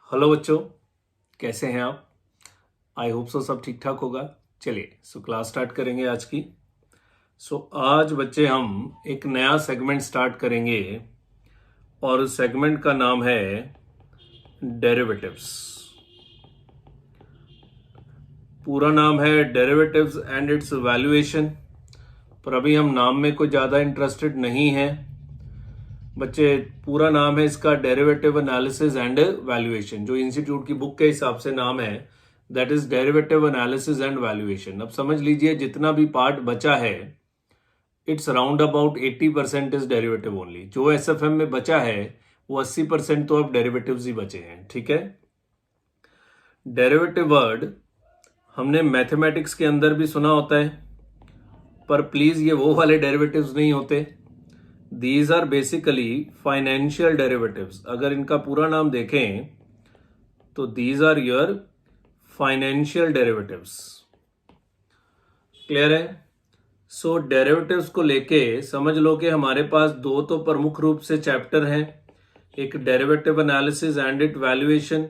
Hello बच्चों, कैसे हैं आप? आई होप सो सब ठीक ठाक होगा। चलिए क्लास स्टार्ट करेंगे आज की। आज बच्चे हम एक नया सेगमेंट स्टार्ट करेंगे और उस सेगमेंट का नाम है डेरिवेटिव्स। पूरा नाम है डेरिवेटिव्स एंड इट्स वैल्यूएशन, पर अभी हम नाम में कोई ज़्यादा इंटरेस्टेड नहीं हैं बच्चे। पूरा नाम है इसका डेरिवेटिव एनालिसिस एंड वैल्यूएशन, जो इंस्टीट्यूट की बुक के हिसाब से नाम है, that is derivative analysis and valuation. अब समझ लीजिए जितना भी पार्ट बचा है, it's round about 80% is derivative only. जो एसएफएम में बचा है वो 80% तो अब डेरिवेटिव्स ही बचे हैं। ठीक है, डेरिवेटिव वर्ड हमने मैथमेटिक्स के अंदर भी सुना होता है, पर प्लीज ये वो वाले डेरिवेटिव्स नहीं होते। These are basically financial derivatives. अगर इनका पूरा नाम देखें तो these are your financial derivatives. Clear है? डेरिवेटिव्स को लेके समझ लो कि हमारे पास दो तो प्रमुख रूप से चैप्टर हैं, एक derivative analysis and it valuation,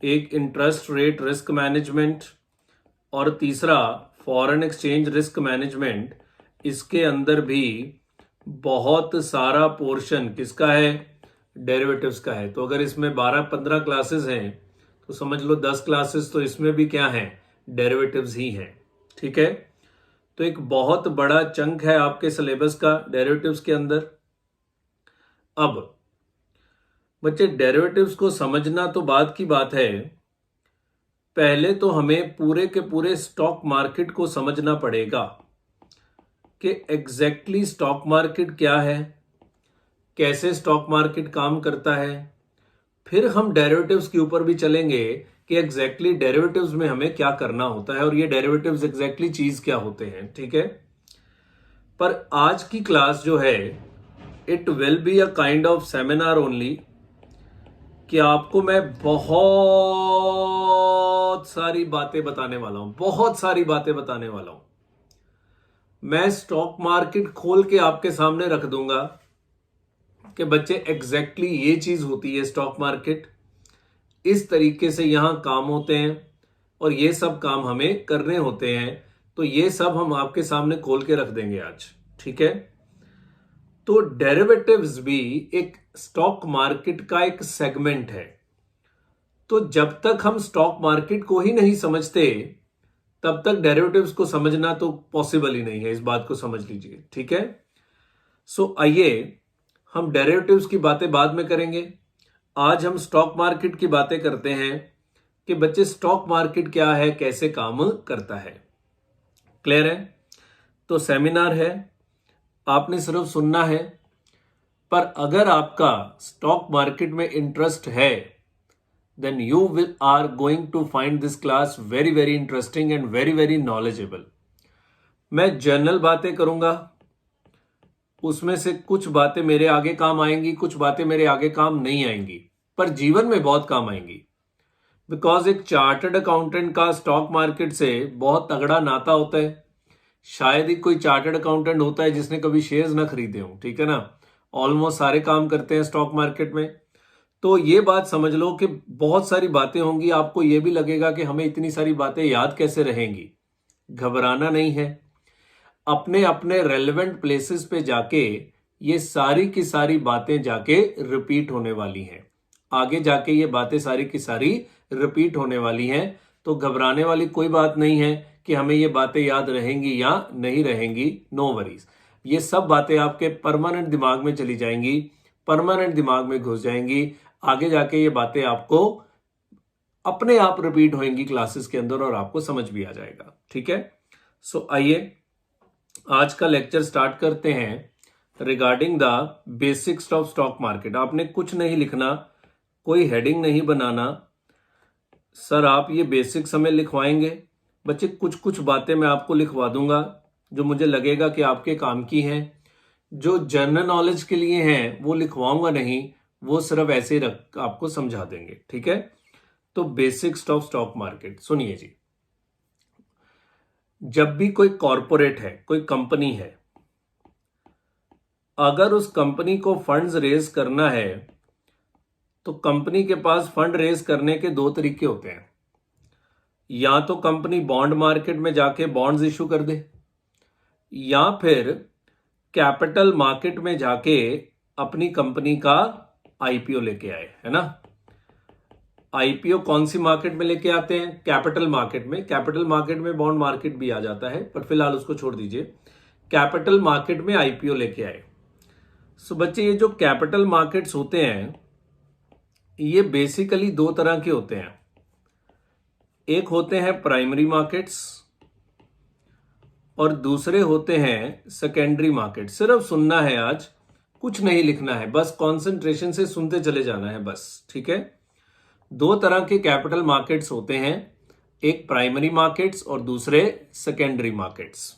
एक इंटरेस्ट रेट रिस्क मैनेजमेंट, और तीसरा फॉरेन एक्सचेंज रिस्क मैनेजमेंट। इसके अंदर भी बहुत सारा पोर्शन किसका है? डेरिवेटिव्स का है। तो अगर इसमें 12-15 क्लासेस हैं तो समझ लो 10 क्लासेस तो इसमें भी क्या है? डेरिवेटिव्स ही हैं। ठीक है, तो एक बहुत बड़ा चंक है आपके सिलेबस का डेरिवेटिव्स के अंदर। अब बच्चे डेरिवेटिव्स को समझना तो बात की बात है, पहले तो हमें पूरे के पूरे स्टॉक मार्केट को समझना पड़ेगा कि एग्जैक्टली स्टॉक मार्केट क्या है, कैसे स्टॉक मार्केट काम करता है। फिर हम डेरिवेटिव्स के ऊपर भी चलेंगे कि एग्जैक्टली डेरिवेटिव्स में हमें क्या करना होता है और ये डेरिवेटिव्स एग्जैक्टली चीज क्या होते हैं। ठीक है, पर आज की क्लास जो है it will be a kind of seminar only, कि आपको मैं बहुत सारी बातें बताने वाला हूं, बहुत सारी बातें बताने वाला हूं। मैं स्टॉक मार्केट खोल के आपके सामने रख दूंगा कि बच्चे एग्जैक्टली ये चीज होती है स्टॉक मार्केट, इस तरीके से यहां काम होते हैं और ये सब काम हमें करने होते हैं। तो ये सब हम आपके सामने खोल के रख देंगे आज। ठीक है, तो डेरिवेटिव्स भी एक स्टॉक मार्केट का एक सेगमेंट है। तो जब तक हम स्टॉक मार्केट को ही नहीं समझते तब तक डेरिवेटिव्स को समझना तो पॉसिबल ही नहीं है। इस बात को समझ लीजिए। ठीक है, आइए हम डेरिवेटिव्स की बातें बाद में करेंगे। आज हम स्टॉक मार्केट की बातें करते हैं कि बच्चे स्टॉक मार्केट क्या है, कैसे काम करता है। क्लियर है? तो सेमिनार है, आपने सिर्फ सुनना है, पर अगर आपका स्टॉक मार्केट में इंटरेस्ट है then you are going to find this class very very interesting and very very knowledgeable. मैं जनरल बातें करूंगा, उसमें से कुछ बातें मेरे आगे काम आएंगी, कुछ बातें मेरे आगे काम नहीं आएंगी, पर जीवन में बहुत काम आएंगी। बिकॉज एक चार्टर्ड अकाउंटेंट का स्टॉक मार्केट से बहुत तगड़ा नाता होता है। शायद ही कोई चार्टर्ड अकाउंटेंट होता है जिसने कभी शेयर्स ना खरीदे हों। ठीक है ना, ऑलमोस्ट सारे काम करते हैं स्टॉक मार्केट में। तो ये बात समझ लो कि बहुत सारी बातें होंगी, आपको ये भी लगेगा कि हमें इतनी सारी बातें याद कैसे रहेंगी। घबराना नहीं है, अपने अपने रेलेवेंट प्लेसेस पे जाके ये सारी की सारी बातें जाके रिपीट होने वाली हैं। आगे जाके ये बातें सारी की सारी रिपीट होने वाली हैं। तो घबराने वाली कोई बात नहीं है कि हमें ये बातें याद रहेंगी या नहीं रहेंगी। नो वरीज, ये सब बातें आपके परमानेंट दिमाग में चली जाएंगी, परमानेंट दिमाग में घुस जाएंगी। आगे जाके ये बातें आपको अपने आप रिपीट होंगी क्लासेस के अंदर और आपको समझ भी आ जाएगा। ठीक है, आइए आज का लेक्चर स्टार्ट करते हैं regarding the basics of stock market. आपने कुछ नहीं लिखना, कोई हेडिंग नहीं बनाना। सर आप ये बेसिक्स हमें लिखवाएंगे? बच्चे कुछ कुछ बातें मैं आपको लिखवा दूंगा जो मुझे लगेगा कि आपके काम की हैं। जो जनरल नॉलेज के लिए हैं वो लिखवाऊंगा नहीं, वो सिर्फ ऐसे ही रख आपको समझा देंगे। ठीक है, तो बेसिक्स ऑफ स्टॉक मार्केट सुनिए जी। जब भी कोई कॉरपोरेट है, कोई कंपनी है, अगर उस कंपनी को फंड्स रेज करना है तो कंपनी के पास फंड रेज करने के दो तरीके होते हैं। या तो कंपनी बॉन्ड मार्केट में जाके बॉन्ड्स इशू कर दे, या फिर कैपिटल मार्केट में जाके अपनी कंपनी का आईपीओ लेके आए, है ना। आईपीओ कौन सी मार्केट में लेके आते हैं? कैपिटल मार्केट में। कैपिटल मार्केट में बॉन्ड मार्केट भी आ जाता है, पर फिलहाल उसको छोड़ दीजिए। कैपिटल मार्केट में आईपीओ लेके आए। सो बच्चे, ये जो कैपिटल मार्केट्स होते हैं ये बेसिकली दो तरह के होते हैं। एक होते हैं प्राइमरी मार्केट्स और दूसरे होते हैं सेकेंडरी मार्केट। सिर्फ सुनना है आज, कुछ नहीं लिखना है, बस कंसंट्रेशन से सुनते चले जाना है बस, ठीक है। दो तरह के कैपिटल मार्केट्स होते हैं, एक प्राइमरी मार्केट्स और दूसरे सेकेंडरी मार्केट्स।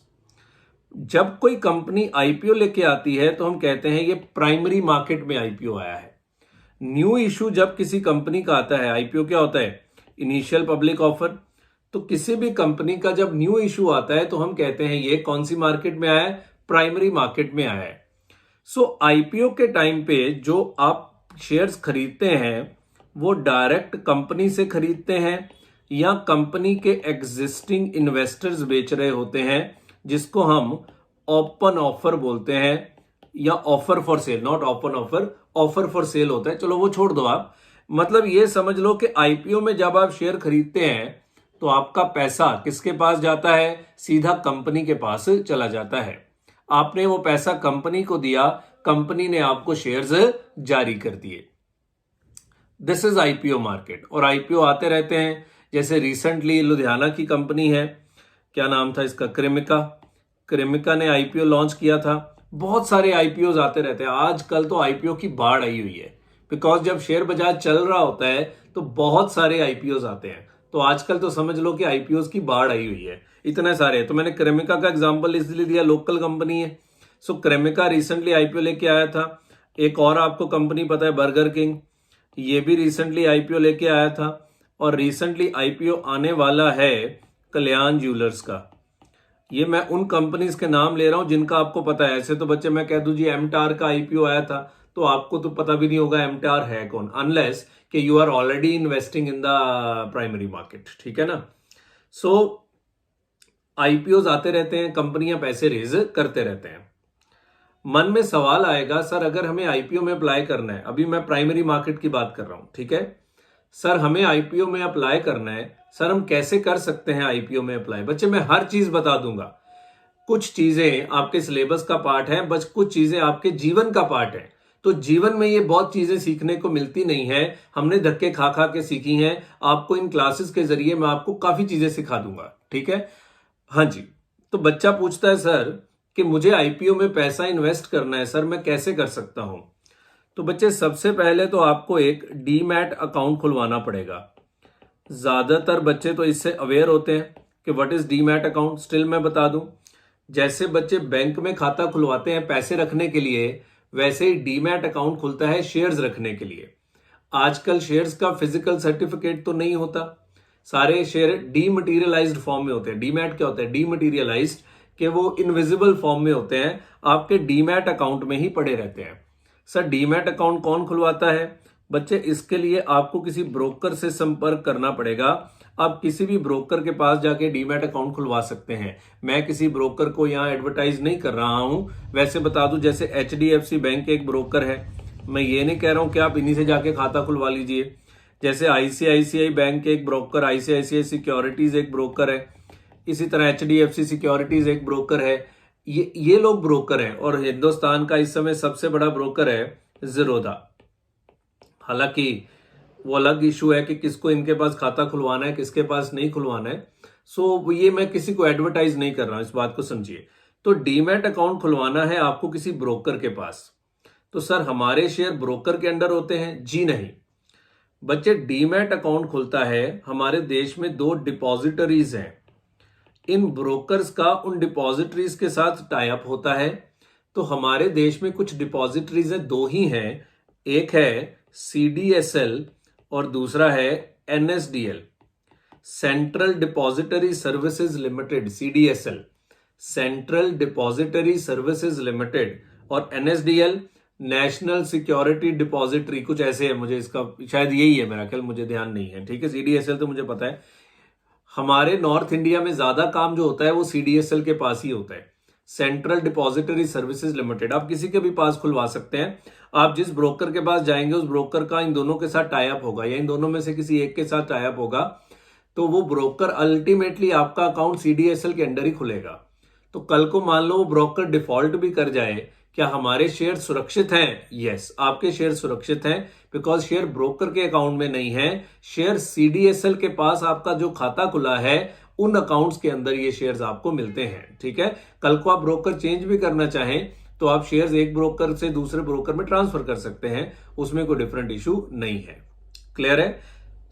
जब कोई कंपनी आईपीओ लेके आती है तो हम कहते हैं ये प्राइमरी मार्केट में आईपीओ आया है। न्यू इशू जब किसी कंपनी का आता है, आईपीओ क्या होता है? Initial public offer. तो किसी भी कंपनी का जब न्यू इशू आता है तो हम कहते हैं ये कौन सी मार्केट में आया है? प्राइमरी मार्केट में आया है। सो आईपीओ के टाइम पे जो आप शेयर्स खरीदते हैं वो डायरेक्ट कंपनी से खरीदते हैं या कंपनी के एग्जिस्टिंग इन्वेस्टर्स बेच रहे होते हैं, जिसको हम ओपन ऑफर बोलते हैं, या offer for sale, not open offer, offer for sale होता है। चलो वो छोड़ दो आप, मतलब ये समझ लो कि आईपीओ में जब आप शेयर खरीदते हैं तो आपका पैसा किसके पास जाता है? सीधा कंपनी के पास चला जाता है। आपने वो पैसा कंपनी को दिया, कंपनी ने आपको शेयर्स जारी कर दिए। This is IPO market. और आईपीओ आते रहते हैं, जैसे रिसेंटली लुधियाना की कंपनी है, क्या नाम था इसका? क्रेमिका ने आईपीओ लॉन्च किया था। बहुत सारे आईपीओ आते रहते हैं। आजकल तो आईपीओ की बाढ़ आई हुई है, बिकॉज जब शेयर बाजार चल रहा होता है तो बहुत सारे आईपीओ आते हैं। तो आजकल तो समझ लो कि आईपीओ की बाढ़ आई हुई है, इतने सारे। तो मैंने क्रेमिका का एग्जांपल इसलिए दिया, लोकल कंपनी है। सो क्रेमिका रिसेंटली आईपीओ लेके आया था। एक और आपको कंपनी पता है, बर्गर किंग, ये भी रिसेंटली आईपीओ लेके आया था। और रिसेंटली आईपीओ आने वाला है कल्याण ज्वेलर्स का। ये मैं उन कंपनीज के नाम ले रहा हूं जिनका आपको पता है। ऐसे तो बच्चे मैं कह दूं जी एमटार का आईपीओ आया था, तो आपको तो पता भी नहीं होगा एमटार है कौन, अनलेस कि you are already investing in the primary market, ठीक है ना। सो आईपीओ आते रहते हैं, कंपनियां पैसे रेज करते रहते हैं। मन में सवाल आएगा, सर अगर हमें आईपीओ में अप्लाई करना है, अभी मैं प्राइमरी मार्केट की बात कर रहा हूं, ठीक है सर, हमें आईपीओ में अप्लाई करना है, सर हम कैसे कर सकते हैं आईपीओ में अप्लाई? बच्चे मैं हर चीज बता दूंगा। कुछ चीजें आपके सिलेबस का पार्ट है, बस कुछ चीजें आपके जीवन का पार्ट है। तो जीवन में ये बहुत चीजें सीखने को मिलती नहीं है, हमने धक्के खा खा के सीखी हैं। आपको इन क्लासेस के जरिए मैं आपको काफी चीजें सिखा दूंगा, ठीक है। हाँ जी। तो बच्चा पूछता है सर कि मुझे आईपीओ में पैसा इन्वेस्ट करना है, सर मैं कैसे कर सकता हूं? तो बच्चे सबसे पहले तो आपको एक डीमैट अकाउंट खुलवाना पड़ेगा। ज्यादातर बच्चे तो इससे अवेयर होते हैं कि what is demat account. Still मैं बता दूं, जैसे बच्चे बैंक में खाता खुलवाते हैं पैसे रखने के लिए, वैसे ही डीमैट अकाउंट खुलता है शेयर्स रखने के लिए। आजकल शेयर्स का फिजिकल सर्टिफिकेट तो नहीं होता, सारे शेयर डीमटेरियलाइज्ड फॉर्म में होते हैं। डीमैट क्या होता है? डीमटेरियलाइज्ड, कि वो इनविजिबल फॉर्म में होते हैं, आपके डीमैट अकाउंट में ही पड़े रहते हैं। सर डीमैट अकाउंट कौन खुलवाता है? बच्चे इसके लिए आपको किसी ब्रोकर से संपर्क करना पड़ेगा। आप किसी भी ब्रोकर के पास जाके डीमैट अकाउंट खुलवा सकते हैं। मैं किसी ब्रोकर को यहाँ एडवर्टाइज नहीं कर रहा हूं। वैसे बता दूं, जैसे एचडीएफसी बैंक एक ब्रोकर है, मैं ये नहीं कह रहा हूं कि आप इन्हीं से जाके खाता खुलवा लीजिए। जैसे आईसीआईसीआई बैंक एक ब्रोकर, आईसीआईसीआई सिक्योरिटीज एक ब्रोकर है, इसी तरह एचडीएफसी सिक्योरिटीज एक ब्रोकर है। ये लोग ब्रोकर हैं। और हिंदुस्तान का इस समय सबसे बड़ा ब्रोकर है ज़ीरोधा। हालांकि वो अलग इशू है कि किसको इनके पास खाता खुलवाना है, किसके पास नहीं खुलवाना है। सो ये मैं किसी को एडवर्टाइज नहीं कर रहा हूं, इस बात को समझिए। तो डीमैट अकाउंट खुलवाना है आपको किसी ब्रोकर के पास। तो सर हमारे शेयर ब्रोकर के अंडर होते हैं? जी नहीं बच्चे, डीमैट अकाउंट खुलता है, हमारे देश में 2 डिपॉजिटरीज हैं। इन ब्रोकर्स का उन डिपॉजिटरीज के साथ टाई अप होता है। तो हमारे देश में कुछ डिपॉजिटरीज है, 2 ही हैं, एक है सीडीएसएल और दूसरा है NSDL, central depository services limited, CDSL, central depository services limited, और एनएसडीएल नेशनल सिक्योरिटी डिपॉजिटरी, कुछ ऐसे है, मुझे इसका शायद यही है मेरा ख्याल, मुझे ध्यान नहीं है। ठीक है, सीडीएसएल तो मुझे पता है। हमारे नॉर्थ इंडिया में ज्यादा काम जो होता है वो सीडीएसएल के पास ही होता है, सेंट्रल डिपॉजिटरी सर्विसेज लिमिटेड। आप किसी के भी पास खुलवा सकते हैं। आप जिस ब्रोकर के पास जाएंगे उस ब्रोकर का इन दोनों के साथ टाई अप होगा, या इन दोनों में से किसी एक के साथ टाई अप होगा, तो वो ब्रोकर अल्टीमेटली आपका अकाउंट सीडीएसएल के अंडर ही खुलेगा। तो कल को मान लो वो ब्रोकर डिफॉल्ट भी कर जाए, क्या हमारे शेयर सुरक्षित हैं? यस, आपके शेयर सुरक्षित हैं, बिकॉज शेयर ब्रोकर के अकाउंट में नहीं है, शेयर सीडीएसएल के पास आपका जो खाता खुला है उन अकाउंट्स के अंदर ये शेयर्स आपको मिलते हैं। ठीक है, कल को आप ब्रोकर चेंज भी करना चाहें तो आप शेयर्स एक ब्रोकर से दूसरे ब्रोकर में ट्रांसफर कर सकते हैं, उसमें कोई डिफरेंट इशू नहीं है। क्लियर है?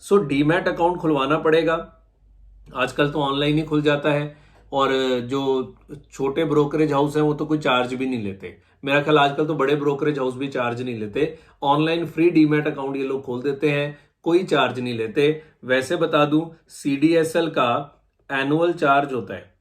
सो डीमैट अकाउंट खुलवाना पड़ेगा, आजकल तो ऑनलाइन ही खुल जाता है, और जो छोटे ब्रोकरेज हाउस हैं वो तो कोई चार्ज भी नहीं लेते। मेरा ख्याल आजकल तो बड़े ब्रोकरेज हाउस भी चार्ज नहीं लेते, ऑनलाइन फ्री डीमैट अकाउंट ये लोग खोल देते हैं, कोई चार्ज नहीं लेते। वैसे बता दूं, सीडीएसएल का एनुअल चार्ज होता है,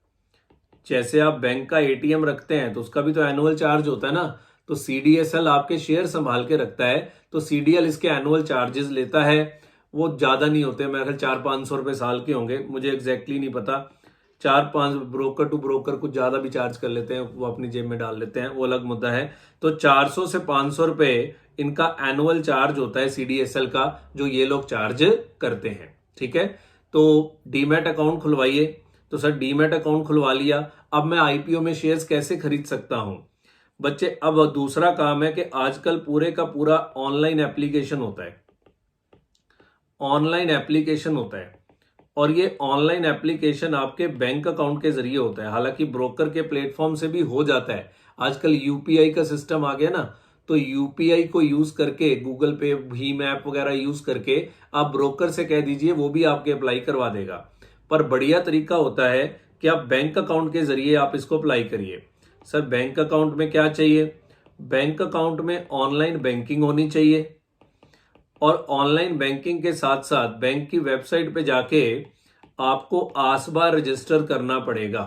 जैसे आप बैंक का एटीएम रखते हैं तो उसका भी तो एनुअल चार्ज होता है ना, तो सीडीएसएल आपके शेयर संभाल के रखता है, तो सीडीएल इसके एनुअल चार्जेस लेता है। वो ज्यादा नहीं होते, मेरे ख्याल 400-500 रुपए साल के होंगे, मुझे एग्जैक्टली नहीं पता। 4-5 ब्रोकर टू ब्रोकर कुछ ज्यादा भी चार्ज कर लेते हैं, वो अपनी जेब में डाल लेते हैं, वो अलग मुद्दा है। तो 400 से 500 रुपए इनका एनुअल चार्ज होता है सीडीएसएल का, जो ये लोग चार्ज करते हैं। ठीक है, तो डीमैट अकाउंट खुलवाइए। तो सर डीमैट अकाउंट खुलवा लिया, अब मैं आईपीओ में शेयर्स कैसे खरीद सकता हूं? बच्चे, अब दूसरा काम है कि आजकल पूरे का पूरा ऑनलाइन एप्लीकेशन होता है, ऑनलाइन एप्लीकेशन होता है, और ये ऑनलाइन एप्लीकेशन आपके बैंक अकाउंट के जरिए होता है। हालांकि ब्रोकर के प्लेटफॉर्म से भी हो जाता है, आजकल यूपीआई का सिस्टम आ गया ना, तो यूपीआई को यूज करके, गूगल पे, भीम ऐप वगैरह यूज करके आप ब्रोकर से कह दीजिए, वो भी आपके अप्लाई करवा देगा। पर बढ़िया तरीका होता है कि आप बैंक अकाउंट के जरिए आप इसको अप्लाई करिए। सर बैंक अकाउंट में क्या चाहिए? बैंक अकाउंट में ऑनलाइन बैंकिंग होनी चाहिए, और ऑनलाइन बैंकिंग के साथ साथ बैंक की वेबसाइट पे जाके आपको आसबा रजिस्टर करना पड़ेगा,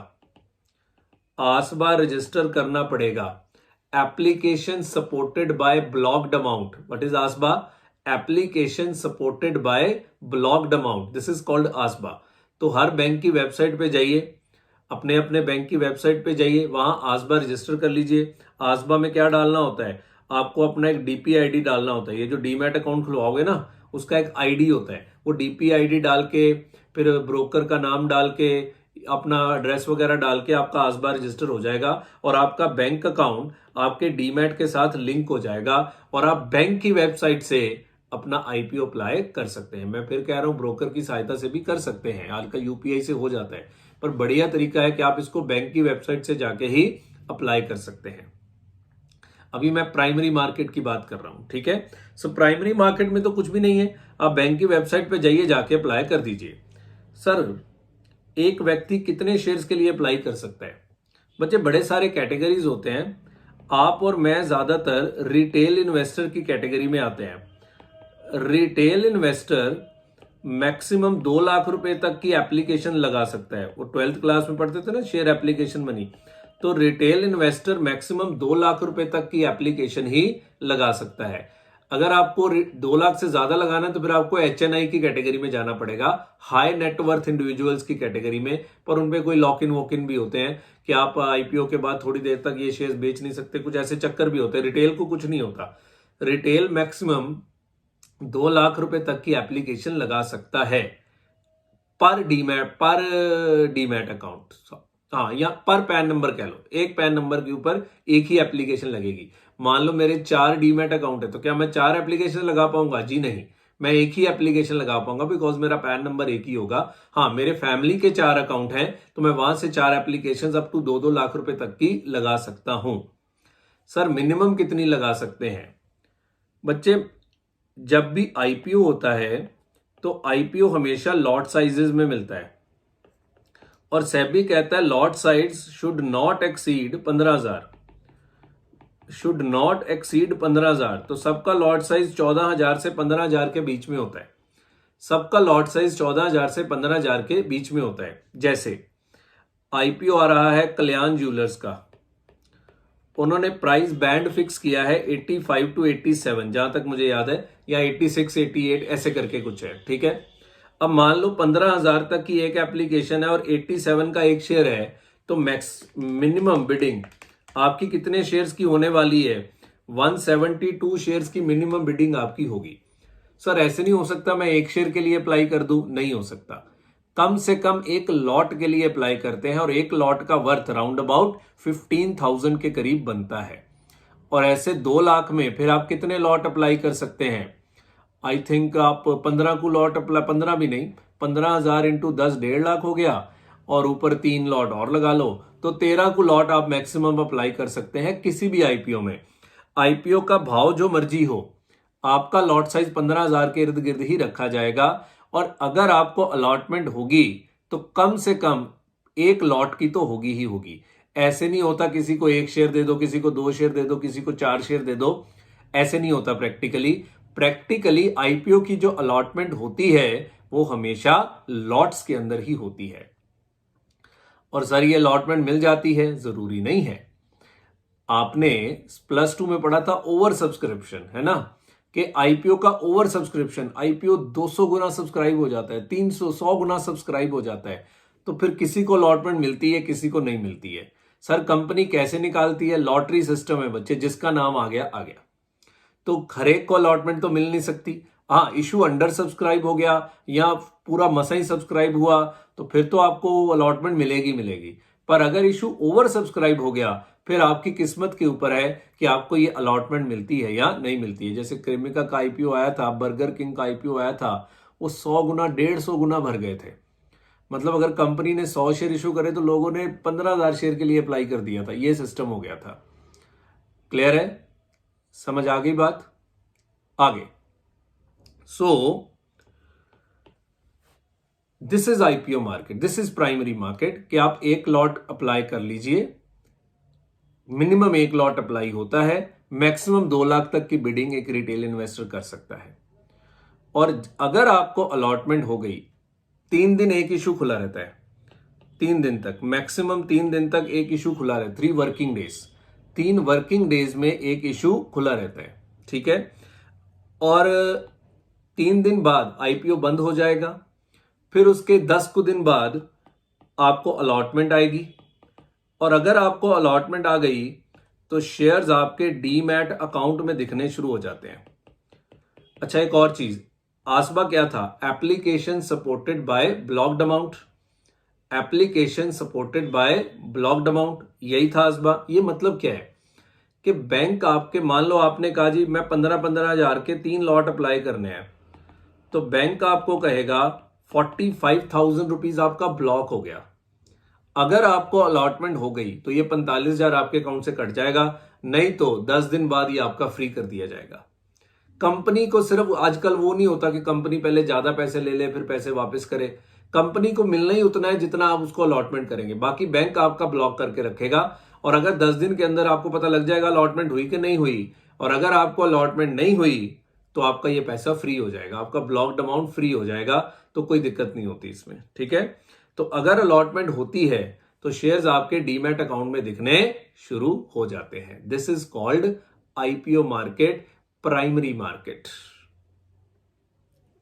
आसबा रजिस्टर करना पड़ेगा। Application supported by blocked amount. What is ASBA? Application supported by blocked amount, this is called ASBA. तो हर बैंक की वेबसाइट पे जाइए, अपने अपने बैंक की वेबसाइट पे जाइए, वहां आसबा रजिस्टर कर लीजिए। आसबा में क्या डालना होता है? आपको अपना एक डीपी आईडी डालना होता है। ये जो डीमैट अकाउंट खुलवाओगे ना, उसका एक आईडी होता है, वो डीपी आईडी डाल के, फिर ब्रोकर का नाम डाल के, अपना एड्रेस वगैरह डाल के आपका आसबा रजिस्टर हो जाएगा, और आपका बैंक अकाउंट आपके डीमैट के साथ लिंक हो जाएगा, और आप बैंक की वेबसाइट से अपना आईपीओ अप्लाई कर सकते हैं। मैं फिर कह रहा हूं, ब्रोकर की सहायता से भी कर सकते हैं, आजकल यूपीआई से हो जाता है, पर बढ़िया तरीका है कि आप इसको बैंक की वेबसाइट से जाके ही अप्लाई कर सकते हैं। अभी मैं प्राइमरी मार्केट की बात कर रहा हूं। ठीक है, सो प्राइमरी मार्केट में तो कुछ भी नहीं है, आप बैंक की वेबसाइट पे जाइए, जाके अप्लाई कर दीजिए। सर एक व्यक्ति कितने शेयर्स के लिए अप्लाई कर सकता है? बच्चे, बड़े सारे कैटेगरीज होते हैं, आप और मैं ज्यादातर रिटेल इन्वेस्टर की कैटेगरी में आते हैं। रिटेल इन्वेस्टर मैक्सिमम 2 लाख रुपए तक की एप्लीकेशन लगा सकता है। वो 12th क्लास में पढ़ते थे ना, शेयर एप्लीकेशन मनी, तो रिटेल इन्वेस्टर मैक्सिमम 2 लाख रुपए तक की एप्लीकेशन ही लगा सकता है। अगर आपको 2 लाख से ज्यादा लगाना है तो फिर आपको एचएनआई की कैटेगरी में जाना पड़ेगा, हाई नेटवर्थ इंडिविजुअल्स की कैटेगरी में, पर उनपे कोई लॉक इन वॉक इन भी होते हैं कि आप आईपीओ के बाद थोड़ी देर तक ये शेयर बेच नहीं सकते, कुछ ऐसे चक्कर भी होते हैं। रिटेल को कुछ नहीं होता, रिटेल मैक्सिमम 2 लाख रुपए तक की एप्लीकेशन लगा सकता है पर डीमैट अकाउंट, हाँ, या पर पैन नंबर कह लो, एक पैन नंबर के ऊपर एक ही एप्लीकेशन लगेगी। मान लो मेरे 4 डीमैट अकाउंट है, तो क्या मैं 4 एप्लीकेशन लगा पाऊंगा? जी नहीं, मैं एक ही एप्लीकेशन लगा पाऊंगा, बिकॉज मेरा पैन नंबर एक ही होगा। हाँ, मेरे फैमिली के 4 अकाउंट हैं, तो मैं वहां से 4 एप्लीकेशन अप टू 2-2 लाख रुपए तक की लगा सकता हूं। सर मिनिमम कितनी लगा सकते हैं? बच्चे, जब भी आईपीओ होता है तो आईपीओ हमेशा लॉट साइजेस में मिलता है, और सेबी कहता है lot size should not exceed 15,000, should not exceed 15,000। तो सबका लॉट साइज 14,000 से 15,000 के बीच में होता है, सबका लॉट साइज 14,000 से 15,000 के बीच में होता है। जैसे आईपीओ आ रहा है कल्याण ज्वेलर्स का, उन्होंने प्राइस बैंड फिक्स किया है 85 टू 87, जहां तक मुझे याद है, या 86 88 ऐसे करके कुछ है, ठीक है। अब मान लो 15,000 तक की एक एप्लीकेशन है और 87 का एक शेयर है, तो मैक्स मिनिमम बिडिंग आपकी कितने शेयर्स की होने वाली है? 172 शेयर्स की मिनिमम बिडिंग आपकी होगी। सर ऐसे नहीं हो सकता मैं एक शेयर के लिए अप्लाई कर दूं? नहीं हो सकता। कम से कम एक लॉट के लिए अप्लाई करते हैं और एक लॉट का वर्थ राउंड अबाउट 15,000 के करीब बनता है। और ऐसे 2 लाख में फिर आप कितने लॉट अप्लाई कर सकते हैं? आई थिंक आप 15 को लॉट अप्लाई, 15 भी नहीं, 15,000 इंटू 10 1.5 लाख हो गया, और ऊपर 3 लॉट और लगा लो, तो 13 को लॉट आप मैक्सिमम अप्लाई कर सकते हैं किसी भी आईपीओ में। आईपीओ का भाव जो मर्जी हो, आपका लॉट साइज 15,000 के इर्द गिर्द ही रखा जाएगा। और अगर आपको अलॉटमेंट होगी तो कम से कम एक लॉट की तो होगी ही होगी। ऐसे नहीं होता किसी को 1 शेयर दे दो, किसी को 2 शेयर दे दो, किसी को 4 शेयर दे दो, ऐसे नहीं होता प्रैक्टिकली आईपीओ की जो अलॉटमेंट होती है वो हमेशा लॉट्स के अंदर ही होती है। और सर ये अलॉटमेंट मिल जाती है? जरूरी नहीं है। आपने +2 में पढ़ा था ओवर सब्सक्रिप्शन, है ना, कि आईपीओ का ओवर सब्सक्रिप्शन, आईपीओ 200 गुना सब्सक्राइब हो जाता है, 300 100 गुना सब्सक्राइब हो जाता है, तो फिर किसी को अलॉटमेंट मिलती है, किसी को नहीं मिलती है। सर कंपनी कैसे निकालती है? लॉटरी सिस्टम है बच्चे, जिसका नाम आ गया आ गया। तो हर एक को अलॉटमेंट तो मिल नहीं सकती। हाँ, इशू अंडर सब्सक्राइब हो गया या पूरा मसा ही सब्सक्राइब हुआ तो फिर तो आपको अलॉटमेंट मिलेगी। पर अगर इशू ओवर सब्सक्राइब हो गया, फिर आपकी किस्मत के ऊपर है कि आपको ये अलॉटमेंट मिलती है या नहीं मिलती है। जैसे क्रेमिका का आईपीओ आया था, बर्गर किंग का आईपीओ आया था, वो 100 गुना 150 गुना भर गए थे। मतलब अगर कंपनी ने 100 शेयर इशू करे तो लोगों ने 15,000 शेयर के लिए अप्लाई कर दिया था, ये सिस्टम हो गया था। क्लियर है? समझ आ गई बात? आगे this is IPO market, this is primary market, कि आप एक लॉट अप्लाई कर लीजिए, मिनिमम एक लॉट अप्लाई होता है, मैक्सिमम 2 लाख तक की बिडिंग एक रिटेल इन्वेस्टर कर सकता है। और अगर आपको अलॉटमेंट हो गई, 3 दिन एक इशू खुला रहता है, 3 दिन तक, मैक्सिमम 3 दिन तक एक इशू खुला रहता है, 3 वर्किंग डेज, 3 वर्किंग डेज में एक इशू खुला रहता है, ठीक है। और 3 दिन बाद आईपीओ बंद हो जाएगा, फिर उसके 10 कुछ दिन बाद आपको अलॉटमेंट आएगी, और अगर आपको अलॉटमेंट आ गई तो शेयर्स आपके डीमैट अकाउंट में दिखने शुरू हो जाते हैं। अच्छा, एक और चीज, आसबा क्या था? Application supported by blocked amount, application supported by blocked amount, यही था आसबा। ये मतलब क्या है कि बैंक आपके, मान लो आपने कहा जी मैं 15-15 हजार के 3 लॉट अप्लाई करने हैं, तो बैंक आपको कहेगा 45,000 रुपीज आपका ब्लॉक हो गया। अगर आपको अलॉटमेंट हो गई तो ये 45,000 आपके अकाउंट से कट जाएगा, नहीं तो 10 दिन बाद ये आपका फ्री कर दिया जाएगा। कंपनी को सिर्फ आजकल वो नहीं होता कि कंपनी पहले ज्यादा पैसे ले ले फिर पैसे वापस करे, कंपनी को मिलना ही उतना है जितना आप उसको अलॉटमेंट करेंगे, बाकी बैंक आपका ब्लॉक करके रखेगा। और अगर 10 दिन के अंदर आपको पता लग जाएगा अलॉटमेंट हुई कि नहीं हुई, और अगर आपको अलॉटमेंट नहीं हुई तो आपका ये पैसा फ्री हो जाएगा, आपका ब्लॉक्ड अमाउंट फ्री हो जाएगा, तो कोई दिक्कत नहीं होती इसमें, ठीक है। तो अगर अलॉटमेंट होती है तो शेयर्स आपके डीमैट अकाउंट में दिखने शुरू हो जाते हैं। This is called IPO market, primary market.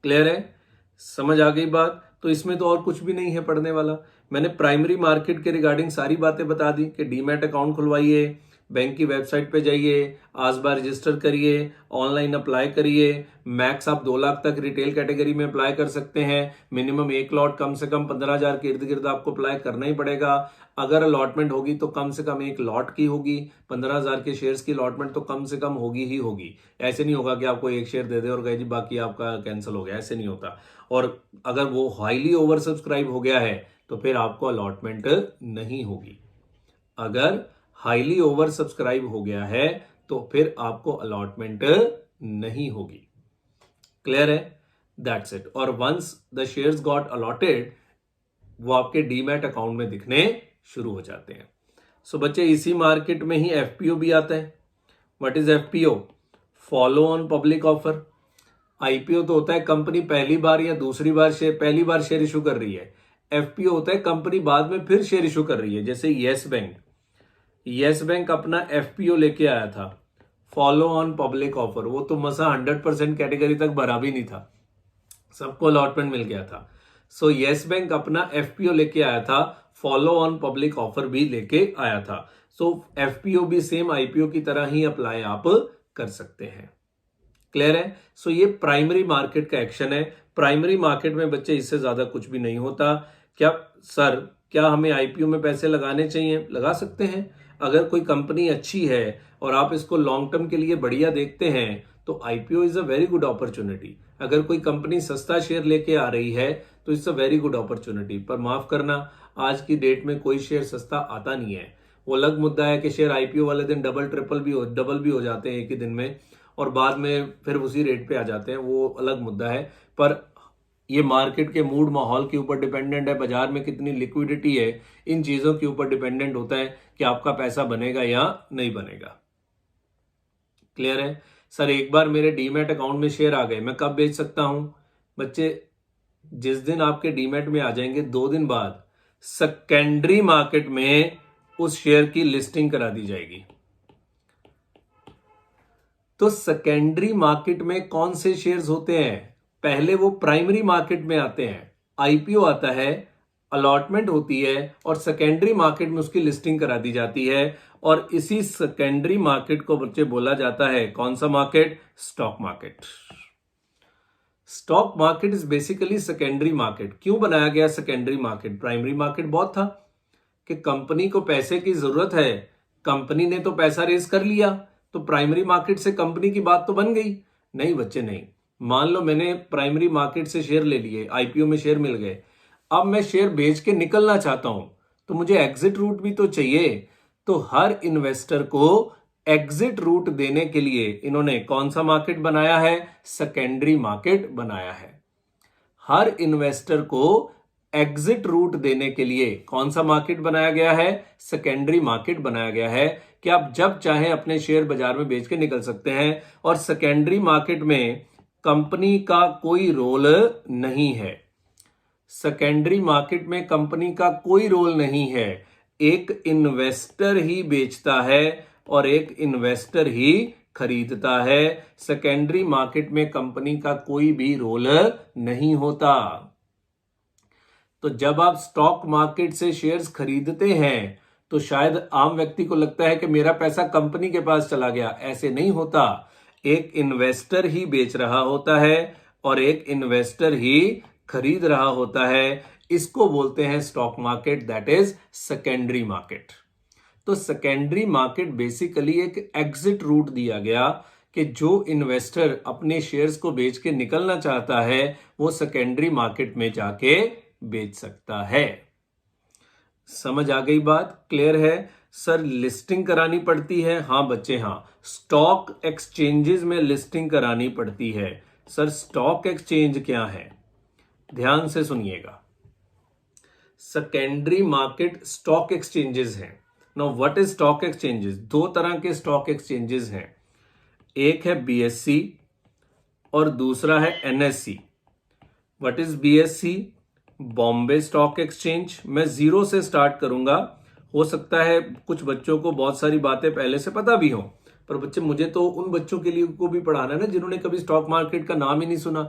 Clear है? समझ आ गई बात? तो इसमें तो और कुछ भी नहीं है पढ़ने वाला। मैंने प्राइमरी मार्केट के रिगार्डिंग सारी बातें बता दी कि डीमैट अकाउंट खुलवाइए, बैंक की वेबसाइट पे जाइए, आसबा रजिस्टर करिए, ऑनलाइन अप्लाई करिए, मैक्स आप 2 लाख तक रिटेल कैटेगरी में अप्लाई कर सकते हैं, मिनिमम एक लॉट कम से कम 15,000 के इर्द गिर्द आपको अप्लाई करना ही पड़ेगा। अगर अलॉटमेंट होगी तो कम से कम एक लॉट की होगी, 15,000 के शेयर्स की अलॉटमेंट तो कम से कम होगी ही होगी। ऐसे नहीं होगा कि आपको एक शेयर दे दे और कहे जी बाकी आपका कैंसिल हो गया, ऐसे नहीं होता। और अगर वो हाईली ओवर सब्सक्राइब हो गया है तो फिर आपको अलॉटमेंट नहीं होगी। अगर हाईली ओवर सब्सक्राइब हो गया है तो फिर आपको अलॉटमेंट नहीं होगी। क्लियर है? That's it. और once the shares got allotted, वो आपके डीमैट अकाउंट में दिखने शुरू हो जाते हैं। सो बच्चे, इसी मार्केट में ही एफपीओ भी आता है। What is FPO? Follow on public offer. IPO तो होता है कंपनी पहली बार या दूसरी बार शेयर, पहली बार शेयर इशू कर रही है। एफपीओ होता है कंपनी बाद में फिर शेयर इशू कर रही है, जैसे यस बैंक। यस बैंक अपना एफपीओ लेके आया था, फॉलो ऑन पब्लिक ऑफर, वो तो मसा 100% कैटेगरी तक भरा भी नहीं था, सबको अलॉटमेंट मिल गया था। सो यस बैंक अपना एफपीओ लेके आया था, फॉलो ऑन पब्लिक ऑफर भी लेके आया था। सो एफपीओ भी सेम आईपीओ की तरह ही अप्लाई आप कर सकते हैं। क्लियर है? सो ये प्राइमरी मार्केट का एक्शन है। प्राइमरी मार्केट में बच्चे इससे ज्यादा कुछ भी नहीं होता। क्या सर, क्या हमें आईपीओ में पैसे लगाने चाहिए? लगा सकते हैं। अगर कोई कंपनी अच्छी है और आप इसको लॉन्ग टर्म के लिए बढ़िया देखते हैं तो IPO is a very good opportunity. अगर कोई कंपनी सस्ता शेयर लेके आ रही है तो it's a very good opportunity. पर माफ करना, आज की डेट में कोई शेयर सस्ता आता नहीं है। वो अलग मुद्दा है कि शेयर आईपीओ वाले दिन डबल भी हो जाते हैं एक ही दिन में, और बाद में फिर उसी रेट पे आ जाते हैं, वो अलग मुद्दा है। पर ये मार्केट के मूड माहौल के ऊपर डिपेंडेंट है, बाजार में कितनी लिक्विडिटी है, इन चीजों के ऊपर डिपेंडेंट होता है कि आपका पैसा बनेगा या नहीं बनेगा। क्लियर है? सर एक बार मेरे डीमैट अकाउंट में शेयर आ गए, मैं कब बेच सकता हूं? बच्चे, जिस दिन आपके डीमैट में आ जाएंगे 2 दिन बाद सेकेंडरी मार्केट में उस शेयर की लिस्टिंग करा दी जाएगी। तो सेकेंडरी मार्केट में कौन से शेयर्स होते हैं? पहले वो प्राइमरी मार्केट में आते हैं, आईपीओ आता है, अलॉटमेंट होती है और सेकेंडरी मार्केट में उसकी लिस्टिंग करा दी जाती है। और इसी सेकेंडरी मार्केट को बच्चे बोला जाता है कौन सा market? Stock market. Stock market is basically secondary market. क्यों बनाया गया सेकेंडरी मार्केट? प्राइमरी मार्केट बहुत था कि कंपनी को पैसे की जरूरत है, कंपनी ने तो पैसा रेज कर लिया, तो प्राइमरी मार्केट से कंपनी की बात तो बन गई। नहीं बच्चे, नहीं। मान लो मैंने प्राइमरी मार्केट से शेयर ले लिए, आईपीओ में शेयर मिल गए, अब मैं शेयर बेच के निकलना चाहता हूं तो मुझे एग्जिट रूट भी तो चाहिए। तो हर इन्वेस्टर को एग्जिट रूट देने के लिए इन्होंने कौन सा मार्केट बनाया है? सेकेंडरी मार्केट बनाया है। हर इन्वेस्टर को एग्जिट रूट देने के लिए कौन सा मार्केट बनाया गया है? सेकेंडरी मार्केट बनाया गया है कि आप जब चाहें अपने शेयर बाजार में बेच के निकल सकते हैं। और सेकेंडरी मार्केट में कंपनी का कोई रोल नहीं है। सेकेंडरी मार्केट में कंपनी का कोई रोल नहीं है। एक इन्वेस्टर ही बेचता है और एक इन्वेस्टर ही खरीदता है। सेकेंडरी मार्केट में कंपनी का कोई भी रोल नहीं होता। तो जब आप स्टॉक मार्केट से शेयर्स खरीदते हैं तो शायद आम व्यक्ति को लगता है कि मेरा पैसा कंपनी के पास चला गया। ऐसे नहीं होता। एक इन्वेस्टर ही बेच रहा होता है और एक इन्वेस्टर ही खरीद रहा होता है। इसको बोलते हैं stock market, that is secondary market. तो सेकेंडरी मार्केट बेसिकली एक एग्जिट रूट दिया गया कि जो इन्वेस्टर अपने शेयर्स को बेच के निकलना चाहता है वो सेकेंडरी मार्केट में जाके बेच सकता है। समझ आ गई बात? क्लियर है? सर लिस्टिंग करानी पड़ती है? हाँ बच्चे, हाँ, स्टॉक एक्सचेंजेस में लिस्टिंग करानी पड़ती है। सर स्टॉक एक्सचेंज क्या है? ध्यान से सुनिएगा। सेकेंडरी मार्केट स्टॉक एक्सचेंजेस हैं। Now what is stock exchanges? 2 तरह के स्टॉक एक्सचेंजेस हैं, एक है बीएससी और दूसरा है NSC. What is BSc? Bombay stock exchange. मैं 0 से स्टार्ट करूंगा। हो सकता है कुछ बच्चों को बहुत सारी बातें पहले से पता भी हो, पर बच्चे मुझे तो उन बच्चों के लिए को भी पढ़ाना है ना जिन्होंने कभी स्टॉक मार्केट का नाम ही नहीं सुना।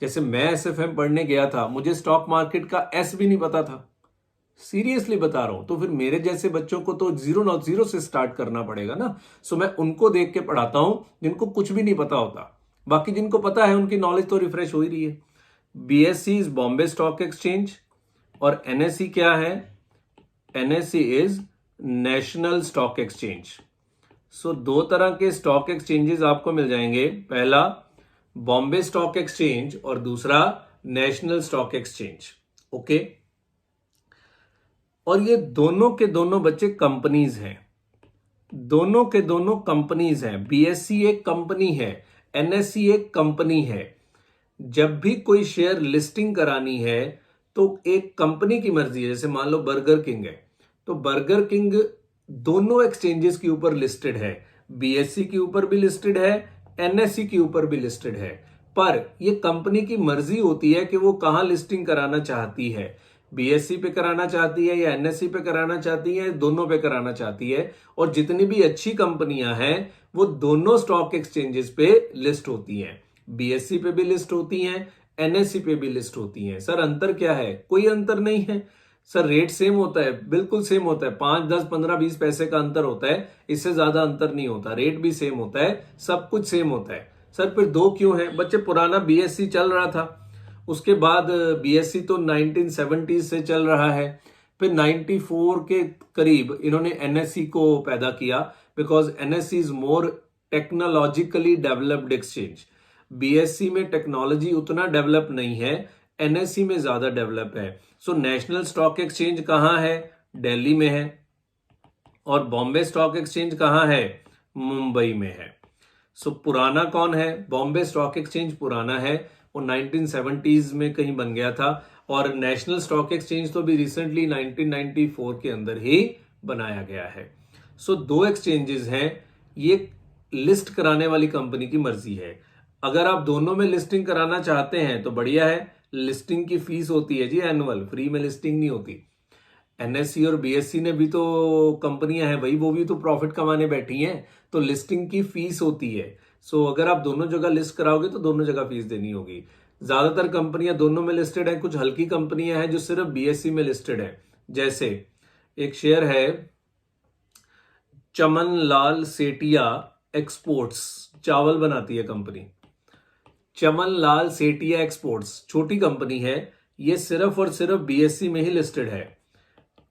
जैसे मैं एसएफएम पढ़ने गया था, मुझे स्टॉक मार्केट का एस भी नहीं पता था। सीरियसली बता रहा हूं। तो फिर मेरे जैसे बच्चों को तो 0 से स्टार्ट करना पड़ेगा ना। सो मैं उनको देख के पढ़ाता हूं जिनको कुछ भी नहीं पता होता। बाकी जिनको पता है उनकी नॉलेज तो रिफ्रेश हो ही रही है। BSC is Bombay stock exchange और एनएससी क्या है? NSC is national stock exchange. So 2 तरह के स्टॉक एक्सचेंजेस आपको मिल जाएंगे, पहला बॉम्बे स्टॉक एक्सचेंज और दूसरा नेशनल स्टॉक एक्सचेंज। ओके, और ये दोनों के दोनों बच्चे कंपनीज हैं। दोनों के दोनों कंपनीज हैं। बीएससी एक कंपनी है, एनएससी एक कंपनी है। जब भी कोई शेयर लिस्टिंग करानी है तो एक कंपनी की मर्जी है। जैसे मान लो बर्गर किंग है, तो बर्गर किंग दोनों एक्सचेंजेस के ऊपर लिस्टेड है। बीएससी के ऊपर भी लिस्टेड है, एनएससी के ऊपर भी लिस्टेड है। पर यह कंपनी की मर्जी होती है कि वो कहां लिस्टिंग कराना चाहती है। बीएससी पे कराना चाहती है या एनएससी पे कराना चाहती है, दोनों पे कराना चाहती है। और जितनी भी अच्छी कंपनियां हैं वो दोनों स्टॉक एक्सचेंजेस पे लिस्ट होती हैं। बीएससी पे भी लिस्ट होती हैं, एनएससी पे भी लिस्ट होती हैं। सर अंतर क्या है? कोई अंतर नहीं है सर, रेट सेम होता है, बिल्कुल सेम होता है, 5, 10, 15, 20 पैसे का अंतर होता है, इससे ज्यादा अंतर नहीं होता। रेट भी सेम होता है, सब कुछ सेम होता है। सर फिर दो क्यों है? बच्चे पुराना बीएससी चल रहा था, उसके बाद बीएससी तो 1970 से चल रहा है, फिर 94 के करीब इन्होंने एनएससी को पैदा किया, because NSC is more technologically developed exchange. BSc में टेक्नोलॉजी उतना डेवलप नहीं है, एनएससी में ज्यादा डेवलप है। सो नेशनल स्टॉक एक्सचेंज कहां है? दिल्ली में है। और बॉम्बे स्टॉक एक्सचेंज कहां है? मुंबई में है। सो पुराना कौन है? बॉम्बे स्टॉक एक्सचेंज पुराना है, वो 1970s में कहीं बन गया था। और नेशनल स्टॉक एक्सचेंज तो भी रिसेंटली 1994 के अंदर ही बनाया गया है। सो दो एक्सचेंजेस हैं, ये लिस्ट कराने वाली कंपनी की मर्जी है। अगर आप दोनों में लिस्टिंग कराना चाहते हैं तो बढ़िया है। लिस्टिंग की फीस होती है जी एनुअल, फ्री में लिस्टिंग नहीं होती। एनएससी और बीएससी ने भी तो कंपनियां हैं भाई, वो भी तो प्रॉफिट कमाने बैठी हैं, तो लिस्टिंग की फीस होती है। सो अगर आप दोनों जगह लिस्ट कराओगे तो दोनों जगह फीस देनी होगी। ज्यादातर कंपनियां दोनों में लिस्टेड है, कुछ हल्की कंपनियां हैं जो सिर्फ बीएससी में लिस्टेड है। जैसे एक शेयर है चमन लाल सेठिया एक्सपोर्ट्स, चावल बनाती है कंपनी, चमन लाल सेठिया एक्सपोर्ट्स, छोटी कंपनी है, ये सिर्फ और सिर्फ बीएससी में ही लिस्टेड है।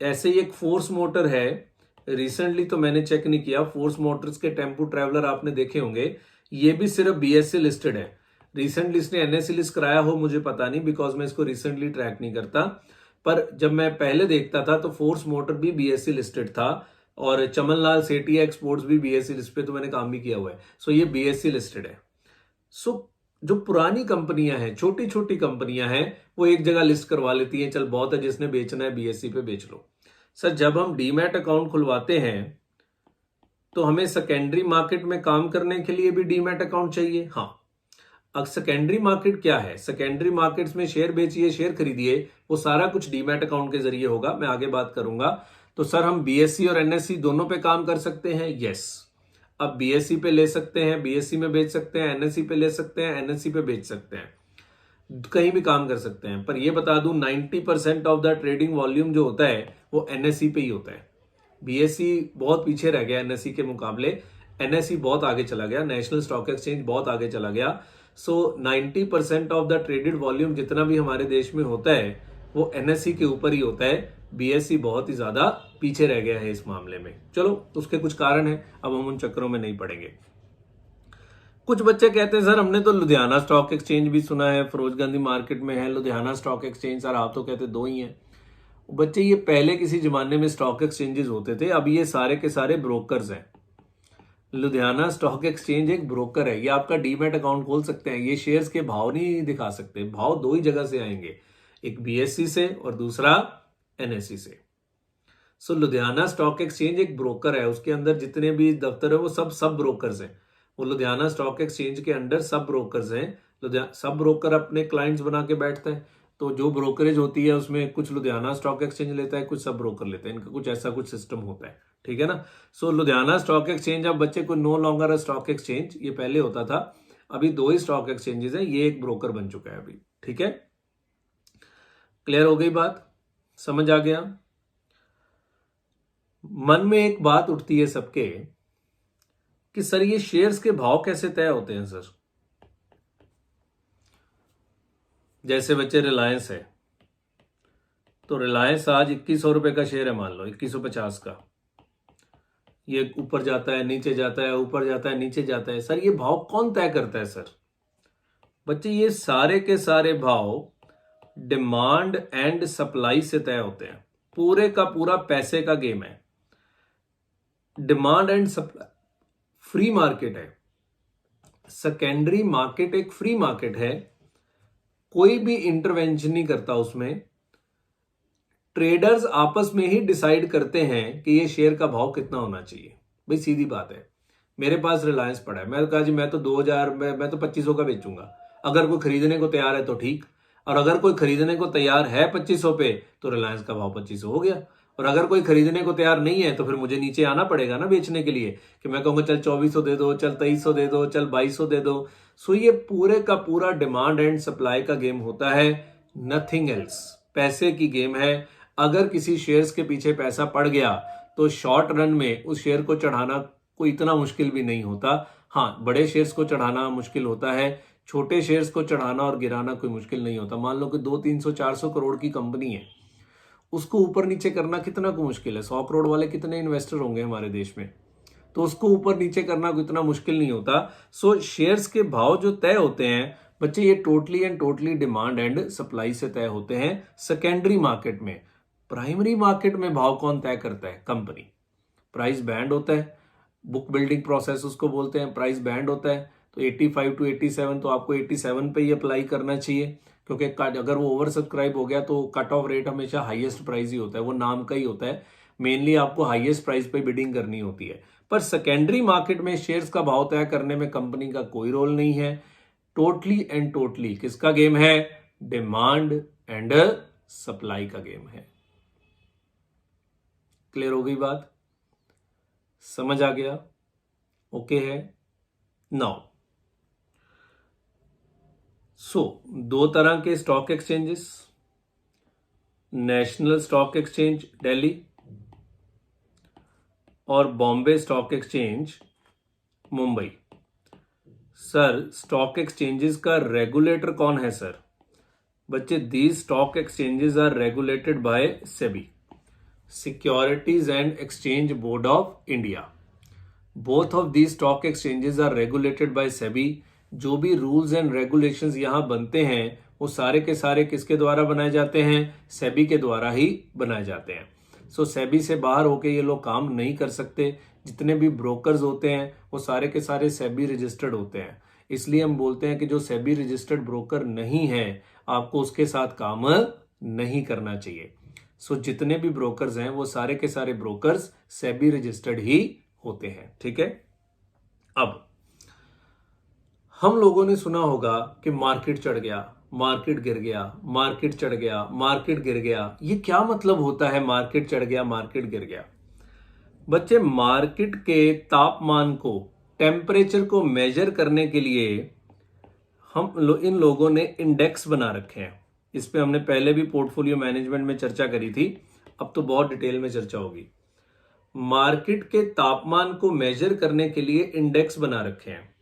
ऐसे ही एक फोर्स मोटर है, रिसेंटली तो मैंने चेक नहीं किया, फोर्स मोटर्स के टेम्पो ट्रैवलर आपने देखे होंगे, ये भी सिर्फ बीएससी लिस्टेड है। रिसेंटली इसने एनएससी लिस्ट कराया हो मुझे पता नहीं, बिकॉज मैं इसको रिसेंटली ट्रैक नहीं करता, पर जब मैं पहले देखता था तो फोर्स मोटर भी बीएससी लिस्टेड था और चमन लाल सेठिया एक्सपोर्ट्स भी बीएससी लिस्ट पे तो मैंने काम भी किया हुआ है। सो ये बीएससी लिस्टेड है। सो जो पुरानी कंपनियां हैं, छोटी छोटी कंपनियां हैं, वो एक जगह लिस्ट करवा लेती हैं, चल बहुत है, जिसने बेचना है बीएससी पे बेच लो। सर जब हम डीमैट अकाउंट खुलवाते हैं तो हमें सेकेंडरी मार्केट में काम करने के लिए भी डीमैट अकाउंट चाहिए। हाँ, अब सेकेंडरी मार्केट क्या है? सेकेंडरी मार्केट्स में शेयर बेचिए, शेयर खरीदिए, वो सारा कुछ डीमैट अकाउंट के जरिए होगा, मैं आगे बात करूंगा। तो सर हम बीएससी और एनएससी दोनों पे काम कर सकते हैं? यस। अब बीएससी पे ले सकते हैं, बीएससी में बेच सकते हैं, एनएससी पे ले सकते हैं, एनएससी पे बेच सकते हैं, कहीं भी काम कर सकते हैं। पर ये बता दूं 90% ऑफ द ट्रेडिंग वॉल्यूम जो होता है वो एनएससी पे ही होता है। बीएससी बहुत पीछे रह गया एनएससी के मुकाबले, एनएससी बहुत आगे चला गया, नेशनल स्टॉक एक्सचेंज बहुत आगे चला गया। सो 90% ऑफ द ट्रेडेड वॉल्यूम जितना भी हमारे देश में होता है वो एनएससी के ऊपर ही होता है। बीएससी बहुत ही ज्यादा पीछे रह गया है इस मामले में। चलो उसके कुछ कारण है, अब हम उन चक्करों में नहीं पड़ेंगे। कुछ बच्चे कहते हैं सर हमने तो लुधियाना स्टॉक एक्सचेंज भी सुना है, फिरोजगंज मार्केट में है लुधियाना स्टॉक एक्सचेंज, सर आप तो कहते दो ही हैं। बच्चे ये पहले किसी जमाने में स्टॉक एक्सचेंजेस होते थे, अब ये सारे के सारे ब्रोकर्स हैं। लुधियाना स्टॉक एक्सचेंज एक ब्रोकर है, ये आपका डीमैट अकाउंट खोल सकते हैं, ये शेयर्स के भाव नहीं दिखा सकते, भाव दो ही जगह से आएंगे, एक बीएससी से और दूसरा एनएससी से। सो लुधियाना स्टॉक एक्सचेंज एक ब्रोकर है, उसके अंदर जितने भी दफ्तर है वो सब ब्रोकर्स हैं। वो लुधियाना स्टॉक एक्सचेंज के अंडर सब ब्रोकर्स हैं। सब ब्रोकर अपने क्लाइंट्स बना के बैठते हैं, तो जो ब्रोकरेज होती है उसमें कुछ लुधियाना स्टॉक एक्सचेंज लेता है, कुछ सब ब्रोकर लेते हैं, इनका कुछ ऐसा कुछ सिस्टम होता है, ठीक है ना। सो लुधियाना स्टॉक एक्सचेंज अब बच्चे को no longer a stock exchange, ये पहले होता था, अभी दो ही स्टॉक एक्सचेंजेस हैं, ये एक ब्रोकर बन चुका है अभी, ठीक है। क्लियर हो गई बात, समझ आ गया। मन में एक बात उठती है सबके कि सर ये शेयर्स के भाव कैसे तय होते हैं सर? जैसे बच्चे रिलायंस है, तो रिलायंस आज 2100 रुपए का शेयर है, मान लो 2150 का, ये ऊपर जाता है नीचे जाता है, ऊपर जाता है नीचे जाता है, सर ये भाव कौन तय करता है सर? बच्चे ये सारे के सारे भाव डिमांड एंड सप्लाई से तय होते हैं, पूरे का पूरा पैसे का गेम है। Demand and supply free market है, सेकेंडरी मार्केट एक फ्री मार्केट है, कोई भी इंटरवेंशन नहीं करता उसमें, ट्रेडर्स आपस में ही डिसाइड करते हैं कि ये शेयर का भाव कितना होना चाहिए। भाई सीधी बात है, मेरे पास रिलायंस पड़ा है, मैंने कहा जी मैं तो 2000 मैं तो 2500 का बेचूंगा, अगर कोई खरीदने को तैयार है तो ठीक, और अगर कोई खरीदने को तैयार है 2500 पे तो रिलायंस का भाव 2500 हो गया। और अगर कोई खरीदने को तैयार नहीं है तो फिर मुझे नीचे आना पड़ेगा ना बेचने के लिए, कि मैं कहूंगा चल 2400 दे दो, चल 2300 दे दो, चल 2200 दे दो। सो ये पूरे का पूरा डिमांड एंड सप्लाई का गेम होता है, नथिंग एल्स। पैसे की गेम है। अगर किसी शेयर्स के पीछे पैसा पड़ गया तो शॉर्ट रन में उस शेयर को चढ़ाना कोई इतना मुश्किल भी नहीं होता। हाँ, बड़े शेयर्स को चढ़ाना मुश्किल होता है, छोटे शेयर्स को चढ़ाना और गिराना कोई मुश्किल नहीं होता। मान लो कि 200-300-400 करोड़ की कंपनी है, उसको ऊपर नीचे करना कितना को मुश्किल है। 100 करोड़ वाले कितने इन्वेस्टर होंगे हमारे देश में, तो उसको ऊपर नीचे करना इतना मुश्किल नहीं होता। सो शेयर्स के भाव जो तय होते हैं बच्चे, ये totally and totally demand and supply से तय होते हैं सेकेंडरी मार्केट में। प्राइमरी मार्केट में भाव कौन तय करता है? कंपनी। प्राइस बैंड होता है, बुक बिल्डिंग प्रोसेस उसको बोलते हैं, प्राइस बैंड होता है। तो 85 to 87 तो आपको 87 पे ही अप्लाई करना चाहिए, क्योंकि अगर वो ओवर सब्सक्राइब हो गया तो कट ऑफ रेट हमेशा हाईएस्ट प्राइस ही होता है, वो नाम का ही होता है। मेनली आपको हाईएस्ट प्राइस पे बिडिंग करनी होती है। पर सेकेंडरी मार्केट में शेयर्स का भाव तय करने में कंपनी का कोई रोल नहीं है। टोटली एंड टोटली किसका गेम है? डिमांड एंड सप्लाई का गेम है। क्लियर हो गई बात? समझ आ गया? ओके है। नाउ दो तरह के stock exchanges, national stock exchange Delhi और Bombay stock exchange Mumbai. Sir, stock exchanges का रेगुलेटर कौन है सर? बच्चे, these stock exchanges are regulated by SEBI, securities and exchange board of India. Both of these stock exchanges are regulated by SEBI. जो भी rules and regulations यहां बनते हैं वो सारे के सारे किसके द्वारा बनाए जाते हैं? सेबी के द्वारा ही बनाए जाते हैं। सो सेबी से बाहर होके ये लोग काम नहीं कर सकते। जितने भी ब्रोकर्स होते हैं वो सारे के सारे सेबी रजिस्टर्ड होते हैं। इसलिए हम बोलते हैं कि जो सेबी रजिस्टर्ड ब्रोकर नहीं है आपको उसके साथ काम नहीं करना चाहिए। सो जितने भी ब्रोकर्स हैं वो सारे के सारे ब्रोकर्स सेबी रजिस्टर्ड ही होते हैं। ठीक है। अब हम लोगों ने सुना होगा कि मार्केट चढ़ गया, मार्केट गिर गया, मार्केट चढ़ गया, मार्केट गिर गया। ये क्या मतलब होता है मार्केट चढ़ गया, मार्केट गिर गया? बच्चे, मार्केट के तापमान को, टेम्परेचर को मेजर करने के लिए इन लोगों ने इंडेक्स बना रखे हैं। इस पे हमने पहले भी पोर्टफोलियो मैनेजमेंट में चर्चा करी थी, अब तो बहुत डिटेल में चर्चा होगी। मार्केट के तापमान को मेजर करने के लिए इंडेक्स बना रखे हैं।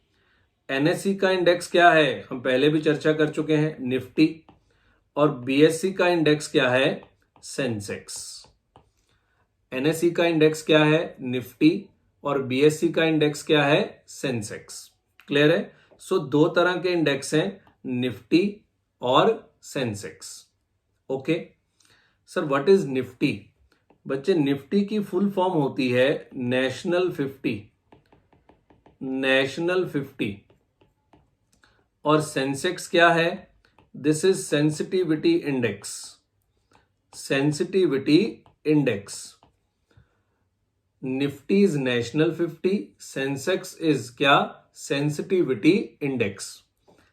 एनएसई का इंडेक्स क्या है? हम पहले भी चर्चा कर चुके हैं, निफ्टी। और बीएसई का इंडेक्स क्या है? सेंसेक्स। एनएसई का इंडेक्स क्या है? निफ्टी। और बीएसई का इंडेक्स क्या है? सेंसेक्स। क्लियर है? सो दो तरह के इंडेक्स हैं, निफ्टी और Sensex. Okay sir, what is Nifty? बच्चे, निफ्टी की फुल फॉर्म होती है नेशनल 50, नेशनल 50। और सेंसेक्स क्या है? This is sensitivity index, sensitivity index. Nifty is national 50, Sensex is क्या? Sensitivity index.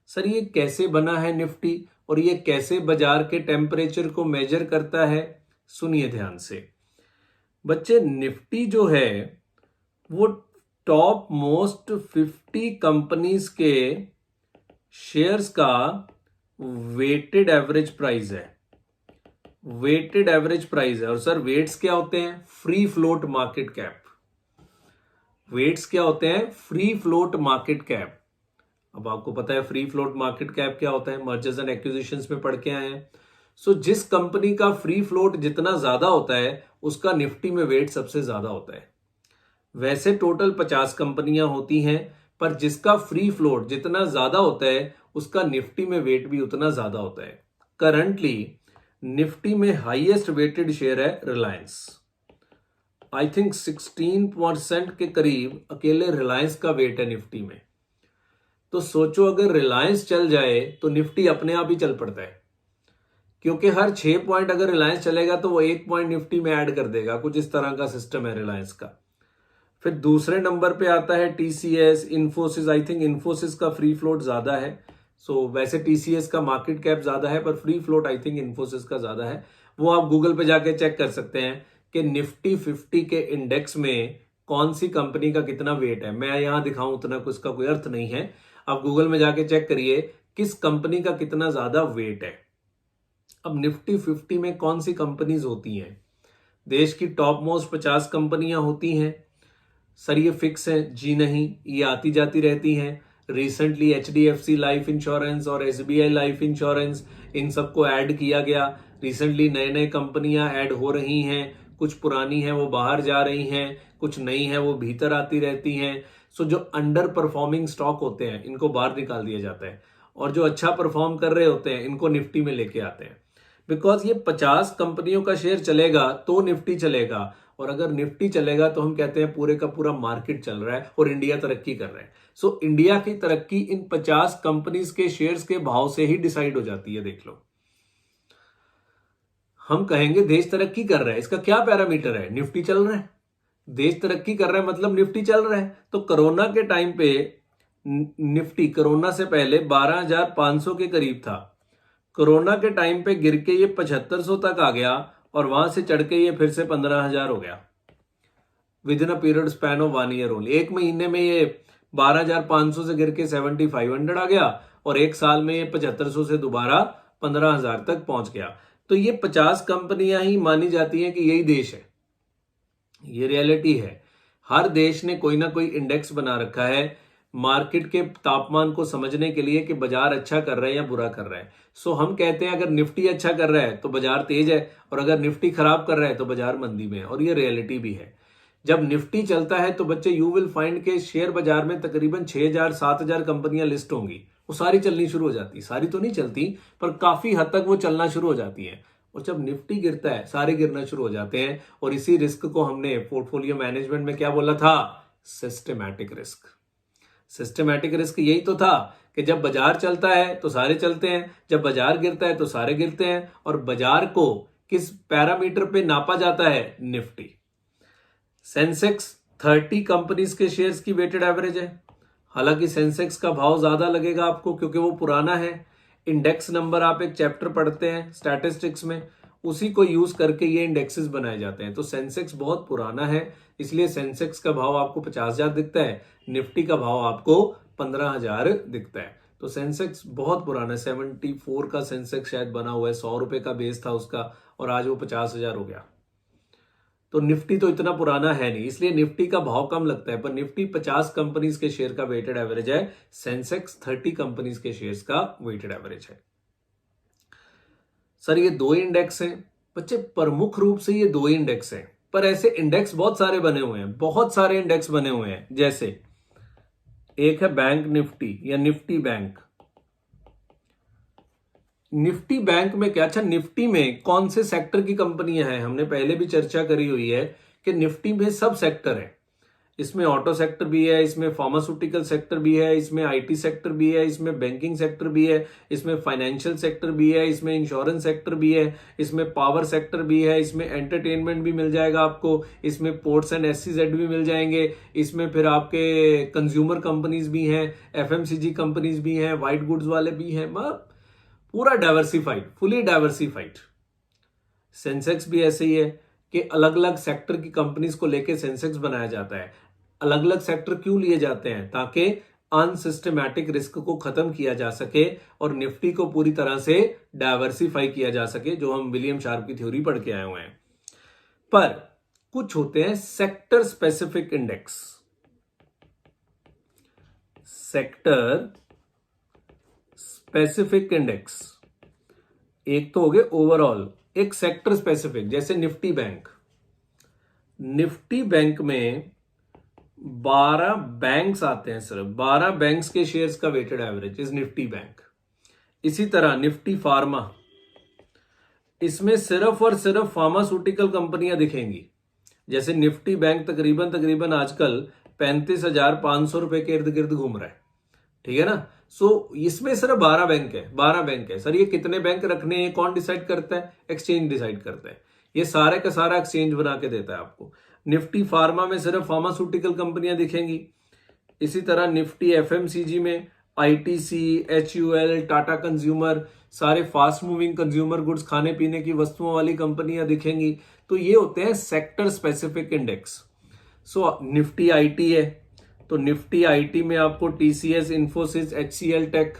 सर, ये कैसे बना है निफ्टी और ये कैसे बाजार के टेम्परेचर को मेजर करता है? सुनिए ध्यान से बच्चे। निफ्टी जो है वो टॉप मोस्ट 50 कंपनीज के शेयर्स का वेटेड एवरेज प्राइस है, वेटेड एवरेज प्राइस है। और सर, वेट्स क्या होते हैं? Free float market cap. Weights क्या होते हैं? Free float market cap. अब आपको पता है फ्री फ्लोट मार्केट कैप क्या होता है, मर्जर्स एंड एक्विजिशंस में पढ़ के आए हैं। सो जिस कंपनी का फ्री फ्लोट जितना ज्यादा होता है उसका निफ्टी में वेट सबसे ज्यादा होता है। वैसे टोटल 50 कंपनियां होती हैं, पर जिसका फ्री फ्लोट जितना ज्यादा होता है उसका निफ्टी में वेट भी उतना ज्यादा होता है। करंटली निफ्टी में हाईएस्ट वेटेड शेयर है रिलायंस। आई थिंक 16% के करीब अकेले रिलायंस का वेट है निफ्टी में। तो सोचो, अगर रिलायंस चल जाए तो निफ्टी अपने आप ही चल पड़ता है, क्योंकि हर 6 पॉइंट अगर रिलायंस चलेगा तो वो 1 पॉइंट निफ्टी में ऐड कर देगा। कुछ इस तरह का सिस्टम है रिलायंस का। फिर दूसरे नंबर पे आता है TCS, Infosys. I think Infosys का फ्री फ्लोट ज्यादा है, सो वैसे टीसीएस का मार्केट कैप ज्यादा है, पर free float I think Infosys का ज्यादा है। वो आप गूगल पे जाके चेक कर सकते हैं कि निफ्टी 50 के इंडेक्स में कौन सी कंपनी का कितना वेट है। मैं यहां दिखाऊं उतना उसका कोई अर्थ नहीं है। आप गूगल में जाके चेक करिए किस कंपनी का कितना ज्यादा वेट है। अब निफ्टी 50 में कौन सी कंपनीज होती हैं? देश की टॉप मोस्ट 50 कंपनियां होती हैं। सर ये फिक्स है? जी नहीं, ये आती जाती रहती हैं। रिसेंटली एचडीएफसी लाइफ इंश्योरेंस और एसबीआई लाइफ इंश्योरेंस, इन सबको ऐड किया गया। रिसेंटली नए नए कंपनियां ऐड हो रही हैं, कुछ पुरानी हैं वो बाहर जा रही हैं, कुछ नई हैं वो भीतर आती रहती हैं। सो जो अंडर परफॉर्मिंग स्टॉक होते हैं इनको बाहर निकाल दिया जाता है, और जो अच्छा परफॉर्म कर रहे होते हैं इनको निफ्टी में लेके आते हैं। बिकॉज ये 50 कंपनियों का शेयर चलेगा तो निफ्टी चलेगा, और अगर निफ्टी चलेगा तो हम कहते हैं पूरे का पूरा मार्केट चल रहा है और इंडिया तरक्की कर रहा है। सो इंडिया की तरक्की इन 50 कंपनीज के शेयर्स के भाव से ही डिसाइड हो जाती है। देख लो, हम कहेंगे देश तरक्की कर रहा है, इसका क्या पैरामीटर है? निफ्टी चल रहा है। देश तरक्की कर रहा है मतलब निफ्टी चल रहा है। तो कोरोना के टाइम पे निफ्टी कोरोना से पहले 12,500 के करीब था। कोरोना के टाइम पे गिर के ये 7500 तक आ गया, और वहां से चढ़ के ये फिर से 15,000 हो गया with in a period span of 1 year only. एक महीने में ये 12,500 से गिर के 7,500 आ गया, और एक साल में ये 7500 से दोबारा 15,000 तक पहुंच गया। तो ये 50 कंपनियां ही मानी जाती हैं कि यही देश है। ये रियलिटी है। हर देश ने कोई ना कोई इंडेक्स बना रखा है मार्केट के तापमान को समझने के लिए कि बाजार अच्छा कर रहा है या बुरा कर रहा है। सो हम कहते हैं अगर निफ्टी अच्छा कर रहा है तो बाजार तेज है, और अगर निफ्टी खराब कर रहा है तो बाजार मंदी में है। और ये रियलिटी भी है। जब निफ्टी चलता है तो बच्चे यू विल फाइंड के शेयर बाजार में तकरीबन 6,000 7,000 कंपनियां लिस्ट होंगी। वो सारी चलनी शुरू हो जाती, सारी तो नहीं चलती पर काफी हद तक वो चलना शुरू हो जाती है। और जब निफ्टी गिरता है सारे गिरना शुरू हो जाते हैं। और इसी रिस्क को हमने पोर्टफोलियो मैनेजमेंट में क्या बोला था? Systematic risk. सिस्टमैटिक रिस्क यही तो था कि जब बाजार चलता है तो सारे चलते हैं, जब बाजार गिरता है तो सारे गिरते हैं। और बाजार को किस पैरामीटर पे नापा जाता है? निफ्टी। सेंसेक्स 30 कंपनीज के शेयर्स की वेटेड एवरेज है। हालांकि सेंसेक्स का भाव ज्यादा लगेगा आपको क्योंकि वो पुराना है। इंडेक्स नंबर आप एक चैप्टर पढ़ते हैं स्टैटिस्टिक्स में, उसी को यूज करके ये इंडेक्सेस बनाए जाते हैं। तो सेंसेक्स बहुत पुराना है, इसलिए सेंसेक्स का भाव आपको 50,000 दिखता है, निफ्टी का भाव आपको 15,000 दिखता है। तो सेंसेक्स बहुत पुराना है, 74 का सेंसेक्स शायद बना हुआ है, 100 रुपए का बेस था उसका, और आज वो 50,000 हो गया। तो निफ्टी तो इतना पुराना है नहीं, इसलिए निफ्टी का भाव कम लगता है। पर निफ्टी 50 कंपनीज के शेयर का वेटेड एवरेज है, सेंसेक्स 30 कंपनीज के शेयर्स का वेटेड एवरेज है। सर ये 2 इंडेक्स हैं बच्चे, प्रमुख रूप से ये 2 इंडेक्स हैं, पर ऐसे इंडेक्स बहुत सारे बने हुए हैं, बहुत सारे इंडेक्स बने हुए हैं। जैसे एक है बैंक निफ्टी या निफ्टी बैंक। निफ्टी बैंक में क्या? अच्छा, निफ्टी में कौन से सेक्टर की कंपनियां हैं? हमने पहले भी चर्चा करी हुई है कि निफ्टी में सब सेक्टर है। इसमें ऑटो सेक्टर भी है, इसमें फार्मास्यूटिकल सेक्टर भी है, इसमें आईटी सेक्टर भी है, इसमें बैंकिंग सेक्टर भी है, इसमें फाइनेंशियल सेक्टर भी है, इसमें इंश्योरेंस सेक्टर भी है, इसमें पावर सेक्टर भी है, इसमें एंटरटेनमेंट भी मिल जाएगा आपको, इसमें पोर्ट्स एंड एससीजेड भी मिल जाएंगे, इसमें फिर आपके कंज्यूमर कंपनीज भी हैं, एफएमसीजी कंपनीज भी हैं, व्हाइट गुड्स वाले भी हैं, पूरा डाइवर्सिफाइड, फुली डाइवर्सिफाइड। सेंसेक्स भी ऐसे ही है कि अलग अलग सेक्टर की कंपनीज को लेकर सेंसेक्स बनाया जाता है। अलग अलग सेक्टर क्यों लिए जाते हैं? ताकि अनसिस्टमैटिक रिस्क को खत्म किया जा सके और निफ्टी को पूरी तरह से डाइवर्सिफाई किया जा सके, जो हम विलियम शार्प की थ्योरी पढ़ के आए हुए हैं। पर कुछ होते हैं sector specific index. Sector specific index एक तो हो गए ओवरऑल, एक सेक्टर स्पेसिफिक, जैसे निफ्टी बैंक। निफ्टी बैंक में 12 बैंक्स आते हैं, सिर्फ 12 बैंक्स के शेयर्स का weighted average is Nifty bank. इसी तरह निफ्टी फार्मा, इसमें सिर्फ और सिर्फ फार्मास्यूटिकल कंपनियां दिखेंगी। जैसे निफ्टी बैंक तकरीबन आजकल 35,500 रुपए के इर्द गिर्द घूम रहा है, ठीक है ना। सो इसमें सिर्फ 12 बैंक है, 12 बैंक है। सर ये कितने बैंक रखने हैं कौन डिसाइड करता है? एक्सचेंज डिसाइड करता है। ये सारे का सारा एक्सचेंज बना के देता है आपको। निफ्टी फार्मा में सिर्फ फार्मास्यूटिकल कंपनियां दिखेंगी। इसी तरह निफ्टी एफएमसीजी में आईटीसी, HUL, टाटा कंज्यूमर, सारे फास्ट मूविंग कंज्यूमर गुड्स, खाने पीने की वस्तुओं वाली कंपनियां दिखेंगी। तो ये होते हैं sector specific index. So Nifty IT है, तो निफ्टी आईटी में आपको TCS, Infosys, HCL tech,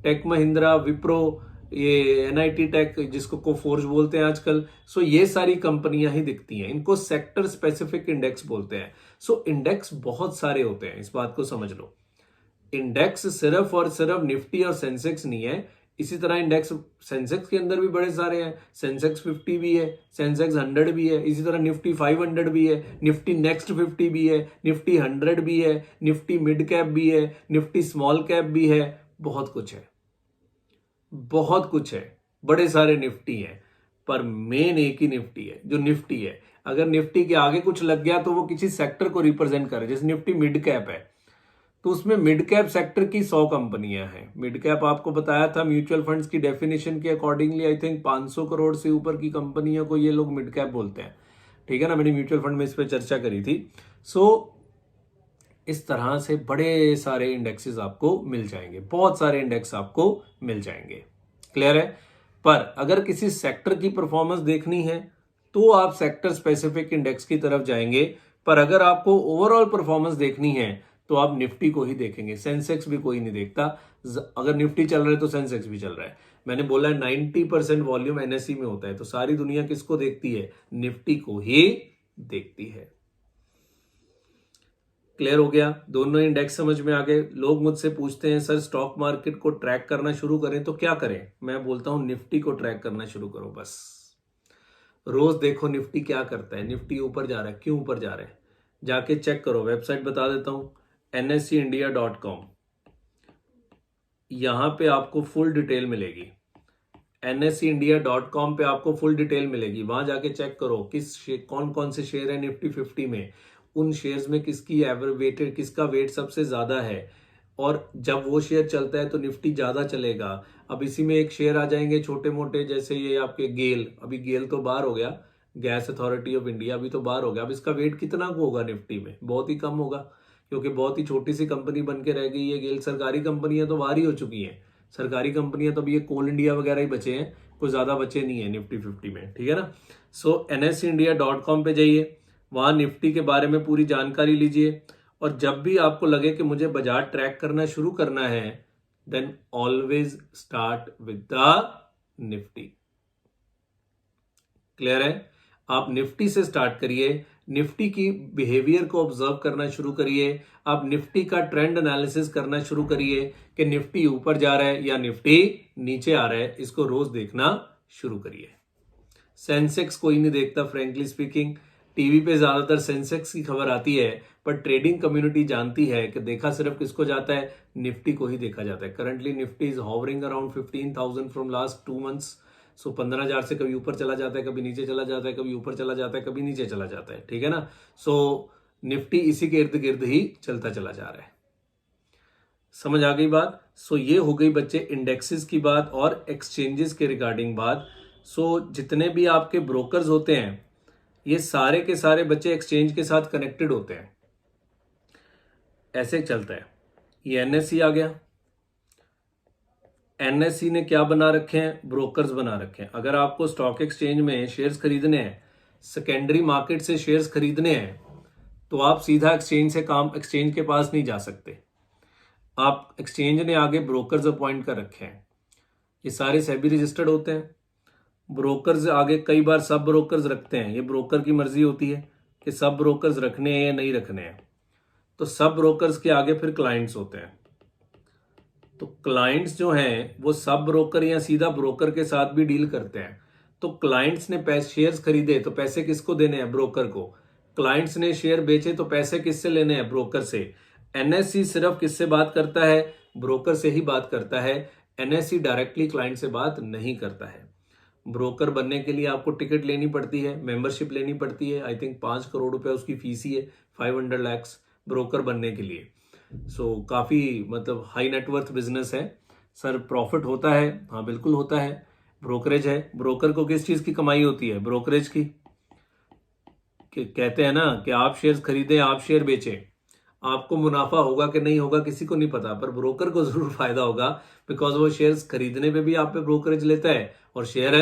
tech Mahindra, Wipro, ये एनआईटी टेक जिसको कोफोर्ज बोलते हैं आजकल। सो ये सारी कंपनियां ही दिखती हैं, इनको सेक्टर स्पेसिफिक इंडेक्स बोलते हैं। सो इंडेक्स बहुत सारे होते हैं, इस बात को समझ लो। इंडेक्स सिर्फ और सिर्फ निफ्टी और सेंसेक्स नहीं है। इसी तरह इंडेक्स सेंसेक्स के अंदर भी बड़े सारे हैं, सेंसेक्स 50 भी है, सेंसेक्स 100 भी है, इसी तरह निफ्टी 500 भी है, निफ्टी नेक्स्ट 50 भी है, निफ्टी 100 भी है, निफ्टी मिड कैप भी है, निफ्टी स्मॉल कैप भी है। बहुत कुछ है, बहुत कुछ है, बड़े सारे निफ्टी हैं, पर मेन एक ही निफ्टी है जो निफ्टी है। अगर निफ्टी के आगे कुछ लग गया तो वो किसी सेक्टर को रिप्रेजेंट करे। जैसे निफ्टी मिड कैप है तो उसमें मिड कैप सेक्टर की 100 कंपनियां हैं। मिड कैप आपको बताया था म्यूचुअल फंड्स की डेफिनेशन के अकॉर्डिंगली आई थिंक 500 करोड़ से ऊपर की कंपनियों को ये लोग मिड कैप बोलते हैं, ठीक है ना। मैंने म्यूचुअल फंड में इस पर चर्चा करी थी। सो इस तरह से बड़े सारे इंडेक्सेस आपको मिल जाएंगे, बहुत सारे इंडेक्स आपको मिल जाएंगे। क्लियर है। पर अगर किसी सेक्टर की परफॉर्मेंस देखनी है तो आप सेक्टर स्पेसिफिक इंडेक्स की तरफ जाएंगे। पर अगर आपको ओवरऑल परफॉर्मेंस देखनी है तो आप निफ्टी को ही देखेंगे, सेंसेक्स भी कोई नहीं देखता। अगर निफ्टी चल रहा है तो सेंसेक्स भी चल रहा है। मैंने बोला है 90% वॉल्यूम एनएसई में होता है, तो सारी दुनिया किसको देखती है? निफ्टी को ही देखती है। क्लियर हो गया? दोनों इंडेक्स समझ में आ गए। लोग मुझसे पूछते हैं सर स्टॉक मार्केट को ट्रैक करना शुरू करें तो क्या करें? मैं बोलता हूं निफ्टी को ट्रैक करना शुरू करो। बस रोज देखो निफ्टी क्या करता है। निफ्टी ऊपर जा रहा है, क्यों ऊपर जा रहा है जाके चेक करो। वेबसाइट बता देता हूं, NSEindia.com। यहां पे आपको फुल डिटेल मिलेगी। NSEindia.com पे आपको फुल डिटेल मिलेगी। वहां जाके चेक करो कौन कौन से शेयर है निफ्टी 50 में, उन शेयर्स में किसकी वेटेड, किसका वेट सबसे ज्यादा है, और जब वो शेयर चलता है तो निफ्टी ज्यादा चलेगा। अब इसी में एक शेयर आ जाएंगे छोटे मोटे, जैसे ये आपके गेल, अभी गेल तो बाहर हो गया, गैस अथॉरिटी ऑफ इंडिया अभी तो बाहर हो गया। अब इसका वेट कितना होगा निफ्टी में? बहुत ही कम होगा, क्योंकि बहुत ही छोटी सी कंपनी बन के रह गई है गेल। सरकारी कंपनियां तो बाहर ही हो चुकी हैं। सरकारी कंपनियां तो अभी ये कोल इंडिया वगैरह ही बचे हैं, कुछ ज्यादा बचे नहीं है निफ्टी 50 में, ठीक है ना। सो NSEindia.com पे जाइए, वहां निफ्टी के बारे में पूरी जानकारी लीजिए। और जब भी आपको लगे कि मुझे बाजार ट्रैक करना शुरू करना है, then always start with the Nifty. Clear है? आप निफ्टी से स्टार्ट करिए, निफ्टी की बिहेवियर को ऑब्जर्व करना शुरू करिए। आप निफ्टी का ट्रेंड एनालिसिस करना शुरू करिए कि निफ्टी ऊपर जा रहा है या निफ्टी नीचे आ रहा है, इसको रोज देखना शुरू करिए। सेंसेक्स कोई नहीं देखता, फ्रेंकली स्पीकिंग। टीवी पे ज्यादातर सेंसेक्स की खबर आती है, पर ट्रेडिंग कम्युनिटी जानती है कि देखा सिर्फ किसको जाता है? निफ्टी को ही देखा जाता है। Currently Nifty is hovering around 15,000 from last 2 months. So 15,000 से कभी ऊपर चला जाता है, कभी नीचे चला जाता है, कभी ऊपर चला जाता है, कभी नीचे चला जाता है, ठीक है ना। सो निफ्टी इसी के इर्द गिर्द ही चलता चला जा रहा है। समझ आ गई बात? सो ये हो गई बच्चे इंडेक्सेस की बात और एक्सचेंजेस के रिगार्डिंग बात। सो जितने भी आपके ब्रोकर्स होते हैं ये सारे के सारे बच्चे एक्सचेंज के साथ कनेक्टेड होते हैं। ऐसे चलता है। ये NSE आ गया। NSE ने क्या बना रखे हैं? ब्रोकर्स बना रखे हैं। अगर आपको स्टॉक एक्सचेंज में शेयर्स खरीदने हैं, सेकेंडरी मार्केट से शेयर्स खरीदने हैं, तो आप सीधा एक्सचेंज के पास नहीं जा सकते। आप एक्सचेंज ने आगे ब्रोकर्स अपॉइंट कर रखे हैं। ये सारे सेबी रजिस्टर्ड होते हैं। ब्रोकर्स आगे कई बार सब ब्रोकर्स रखते हैं। ये ब्रोकर की मर्जी होती है कि सब ब्रोकर्स रखने हैं या नहीं रखने हैं। तो सब ब्रोकर्स के आगे फिर क्लाइंट्स होते हैं। तो क्लाइंट्स जो हैं वो सब ब्रोकर या सीधा ब्रोकर के साथ भी डील करते हैं। तो क्लाइंट्स ने शेयर्स खरीदे तो पैसे किसको देने हैं? ब्रोकर को। क्लाइंट्स ने शेयर बेचे तो पैसे किससे लेने हैं? ब्रोकर से। NSE सिर्फ किससे बात करता है? ब्रोकर से ही बात करता है। NSE डायरेक्टली क्लाइंट से बात नहीं करता है। ब्रोकर बनने के लिए आपको टिकट लेनी पड़ती है, मेंबरशिप लेनी पड़ती है। आई थिंक 5 करोड़ रुपए उसकी फीस ही है, 500 लाख ब्रोकर बनने के लिए। सो काफी मतलब हाई नेटवर्थ बिजनेस है। सर प्रॉफिट होता है? हाँ बिल्कुल होता है। ब्रोकरेज है। ब्रोकर को किस चीज की कमाई होती है? ब्रोकरेज की। कहते हैं ना कि आप शेयर खरीदें आप शेयर बेचें। आपको मुनाफा होगा कि नहीं होगा किसी को नहीं पता, पर ब्रोकर को जरूर फायदा होगा, बिकॉज वो शेयर्स खरीदने पे भी आप पे ब्रोकरेज लेता है और शेयर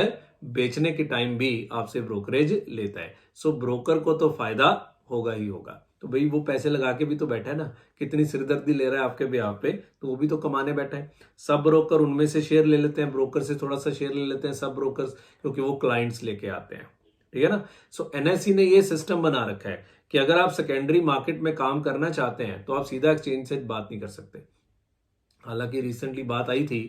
बेचने के टाइम भी आपसे ब्रोकरेज लेता है। सो ब्रोकर को तो फायदा होगा ही होगा। तो भाई वो पैसे लगा के भी तो बैठा है ना, कितनी सिरदर्दी ले रहा है आपके ब्याह पे, तो वो भी तो कमाने बैठा है। सब ब्रोकर उनमें से शेयर ले लेते हैं, ब्रोकर से थोड़ा सा शेयर ले लेते हैं सब ब्रोकर्स, क्योंकि वो क्लाइंट्स लेके आते हैं, ठीक है ना। सो एनएससी ने ये सिस्टम बना रखा है कि अगर आप सेकेंडरी मार्केट में काम करना चाहते हैं तो आप सीधा एक्सचेंज से बात नहीं कर सकते। हालांकि रिसेंटली बात आई थी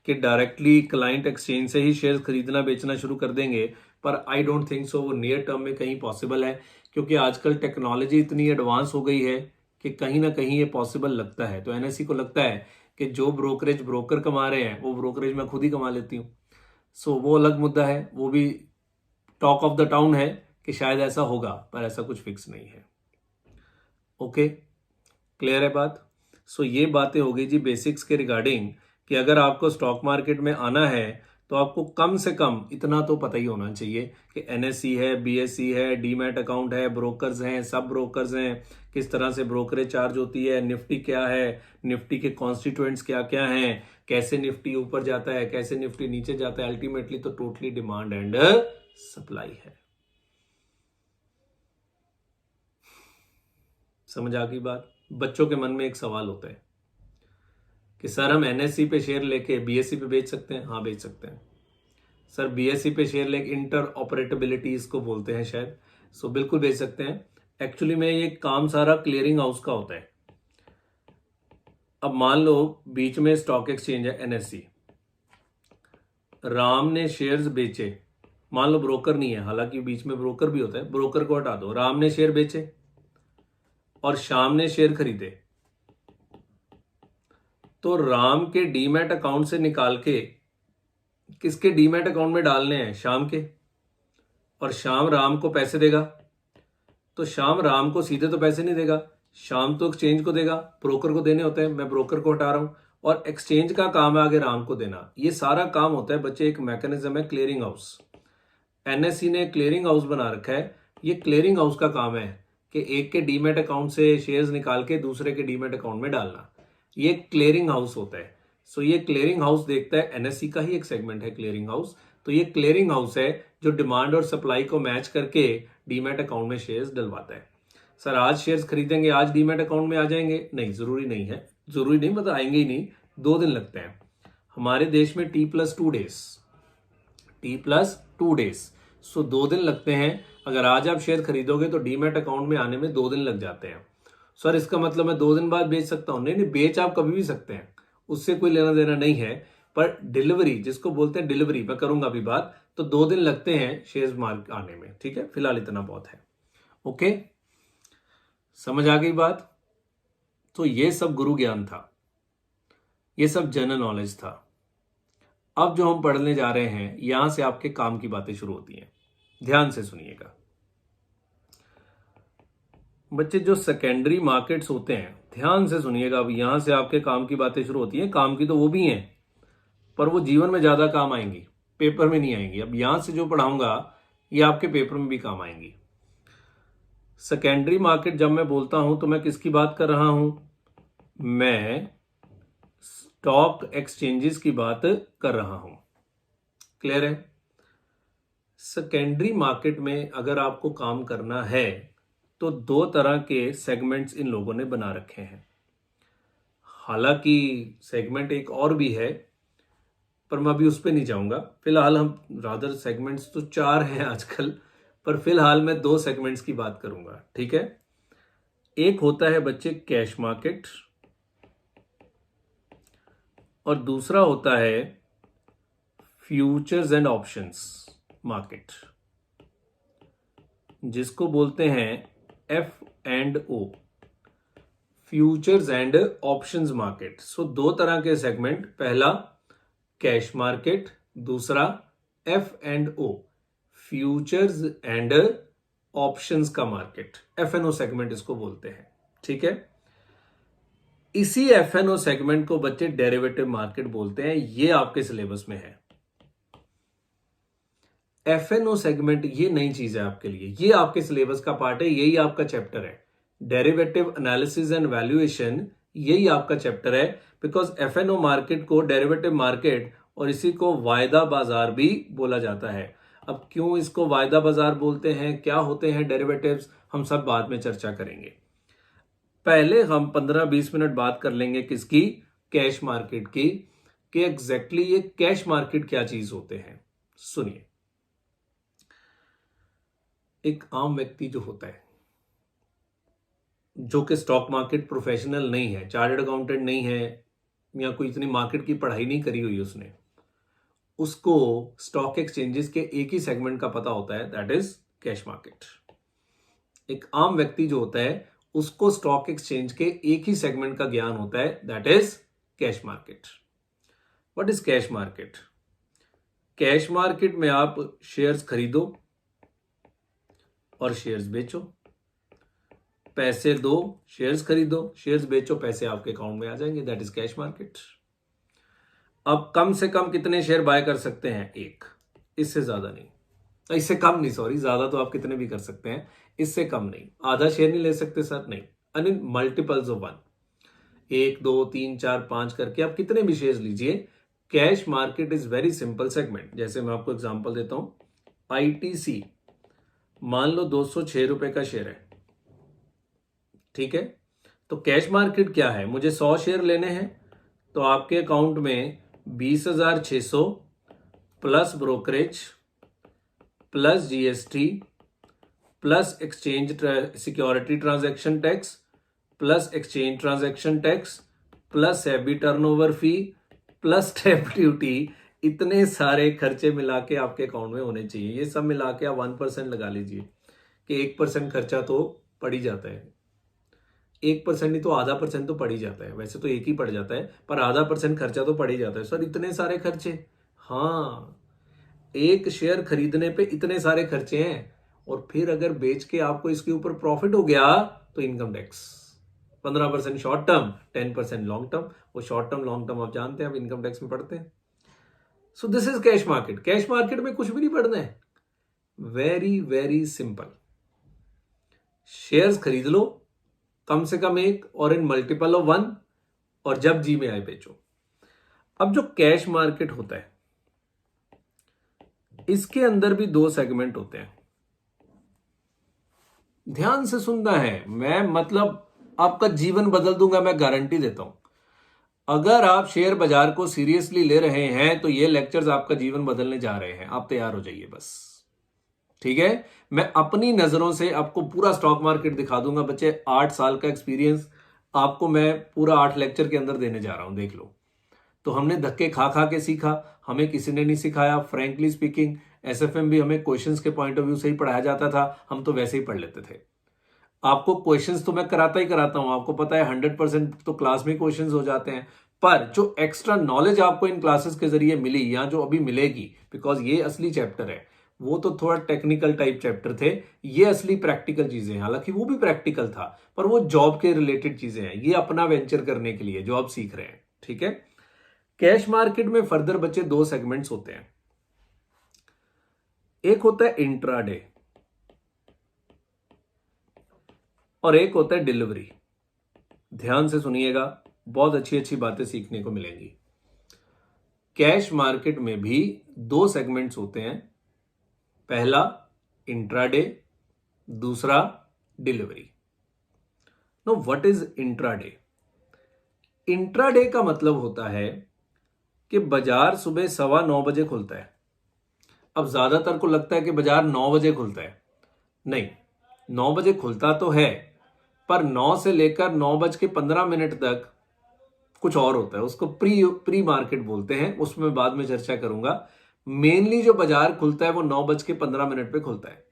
कि डायरेक्टली क्लाइंट एक्सचेंज से ही शेयर खरीदना बेचना शुरू कर देंगे, पर आई डोंट थिंक सो वो नियर टर्म में कहीं पॉसिबल है, क्योंकि आजकल टेक्नोलॉजी इतनी एडवांस हो गई है कि कहीं ना कहीं ये पॉसिबल लगता है। तो एनएससी को लगता है कि जो ब्रोकरेज ब्रोकर कमा रहे हैं वो ब्रोकरेज मैं खुद ही कमा लेती हूँ। सो वो अलग मुद्दा है, वो भी टॉक ऑफ द टाउन है कि शायद ऐसा होगा, पर ऐसा कुछ फिक्स नहीं है। ओके, क्लियर है बात। सो ये बातें हो गई जी बेसिक्स के रिगार्डिंग कि अगर आपको स्टॉक मार्केट में आना है तो आपको कम से कम इतना तो पता ही होना चाहिए कि एनएससी है, बीएससी है, डीमैट अकाउंट है, ब्रोकर्स हैं, सब ब्रोकर्स हैं, किस तरह से ब्रोकरेज चार्ज होती है, निफ्टी क्या है, निफ्टी के कॉन्स्टिट्यूएंट्स क्या क्या हैं, कैसे निफ्टी ऊपर जाता है, कैसे निफ्टी नीचे जाता है। अल्टीमेटली तो टोटली डिमांड एंड सप्लाई है। समझ आ गई बात। बच्चों के मन में एक सवाल होता है कि सर हम एनएससी पे शेयर लेके बीएससी पे बेच सकते हैं? हाँ बेच सकते हैं सर। बीएससी पे शेयर लेके इंटर ऑपरेटेबिलिटी इसको बोलते हैं शायद, सो बिल्कुल बेच सकते हैं। एक्चुअली में ये काम सारा क्लियरिंग हाउस का होता है। अब मान लो बीच में स्टॉक एक्सचेंज है एनएससी, राम ने शेयर्स बेचे, मान लो ब्रोकर नहीं है, हालांकि बीच में ब्रोकर भी होता है, ब्रोकर को हटा दो, राम ने शेयर बेचे और श्याम ने शेयर खरीदे, तो राम के डीमैट अकाउंट से निकाल के किसके डीमैट अकाउंट में डालने हैं? श्याम के। और श्याम राम को पैसे देगा, तो श्याम राम को सीधे तो पैसे नहीं देगा, श्याम तो एक्सचेंज को देगा, ब्रोकर को देने होते हैं, मैं ब्रोकर को हटा रहा हूं, और एक्सचेंज का काम है आगे राम को देना। ये सारा काम होता है बच्चे, एक मैकेनिज्म है क्लियरिंग हाउस। एनएससी ने क्लियरिंग हाउस बना रखा है। ये क्लियरिंग हाउस का काम है कि एक के डीमैट अकाउंट से शेयर्स निकाल के दूसरे के डीमैट अकाउंट में डालना, ये क्लियरिंग हाउस होता है। सो ये क्लियरिंग हाउस देखता है, एनएससी का ही एक सेगमेंट है क्लियरिंग हाउस। तो ये क्लियरिंग हाउस है जो डिमांड और सप्लाई को मैच करके डीमैट अकाउंट में शेयर्स डलवाता है। सर आज शेयर्स खरीदेंगे आज डीमैट अकाउंट में आ जाएंगे? नहीं, जरूरी नहीं है, जरूरी नहीं मतलब आएंगे ही नहीं, 2 दिन लगते हैं। हमारे देश में T+2 डेज, सो 2 दिन लगते हैं। अगर आज आप शेयर खरीदोगे तो डीमैट अकाउंट में आने में 2 दिन लग जाते हैं। सर इसका मतलब मैं 2 दिन बाद बेच सकता हूं? नहीं, बेच आप कभी भी सकते हैं, उससे कोई लेना देना नहीं है। पर डिलीवरी जिसको बोलते हैं, डिलीवरी मैं करूंगा अभी बात, तो 2 दिन लगते हैं शेयर्स मार्केट आने में। ठीक है, फिलहाल इतना बहुत है। ओके, समझ आ गई बात। तो ये सब गुरु ज्ञान था, ये सब जनरल नॉलेज था। अब जो हम पढ़ने जा रहे हैं यहां से आपके काम की बातें शुरू होती हैं। ध्यान से सुनिएगा बच्चे, जो सेकेंडरी मार्केट्स होते हैं, ध्यान से सुनिएगा। अब यहां से आपके काम की बातें शुरू होती हैं। काम की तो वो भी हैं, पर वो जीवन में ज्यादा काम आएंगी, पेपर में नहीं आएंगी। अब यहां से जो पढ़ाऊंगा ये आपके पेपर में भी काम आएंगी। सेकेंडरी मार्केट जब मैं बोलता हूं तो मैं किसकी बात कर रहा हूं? मैं स्टॉक एक्सचेंजेस की बात कर रहा हूं। क्लियर है? सेकेंडरी मार्केट में अगर आपको काम करना है तो 2 तरह के सेगमेंट्स इन लोगों ने बना रखे हैं। हालांकि सेगमेंट एक और भी है, पर मैं अभी उस पर नहीं जाऊंगा। फिलहाल हम रादर सेगमेंट्स तो 4 हैं आजकल, पर फिलहाल मैं 2 सेगमेंट्स की बात करूंगा। ठीक है, एक होता है बच्चे कैश मार्केट और दूसरा होता है फ्यूचर्स एंड ऑप्शंस मार्केट, जिसको बोलते हैं F&O, futures and options market. So 2 तरह के सेगमेंट, पहला कैश मार्केट, दूसरा F&O, फ्यूचर्स एंड ऑप्शंस का मार्केट। F&O सेगमेंट इसको बोलते हैं। ठीक है, इसी F&O सेगमेंट को बच्चे डेरिवेटिव मार्केट बोलते हैं। ये आपके सिलेबस में है। F&O सेगमेंट ये नई चीज है आपके लिए, ये आपके सिलेबस का पार्ट है, यही आपका चैप्टर है। डेरिवेटिव एनालिसिस एंड वैल्यूएशन, यही आपका चैप्टर है। बिकॉज एफएनओ मार्केट को डेरिवेटिव मार्केट और इसी को वायदा बाजार भी बोला जाता है। अब क्यों इसको वायदा बाजार बोलते हैं, क्या होते हैं डेरिवेटिव्स, हम सब बाद में चर्चा करेंगे। पहले हम 15-20 मिनट बात कर लेंगे किसकी, कैश मार्केट की, कि एग्जैक्टली ये कैश मार्केट क्या चीज होते हैं। सुनिए, एक आम व्यक्ति जो होता है, जो कि स्टॉक मार्केट प्रोफेशनल नहीं है, चार्टर्ड अकाउंटेंट नहीं है, या कोई इतनी मार्केट की पढ़ाई नहीं करी हुई उसने, उसको स्टॉक एक्सचेंजेस के एक ही सेगमेंट का पता होता है, दैट इज कैश मार्केट। एक आम व्यक्ति जो होता है उसको स्टॉक एक्सचेंज के एक ही सेगमेंट का ज्ञान होता है, that is cash market. What is cash market? Cash market में आप शेयर्स खरीदो और शेयर्स बेचो, पैसे दो, शेयर्स खरीदो, शेयर्स बेचो, पैसे आपके अकाउंट में आ जाएंगे, दैट इज कैश मार्केट। अब कम से कम कितने शेयर बाय कर सकते हैं? एक, इससे ज्यादा नहीं, इससे कम नहीं, सॉरी, ज्यादा तो आप कितने भी कर सकते हैं, इससे कम नहीं। आधा शेयर नहीं ले सकते सर? नहीं, यानी मल्टीपल्स ऑफ 1, 1 2 3 4 5 करके आप कितने भी शेयर लीजिए। Cash market is very simple segment. जैसे मैं आपको एग्जांपल देता हूं, आईटीसी मान लो 206 रुपए का शेयर है, ठीक है। तो कैश मार्केट क्या है, मुझे 100 शेयर लेने हैं, तो आपके अकाउंट में 20,600 plus brokerage plus GST plus exchange security transaction tax plus exchange transaction tax plus SEBI turnover फी प्लस स्टैंप ड्यूटी, इतने सारे खर्चे मिला के आपके अकाउंट में होने चाहिए। ये सब मिला के आप 1% लगा लीजिए कि 1% खर्चा तो पड़ ही जाता है। 1% नहीं तो आधा % तो पड़ ही जाता है, वैसे तो 1 ही पड़ जाता है, पर आधा % खर्चा तो पड़ ही जाता है। सर इतने सारे खर्चे? हाँ, एक शेयर खरीदने पे इतने सारे खर्चे हैं, और फिर अगर बेच के आपको इसके ऊपर प्रॉफिट हो गया तो income tax 15% short term, 10% long term. वो शॉर्ट टर्म लॉन्ग टर्म आप जानते हैं, आप इनकम टैक्स में पढ़ते हैं। So this is cash market. Cash market में कुछ भी नहीं पढ़ना है, वेरी वेरी सिंपल। शेयर्स खरीद लो कम से कम एक, और इन मल्टीपल ऑफ 1, और जब जी में आए बेचो। अब जो कैश मार्केट होता है, इसके अंदर भी 2 सेगमेंट होते हैं। ध्यान से सुनना है, मैं मतलब आपका जीवन बदल दूंगा, मैं गारंटी देता हूं। अगर आप शेयर बाजार को सीरियसली ले रहे हैं तो ये लेक्चर्स आपका जीवन बदलने जा रहे हैं, आप तैयार हो जाइए बस, ठीक है। मैं अपनी नजरों से आपको पूरा स्टॉक मार्केट दिखा दूंगा बच्चे। 8 साल का एक्सपीरियंस आपको मैं पूरा 8 लेक्चर के अंदर देने जा रहा हूं, देख लो। तो हमने धक्के खा खा के सीखा, हमें किसी ने नहीं सिखाया। फ्रैंकली स्पीकिंग, एसएफएम भी हमें क्वेश्चंस के पॉइंट ऑफ व्यू से ही पढ़ाया जाता था, हम तो वैसे ही पढ़ लेते थे। आपको क्वेश्चंस तो मैं कराता ही कराता हूं, आपको पता है 100% तो क्लास में क्वेश्चंस हो जाते हैं, पर जो एक्स्ट्रा नॉलेज आपको इन क्लासेस के जरिए मिली या जो अभी मिलेगी, बिकॉज ये असली चैप्टर है, वो तो थोड़ा टेक्निकल टाइप चैप्टर थे, ये असली प्रैक्टिकल चीजें हैं। हालांकि वो भी प्रैक्टिकल था, पर वो जॉब के रिलेटेड चीजें हैं, ये अपना वेंचर करने के लिए जो आप सीख रहे हैं, ठीक है। कैश मार्केट में फर्दर बच्चे 2 सेगमेंट्स होते हैं। एक होता है इंट्राडे और एक होता है डिलीवरी। ध्यान से सुनिएगा, बहुत अच्छी अच्छी बातें सीखने को मिलेंगी। कैश मार्केट में भी 2 सेगमेंट्स होते हैं, पहला इंट्राडे, दूसरा delivery. No, what is intraday? Intraday का मतलब होता है कि बाजार सुबह 9:15 बजे खुलता है। अब ज्यादातर को लगता है कि बाजार 9 बजे खुलता है, नहीं, 9 बजे खुलता तो है, पर 9 से लेकर 9:15 तक कुछ और होता है, उसको प्री मार्केट बोलते हैं, उसमें बाद में चर्चा करूंगा। मेनली जो बाजार खुलता है वो 9:15 पे खुलता है।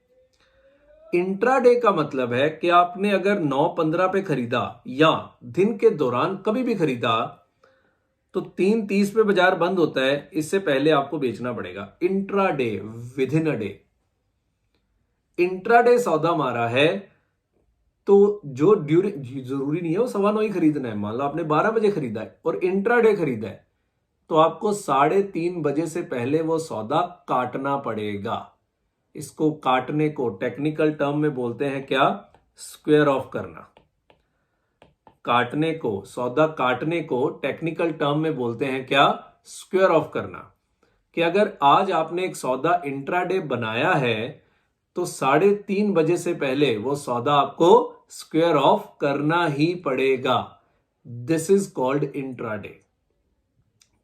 इंट्राडे का मतलब है कि आपने अगर 9:15 पे खरीदा या दिन के दौरान कभी भी खरीदा तो 3:30 पे बाजार बंद होता है, इससे पहले आपको बेचना पड़ेगा। Intraday, with in a day. Intraday सौदा मारा है तो जो जरूरी नहीं है वो 9:15 ही खरीदना है। मान लो आपने 12 बजे खरीदा है और इंट्राडे खरीदा है, तो आपको 3:30 बजे से पहले वो सौदा काटना पड़ेगा। इसको काटने को टेक्निकल टर्म में बोलते हैं क्या? स्क्वायर ऑफ करना। काटने को, सौदा काटने को टेक्निकल टर्म में बोलते हैं क्या? स्क्वायर ऑफ करना। कि अगर आज आपने एक सौदा इंट्राडे बनाया है तो 3:30 बजे से पहले वो सौदा आपको स्क्वायर ऑफ करना ही पड़ेगा। This is called intraday.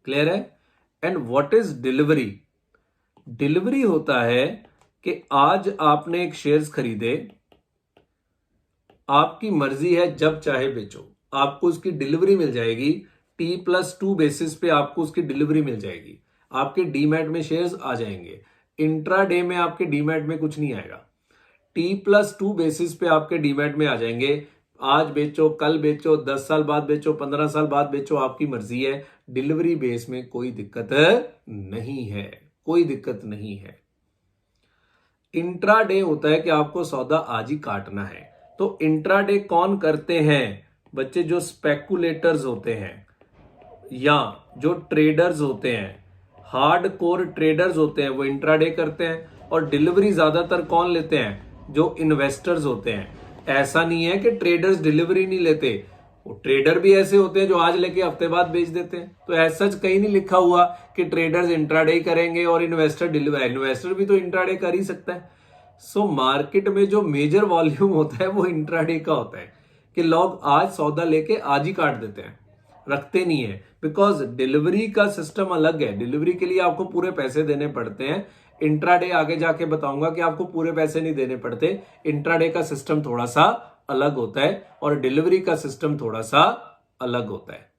Clear है? And what is delivery? Delivery होता है कि आज आपने एक शेयर्स खरीदे, आपकी मर्जी है जब चाहे बेचो, आपको उसकी डिलीवरी मिल जाएगी। T+2 बेसिस पे आपको उसकी डिलीवरी मिल जाएगी, आपके डीमैट में शेयर्स आ जाएंगे। इंट्राडे में आपके डीमैट में कुछ नहीं आएगा। T+2 बेसिस पे आपके डीमैट में आ जाएंगे। आज बेचो, कल बेचो, 10 साल बाद बेचो, 15 साल बाद बेचो, आपकी मर्जी है। डिलीवरी बेस में कोई दिक्कत नहीं है, कोई दिक्कत नहीं है। इंट्राडे होता है कि आपको सौदा आज ही काटना है। तो इंट्राडे कौन करते हैं बच्चे? जो स्पेकुलेटर्स होते हैं या जो ट्रेडर्स होते हैं, हार्ड कोर ट्रेडर्स होते हैं, वो इंट्राडे करते हैं। और डिलीवरी ज्यादातर कौन लेते हैं? जो इन्वेस्टर्स होते हैं। ऐसा नहीं है कि ट्रेडर्स डिलीवरी नहीं लेते, वो ट्रेडर भी ऐसे होते हैं जो आज लेके हफ्ते बाद बेच देते हैं। तो ऐसा कहीं नहीं लिखा हुआ कि ट्रेडर्स इंट्राडे करेंगे और इन्वेस्टर डिलीवरी। इन्वेस्टर भी तो इंट्राडे कर ही सकता है। सो मार्केट में जो मेजर वॉल्यूम होता है वो इंट्राडे का होता है कि लोग आज सौदा लेके आज ही काट देते हैं, रखते नहीं है। बिकॉज डिलीवरी का सिस्टम अलग है, डिलीवरी के लिए आपको पूरे पैसे देने पड़ते हैं। इंट्राडे आगे जाके बताऊंगा कि आपको पूरे पैसे नहीं देने पड़ते। इंट्राडे का सिस्टम थोड़ा सा अलग होता है और डिलीवरी का सिस्टम थोड़ा सा अलग होता है।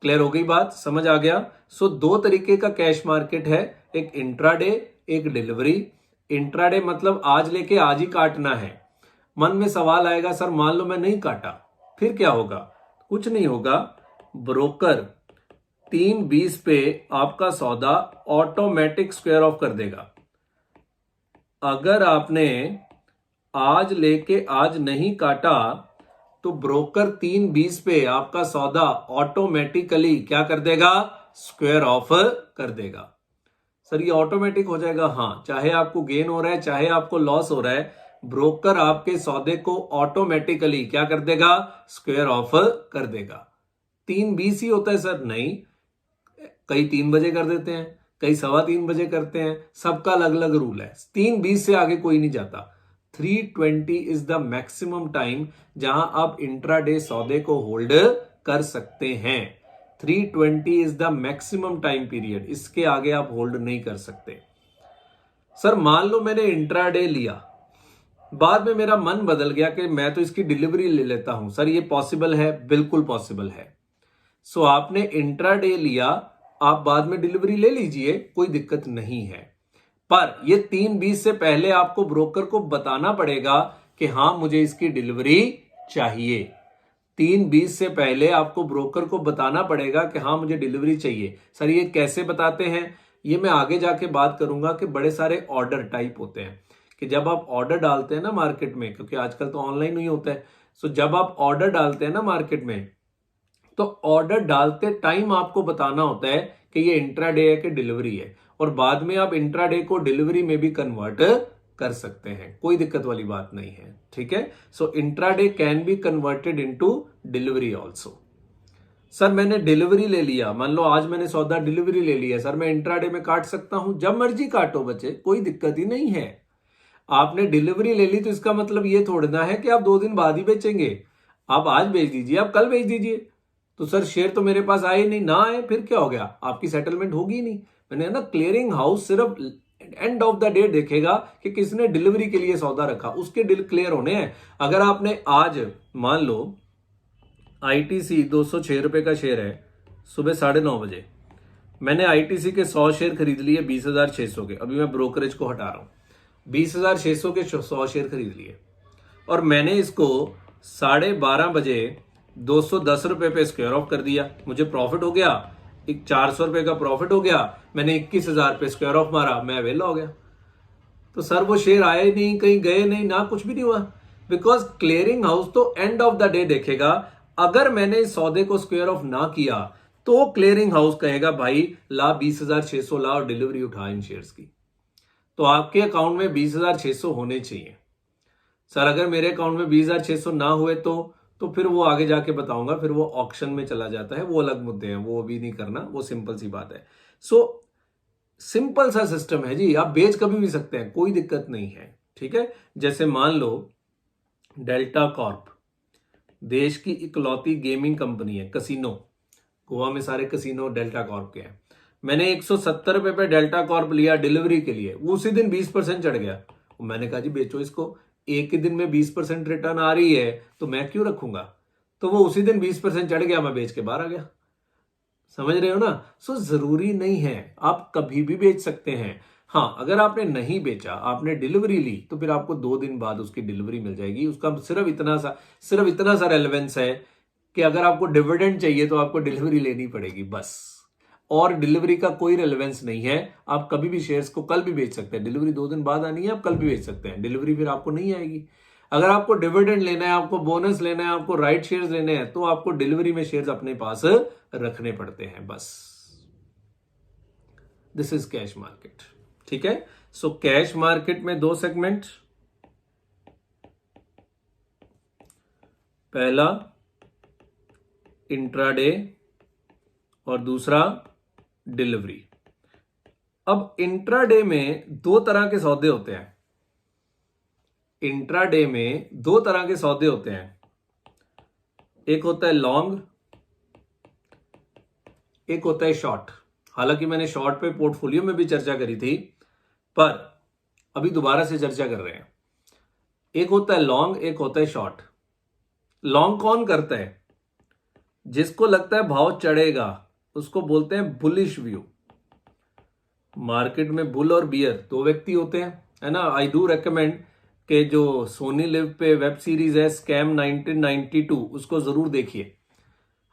क्लियर हो गई बात? समझ आ गया? सो 2 तरीके का कैश मार्केट है, एक इंट्राडे, एक डिलीवरी। इंट्राडे मतलब आज लेके आज ही काटना है। मन में सवाल आएगा, सर मान लो मैं नहीं काटा, फिर क्या होगा? कुछ नहीं होगा। ब्रोकर 3:20 पे आपका सौदा ऑटोमेटिक स्क्वायर ऑफ कर देगा। अगर आपने आज लेके आज नहीं काटा तो ब्रोकर 3:20 पे आपका सौदा ऑटोमेटिकली क्या कर देगा? स्क्वायर ऑफ कर देगा। सर ये ऑटोमेटिक हो जाएगा? हाँ, चाहे आपको गेन हो रहा है चाहे आपको लॉस हो रहा है, ब्रोकर आपके सौदे को ऑटोमेटिकली क्या कर देगा? स्क्वायर ऑफ कर देगा। 3:20 ही होता है सर? नहीं, कई 3 बजे कर देते हैं, कई 3:15 बजे करते हैं, सबका अलग अलग रूल है। 3:20 से आगे कोई नहीं जाता। 3:20 इज द मैक्सिमम टाइम जहां आप इंट्राडे सौदे को होल्ड कर सकते हैं। 3:20 is the maximum time period, इसके आगे आप होल्ड नहीं कर सकते। सर मान लो मैंने इंट्राडे लिया, बाद में मेरा मन बदल गया कि मैं तो इसकी डिलीवरी ले लेता हूं। सर ये पॉसिबल है? बिल्कुल पॉसिबल है। सो आपने इंट्राडे लिया, आप बाद में डिलीवरी ले लीजिए, कोई दिक्कत नहीं है। पर ये 3:20 से पहले आपको ब्रोकर को बताना पड़ेगा कि हां मुझे इसकी डिलीवरी चाहिए। 3:20 से पहले आपको ब्रोकर को बताना पड़ेगा कि हाँ मुझे डिलीवरी चाहिए। सर ये कैसे बताते हैं? ये मैं आगे जाके बात करूंगा कि बड़े सारे ऑर्डर टाइप होते हैं कि जब आप ऑर्डर डालते हैं ना मार्केट में, क्योंकि आजकल तो ऑनलाइन ही होता है। सो जब आप ऑर्डर डालते हैं ना मार्केट में, तो ऑर्डर डालते टाइम आपको बताना होता है कि ये इंट्राडे है कि डिलीवरी है, और बाद में आप इंट्राडे को डिलीवरी में भी कन्वर्ट कर सकते हैं, कोई दिक्कत वाली बात नहीं है। ठीक है? So intraday can be converted into delivery also. Sir मैंने डिलीवरी ले लिया, मान लो आज मैंने सौदा डिलीवरी ले लिया, सर मैं इंट्राडे में काट सकता हूं? जब मर्जी काटो बच्चे, कोई दिक्कत ही नहीं है। आपने डिलीवरी ले ली तो इसका मतलब ये थोड़ा ना है कि आप 2 दिन बाद ही बेचेंगे। आप आज बेच दीजिए, आप कल बेच दीजिए। तो सर शेयर तो मेरे पास आए नहीं, ना आए फिर क्या हो गया? आपकी सेटलमेंट होगी नहीं। मैंने ना क्लियरिंग हाउस सिर्फ एंड ऑफ द डे देखेगा कि किसने डिलीवरी के लिए सौदा रखा, उसके डील क्लियर होने हैं। अगर आपने आज मान लो आईटीसी 206 रुपए का शेयर है, सुबह 9:30 बजे मैंने आईटीसी के 100 शेयर खरीद लिए 20,600 के। अभी मैं ब्रोकरेज को हटा रहा हूं, 20,600 के 100 शेयर खरीद लिए और मैंने इसको 12:30 बजे 210 रुपए पे स्क्वायर ऑफ कर दिया। मुझे प्रॉफिट हो गया, 400 रुपए का प्रॉफिट हो गया। मैंने 21,000 पे स्क्वायर ऑफ मारा, मैं वेला हो गया। तो सर वो शेयर आए नहीं, कहीं गए नहीं, ना कुछ भी नहीं हुआ, बिकॉज क्लियरिंग हाउस तो एंड ऑफ द डे देखेगा। अगर मैंने इस सौदे को स्क्वायर ऑफ ना किया तो क्लियरिंग हाउस कहेगा भाई ला 20,600 ला और डिलीवरी उठा इन शेयर्स की। तो आपके अकाउंट में 20,600 होने चाहिए। सर अगर मेरे अकाउंट में 20,600 ना हुए तो तो फिर वो आगे जाके बताऊंगा, फिर वो ऑक्शन में चला जाता है, वो अलग मुद्दे हैं, वो अभी नहीं करना, वो सिंपल सी बात है। सो सिंपल सा सिस्टम है जी, आप बेच कभी भी सकते हैं, कोई दिक्कत नहीं है, ठीक है। जैसे मान लो डेल्टा कॉर्प देश की इकलौती गेमिंग कंपनी है, कसिनो, गोवा में सारे कसिनो डेल्टा कॉर्प के हैं। मैंने 170 रुपए पे डेल्टा कॉर्प लिया डिलीवरी के लिए, वो उसी दिन 20% चढ़ गया। मैंने कहा जी बेचो इसको, एक ही दिन में 20% रिटर्न आ रही है तो मैं क्यों रखूंगा। तो वो उसी दिन 20% चढ़ गया, मैं बेच के बाहर आ गया। समझ रहे हो ना। सो जरूरी नहीं है, आप कभी भी बेच सकते हैं। हाँ, अगर आपने नहीं बेचा, आपने डिलीवरी ली, तो फिर आपको 2 दिन बाद उसकी डिलीवरी मिल जाएगी। उसका सिर्फ इतना सा रेलेवेंस है कि अगर आपको डिविडेंड चाहिए तो आपको डिलीवरी लेनी पड़ेगी, बस। और डिलीवरी का कोई रेलेवेंस नहीं है। आप कभी भी शेयर्स को कल भी बेच सकते हैं, डिलीवरी 2 दिन बाद आनी है, आप कल भी बेच सकते हैं, डिलीवरी फिर आपको नहीं आएगी। अगर आपको डिविडेंड लेना है, आपको बोनस लेना है, आपको राइट शेयर्स लेने हैं, तो आपको डिलीवरी में शेयर्स अपने पास रखने पड़ते हैं, बस। दिस इज कैश मार्केट, ठीक है। सो कैश मार्केट में 2 सेगमेंट, पहला इंट्राडे और दूसरा डिलीवरी। अब इंट्राडे में 2 तरह के सौदे होते हैं। इंट्राडे में 2 तरह के सौदे होते हैं, एक होता है लॉन्ग, एक होता है शॉर्ट। हालांकि मैंने शॉर्ट पे पोर्टफोलियो में भी चर्चा करी थी, पर अभी दोबारा से चर्चा कर रहे हैं। एक होता है लॉन्ग, एक होता है शॉर्ट। लॉन्ग कौन करता है? जिसको लगता है भाव चढ़ेगा, उसको बोलते हैं बुलिश व्यू। मार्केट में बुल और बियर 2 व्यक्ति होते हैं, है ना। आई डू रेकमेंड कि जो सोनी लिव पे वेब सीरीज है स्कैम 1992, उसको जरूर देखिए।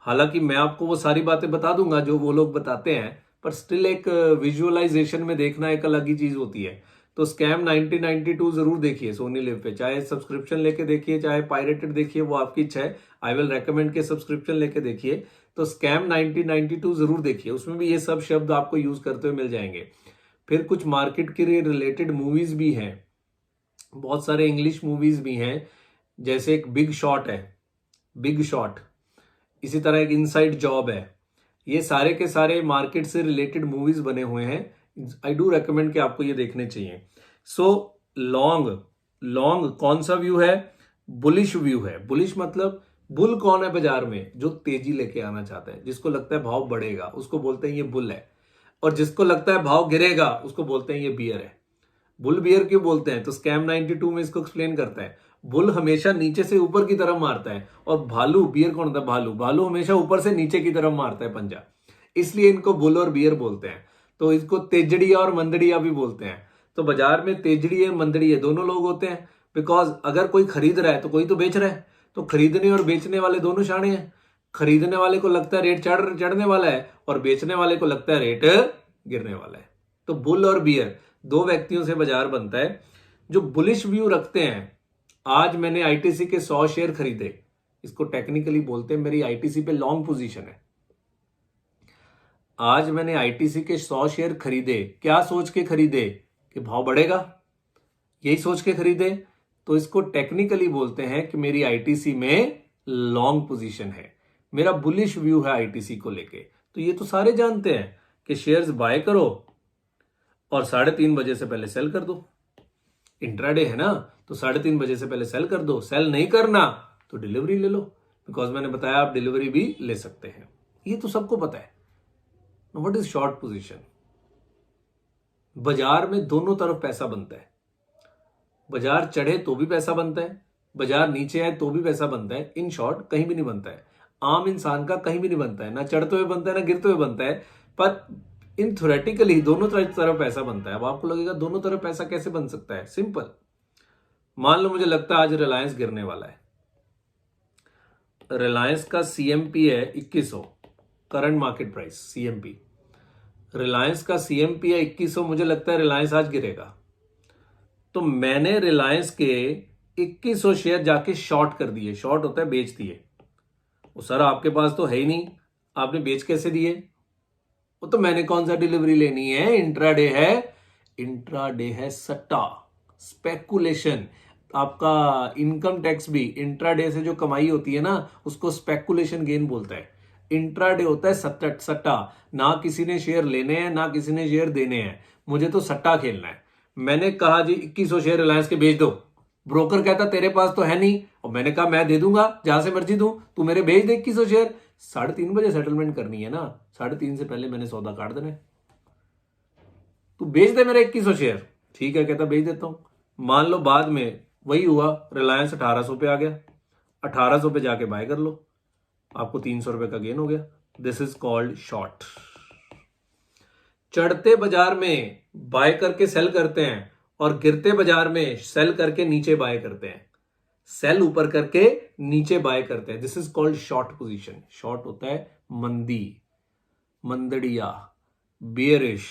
हालांकि मैं आपको वो सारी बातें बता दूंगा जो वो लोग बताते हैं, पर स्टिल एक विजुअलाइजेशन में देखना एक अलग ही चीज होती है। तो स्कैम 1992 जरूर देखिए सोनी लिव पे, चाहे सब्सक्रिप्शन लेके देखिए, चाहे पायरेटेड देखिए, वो आपकी इच्छा है। आई विल रेकमेंड के सब्सक्रिप्शन लेके देखिए। तो स्कैम 1992 जरूर देखिए, उसमें भी ये सब शब्द आपको यूज करते हुए मिल जाएंगे। फिर कुछ मार्केट के रिलेटेड मूवीज भी हैं, बहुत सारे इंग्लिश मूवीज भी हैं, जैसे एक बिग शॉट है, बिग शॉट। इसी तरह एक इनसाइड जॉब है। ये सारे के सारे मार्केट से रिलेटेड मूवीज बने हुए हैं। आई डू रेकमेंड कि आपको ये देखने चाहिए। सो लॉन्ग कौन सा व्यू है? बुलिश व्यू है। बुलिश मतलब बुल कौन है बाजार में? जो तेजी लेके आना चाहता है, जिसको लगता है भाव बढ़ेगा, उसको बोलते हैं ये बुल है। और जिसको लगता है भाव गिरेगा, उसको बोलते हैं ये बियर है। बुल बियर क्यों बोलते हैं? तो स्कैम 92 में इसको एक्सप्लेन करता है। बुल हमेशा नीचे से ऊपर की तरफ मारता है, और भालू, बियर कौन होता है? भालू हमेशा ऊपर से नीचे की तरफ मारता है पंजा, इसलिए इनको बुल और बियर बोलते हैं। तो इसको तेजड़िया और मंदड़िया भी बोलते हैं। तो बाजार में तेजड़िए मंदड़िए दोनों लोग होते हैं, बिकॉज अगर कोई खरीद रहा है तो कोई तो बेच रहा है। तो खरीदने और बेचने वाले दोनों शाणे हैं। खरीदने वाले को लगता है रेट चढ़ने वाला है, और बेचने वाले को लगता है रेट गिरने वाला है। तो बुल और बियर 2 व्यक्तियों से बाजार बनता है। जो बुलिश व्यू रखते हैं, आज मैंने आईटीसी के 100 शेयर खरीदे, इसको टेक्निकली बोलते हैं मेरी आईटीसी पे लॉन्ग पोजीशन है। आज मैंने आईटीसी के 100 शेयर खरीदे, क्या सोच के खरीदे? कि भाव बढ़ेगा, यही सोच के खरीदे। तो इसको टेक्निकली बोलते हैं कि मेरी आईटीसी में लॉन्ग पोजीशन है, मेरा बुलिश व्यू है आईटीसी को लेके। तो ये तो सारे जानते हैं कि शेयर्स बाय करो और 3:30 बजे से पहले सेल कर दो। इंट्राडे है ना, तो 3:30 बजे से पहले सेल कर दो। सेल नहीं करना तो डिलीवरी ले लो, बिकॉज मैंने बताया आप डिलीवरी भी ले सकते हैं। ये तो सबको पता है। What is short position? बाजार में दोनों तरफ पैसा बनता है। बाजार चढ़े तो भी पैसा बनता है, बाजार नीचे आए तो भी पैसा बनता है। इन शॉर्ट कहीं भी नहीं बनता है, आम इंसान का कहीं भी नहीं बनता है, ना चढ़ते हुए बनता है ना गिरते हुए बनता है। पर इन थ्योरेटिकली दोनों तरफ पैसा बनता है। अब आपको लगेगा दोनों तरफ पैसा कैसे बन सकता है? सिंपल। मान लो मुझे लगता है आज रिलायंस गिरने वाला है। रिलायंस का सीएमपी है 2100, current market price CMP. Reliance का सीएमपी है 2100, मुझे लगता है रिलायंस आज गिरेगा। तो मैंने रिलायंस के 2100 शेयर जाके शॉर्ट कर दिए। शॉर्ट होता है बेच दिए। वो सर आपके पास तो है ही नहीं, आपने बेच कैसे दिए? वो तो मैंने कौन सा डिलीवरी लेनी है, इंट्राडे है। इंट्राडे है सट्टा, स्पेकुलेशन। आपका इनकम टैक्स भी, इंट्राडे से जो कमाई होती है ना उसको स्पेकुलेशन गेन बोलता है। इंट्राडे होता है सट्टा, ना किसी ने शेयर लेने हैं ना किसी ने शेयर देने हैं, मुझे तो सट्टा खेलना है। मैंने कहा जी 2100 शेयर रिलायंस के बेच दो, ब्रोकर कहता तेरे पास तो है नहीं, और मैंने कहा मैं दे दूंगा जहां से मर्जी दूं, तू मेरे भेज दे 2100 शेयर। 3:30 बजे सेटलमेंट करनी है ना, 3:30 से पहले मैंने सौदा काट देना है, तू बेच दे मेरे 2100 शेयर। ठीक है, कहता बेच देता हूं। मान लो बाद में वही हुआ, रिलायंस 1800 पे आ गया, 1800 पे जाके बाय कर लो, आपको 300 रुपए का गेन हो गया। This is called short. चढ़ते बाजार में बाय करके सेल करते हैं और गिरते बाजार में सेल करके नीचे बाय करते हैं, सेल ऊपर करके नीचे बाय करते हैं। This is called short position. Short होता है मंदी, मंदड़िया, बियरिश।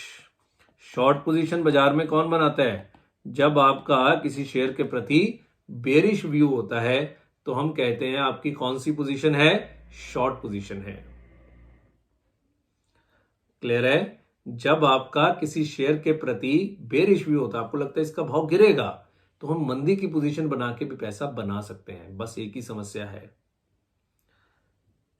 शॉर्ट पोजीशन बाजार में कौन बनाता है? जब आपका किसी शेयर के प्रति बेरिश व्यू होता है तो हम कहते हैं आपकी कौन सी पोजीशन है? शॉर्ट पोजीशन है। क्लियर है? जब आपका किसी शेयर के प्रति बेरिश व्यू होता है, आपको लगता है इसका भाव गिरेगा, तो हम मंदी की पोजीशन बना के भी पैसा बना सकते हैं। बस एक ही समस्या है,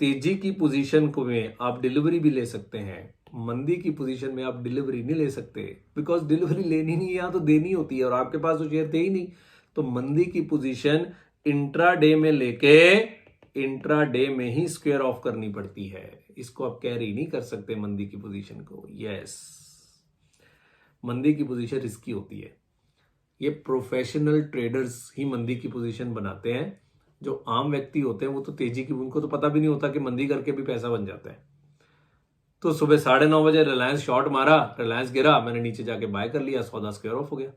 तेजी की पोजीशन को में आप डिलीवरी भी ले सकते हैं, मंदी की पोजीशन में आप डिलीवरी नहीं ले सकते, बिकॉज डिलीवरी लेनी नहीं है, यहां तो देनी होती है और आपके पास तो शेयर थे ही नहीं। तो मंदी की पोजीशन इंट्राडे में लेके इंट्राडे में ही स्क्वायर ऑफ करनी पड़ती है, इसको आप कैरी नहीं कर सकते मंदी की पोजीशन को। यस, मंदी की पोजीशन रिस्की होती है, ये प्रोफेशनल ट्रेडर्स ही मंदी की पोजीशन बनाते हैं। जो आम व्यक्ति होते हैं वो तो तेजी की, उनको तो पता भी नहीं होता कि मंदी करके भी पैसा बन जाता है। तो सुबह 9:30 बजे रिलायंस शॉर्ट मारा, रिलायंस गिरा, मैंने नीचे जाके बाय कर लिया, सौदा स्क्वायर ऑफ हो गया।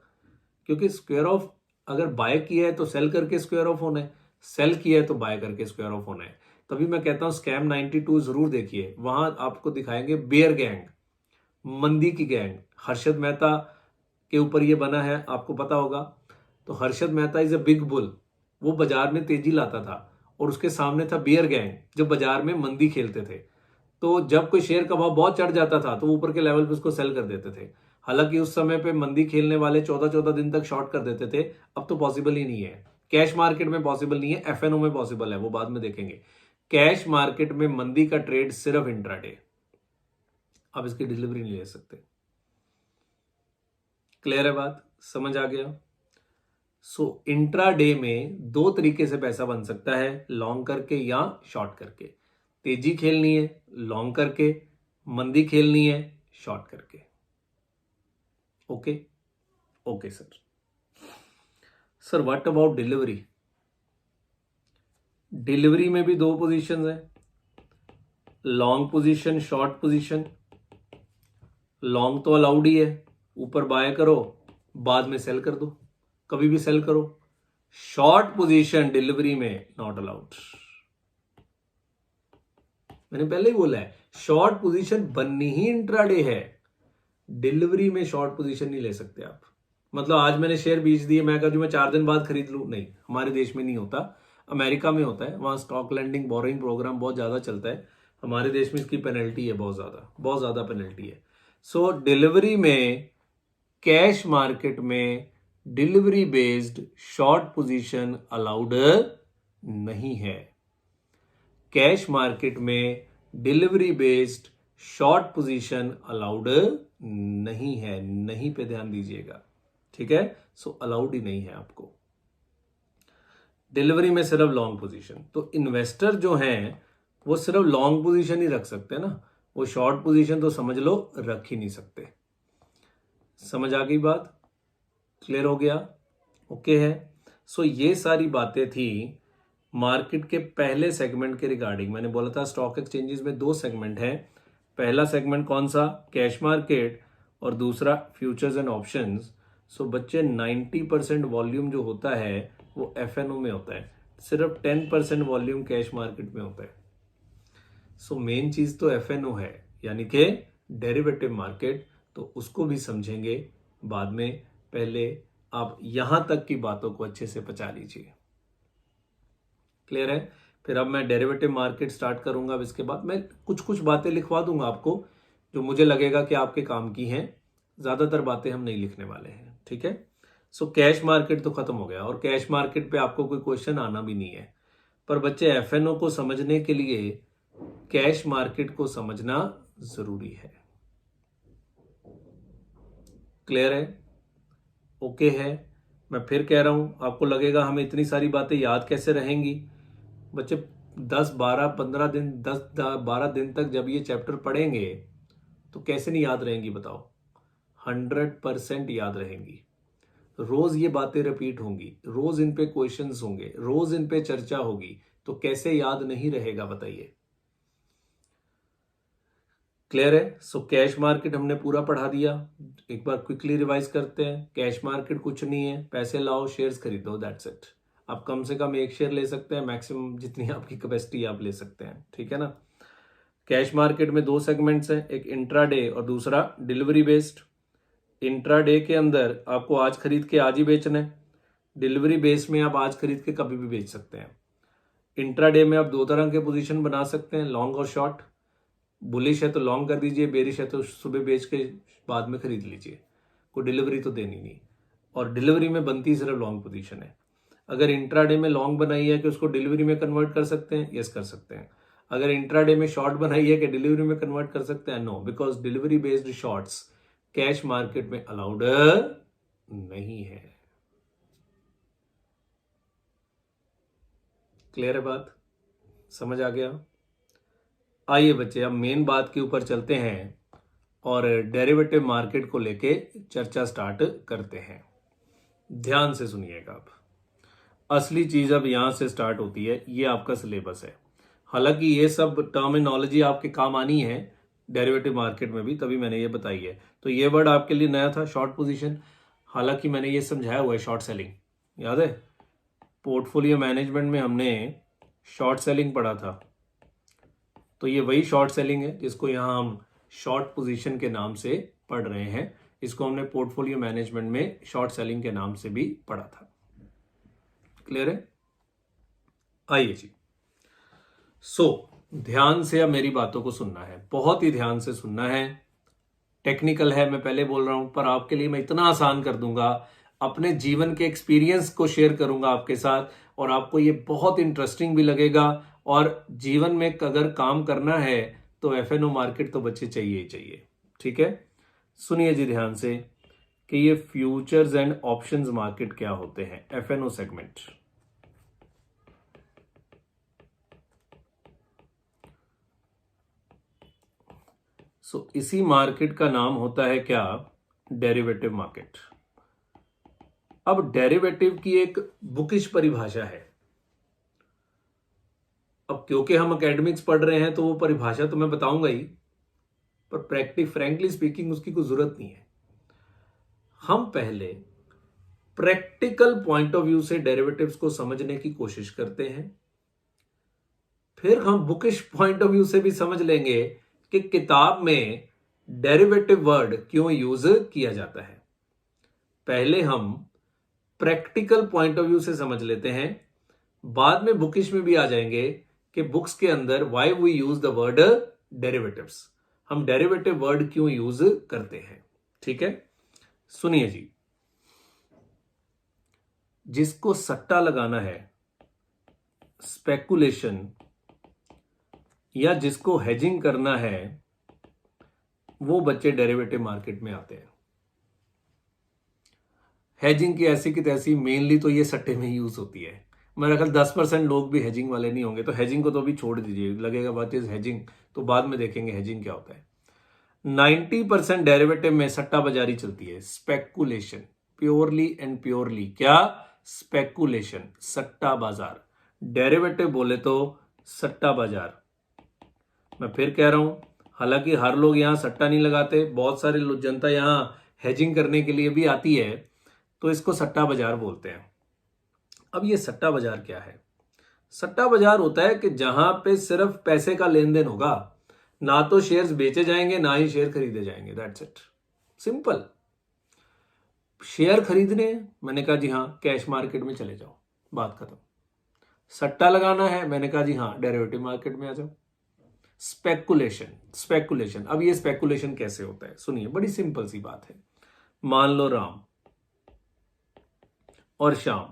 क्योंकि स्क्वायर ऑफ अगर बाय किया है तो सेल करके स्क्वायर ऑफ होना है, सेल किया है तो बाय करके स्क्वायर ऑफ होना है। तभी मैं कहता हूं स्कैम 92 जरूर देखिए, वहां आपको दिखाएंगे बेयर गैंग, मंदी की गैंग। हर्षद मेहता के ऊपर ये बना है, आपको पता होगा। तो Harshad Mehta is a big bull, वो बाजार में तेजी लाता था और उसके सामने था बियर गैंग जो बाजार में मंदी खेलते थे। तो जब कोई शेयर का भाव बहुत चढ़ जाता था तो ऊपर के लेवल पे उसको सेल कर देते थे। हालांकि उस समय पे मंदी खेलने वाले 14-14 दिन तक शॉर्ट कर देते थे, अब तो पॉसिबल ही नहीं है। कैश मार्केट में पॉसिबल नहीं है, एफएनओ में पॉसिबल है, वो बाद में देखेंगे। कैश मार्केट में मंदी का ट्रेड सिर्फ इंट्राडे, आप इसकी डिलीवरी नहीं ले सकते। क्लियर है बात? समझ आ गया? सो इंट्राडे में दो तरीके से पैसा बन सकता है, लॉन्ग करके या शॉर्ट करके। तेजी खेलनी है लॉन्ग करके, मंदी खेलनी है शॉर्ट करके। Okay okay sir what about delivery? Delivery में भी दो पोजीशन है, long position, short position. Long तो अलाउड ही है, ऊपर बाय करो बाद में सेल कर दो, कभी भी सेल करो। शॉर्ट पोजीशन डिलीवरी में नॉट अलाउड। मैंने पहले ही बोला है शॉर्ट पोजीशन बननी ही इंट्राडे है, डिलीवरी में शॉर्ट पोजीशन नहीं ले सकते आप। मतलब आज मैंने शेयर बेच दिए, मैं कहा मैं 4 दिन बाद खरीद लूं, नहीं, हमारे देश में नहीं होता, अमेरिका में होता है, वहां स्टॉक लैंडिंग बोरोइंग प्रोग्राम बहुत ज्यादा चलता है। हमारे देश में इसकी पेनल्टी है, बहुत ज्यादा पेनल्टी है। सो डिलीवरी में, कैश मार्केट में delivery based short position allowed नहीं है। कैश मार्केट में delivery based short position allowed नहीं है, नहीं पे ध्यान दीजिएगा, ठीक है? सो अलाउड ही नहीं है आपको। डिलीवरी में सिर्फ लॉन्ग पोजीशन। तो इन्वेस्टर जो हैं वो सिर्फ लॉन्ग पोजीशन ही रख सकते ना, वो शॉर्ट पोजीशन तो समझ लो रख ही नहीं सकते। समझ आ गई बात? क्लियर हो गया? ओके है। सो ये सारी बातें थी मार्केट के पहले सेगमेंट के रिगार्डिंग। मैंने बोला था स्टॉक एक्सचेंजेस में 2 सेगमेंट हैं। पहला सेगमेंट कौन सा? कैश मार्केट, और दूसरा फ्यूचर्स एंड ऑप्शंस। सो बच्चे 90% वॉल्यूम जो होता है वो एफएनओ में होता है, सिर्फ 10% वॉल्यूम कैश मार्केट में होता है। सो मेन चीज तो एफएनओ है, यानी कि डेरिवेटिव मार्केट, तो उसको भी समझेंगे बाद में। पहले आप यहां तक की बातों को अच्छे से पचा लीजिए। क्लियर है? फिर अब मैं डेरिवेटिव मार्केट स्टार्ट करूंगा। अब इसके बाद मैं कुछ बातें लिखवा दूंगा आपको जो मुझे लगेगा कि आपके काम की हैं। ज्यादातर बातें हम नहीं लिखने वाले हैं, ठीक है? सो कैश मार्केट तो खत्म हो गया, और कैश मार्केट पे आपको कोई क्वेश्चन आना भी नहीं है। पर बच्चे एफएनओ को समझने के लिए कैश मार्केट को समझना जरूरी है। क्लियर है? ओके है? मैं फिर कह रहा हूं, आपको लगेगा हमें इतनी सारी बातें याद कैसे रहेंगी। बच्चे 10 12 15 दिन 10 12 दिन तक जब ये चैप्टर पढ़ेंगे तो कैसे नहीं याद रहेंगी बताओ? 100% याद रहेंगी। रोज ये बातें रिपीट होंगी, रोज इन पे क्वेश्चंस होंगे, रोज इन पे चर्चा होगी, तो कैसे याद नहीं रहेगा बताइए? क्लियर है? सो कैश मार्केट हमने पूरा पढ़ा दिया। एक बार क्विकली रिवाइज करते हैं। कैश मार्केट कुछ नहीं है, पैसे लाओ शेयर्स खरीदो, दैट्स इट। आप कम से कम एक शेयर ले सकते हैं, मैक्सिमम जितनी आपकी कैपेसिटी आप ले सकते हैं, ठीक है ना। कैश मार्केट में दो सेगमेंट्स हैं, एक इंट्राडे और दूसरा डिलीवरी बेस्ड। इंट्राडे के अंदर आपको आज खरीद के आज ही बेचना है, डिलीवरी बेस में आप आज खरीद के कभी भी बेच सकते हैं। इंट्राडे में आप दो तरह के पोजीशन बना सकते हैं, लॉन्ग और शॉर्ट। बुलिश है तो लॉन्ग कर दीजिए, बेरिश है तो सुबह बेच के बाद में खरीद लीजिए, कोई डिलीवरी तो देनी नहीं। और डिलीवरी में बनती सिर्फ लॉन्ग पोजीशन है। अगर इंट्राडे में लॉन्ग बनाई है कि उसको डिलीवरी में कन्वर्ट कर सकते हैं, यस कर सकते हैं। अगर इंट्राडे में शॉर्ट बनाई है कि डिलीवरी में कन्वर्ट कर सकते हैं, no, because delivery based shorts cash market में अलाउड नहीं है। क्लियर है बात? समझ आ गया? आइए बच्चे अब मेन बात के ऊपर चलते हैं और डेरिवेटिव मार्केट को लेके चर्चा स्टार्ट करते हैं। ध्यान से सुनिएगा। अब असली चीज अब यहां से स्टार्ट होती है, ये आपका सिलेबस है। हालांकि ये सब टर्मिनोलॉजी आपके काम आनी है डेरिवेटिव मार्केट में भी, तभी मैंने ये बताई है। तो ये वर्ड आपके लिए नया था, शॉर्ट पोजीशन। हालांकि मैंने ये समझाया हुआ है शॉर्ट सेलिंग, याद है? पोर्टफोलियो मैनेजमेंट में हमने शॉर्ट सेलिंग पढ़ा था, तो ये वही शॉर्ट सेलिंग है जिसको यहां हम शॉर्ट पोजीशन के नाम से पढ़ रहे हैं। इसको हमने पोर्टफोलियो मैनेजमेंट में शॉर्ट सेलिंग के नाम से भी पढ़ा था। क्लियर है? आइए जी। ध्यान से अब मेरी बातों को सुनना है, बहुत ही ध्यान से सुनना है। टेक्निकल है, मैं पहले बोल रहा हूं, पर आपके लिए मैं इतना आसान कर दूंगा, अपने जीवन के एक्सपीरियंस को शेयर करूंगा आपके साथ, और आपको ये बहुत इंटरेस्टिंग भी लगेगा। और जीवन में अगर काम करना है तो एफएनओ मार्केट तो बच्चे चाहिए ही चाहिए, ठीक है? सुनिए जी ध्यान से कि ये फ्यूचर्स एंड ऑप्शंस मार्केट क्या होते हैं, एफएनओ सेगमेंट। इसी मार्केट का नाम होता है क्या? Derivative market. अब डेरिवेटिव की एक बुकिश परिभाषा है। अब क्योंकि हम एकेडमिक्स पढ़ रहे हैं तो वो परिभाषा तो मैं बताऊंगा ही, पर फ्रैंकली स्पीकिंग उसकी कोई जरूरत नहीं है। हम पहले प्रैक्टिकल पॉइंट ऑफ व्यू से डेरिवेटिव्स को समझने की कोशिश करते हैं, फिर हम बुकिश पॉइंट ऑफ व्यू से भी समझ लेंगे कि किताब में डेरिवेटिव वर्ड क्यों यूज किया जाता है। पहले हम प्रैक्टिकल पॉइंट ऑफ व्यू से समझ लेते हैं, बाद में बुकिश में भी आ जाएंगे कि बुक्स के अंदर why we use the word derivatives, हम डेरिवेटिव वर्ड क्यों यूज करते हैं, ठीक है? सुनिए जी, जिसको सट्टा लगाना है, स्पेकुलेशन, या जिसको हेजिंग करना है, वो बच्चे डेरिवेटिव मार्केट में आते हैं। हेजिंग की ऐसी की तैसी मेनली तो ये सट्टे में यूज होती है। मेरा ख्याल 10% लोग भी हेजिंग वाले नहीं होंगे, तो हेजिंग को तो अभी छोड़ दीजिए, लगेगा व्हाट इज हेजिंग, तो बाद में देखेंगे हेजिंग क्या होता है। 90% डेरिवेटिव में सट्टा बाजारी चलती है, स्पेकुलेशन, प्योरली एंड प्योरली क्या? स्पेकुलेशन, सट्टा बाजार। डेरिवेटिव बोले तो सट्टा बाजार। मैं फिर कह रहा हूं, हालांकि हर लोग यहां सट्टा नहीं लगाते, बहुत सारे जनता यहां हेजिंग करने के लिए भी आती है, तो इसको सट्टा बाजार बोलते हैं। अब ये सट्टा बाजार क्या है? सट्टा बाजार होता है कि जहां पे सिर्फ पैसे का लेन देन होगा, ना तो शेयर्स बेचे जाएंगे ना ही शेयर खरीदे जाएंगे, दैट्स इट, सिंपल। शेयर खरीदने, मैंने कहा जी हाँ कैश मार्केट में चले जाओ, बात खत्म। सट्टा लगाना है, मैंने कहा जी हाँ डेरिवेटिव मार्केट में आ जाओ। स्पेकुलेशन। अब ये स्पेकुलेशन कैसे होता है? सुनिए, बड़ी सिंपल सी बात है। मान लो राम, और श्याम,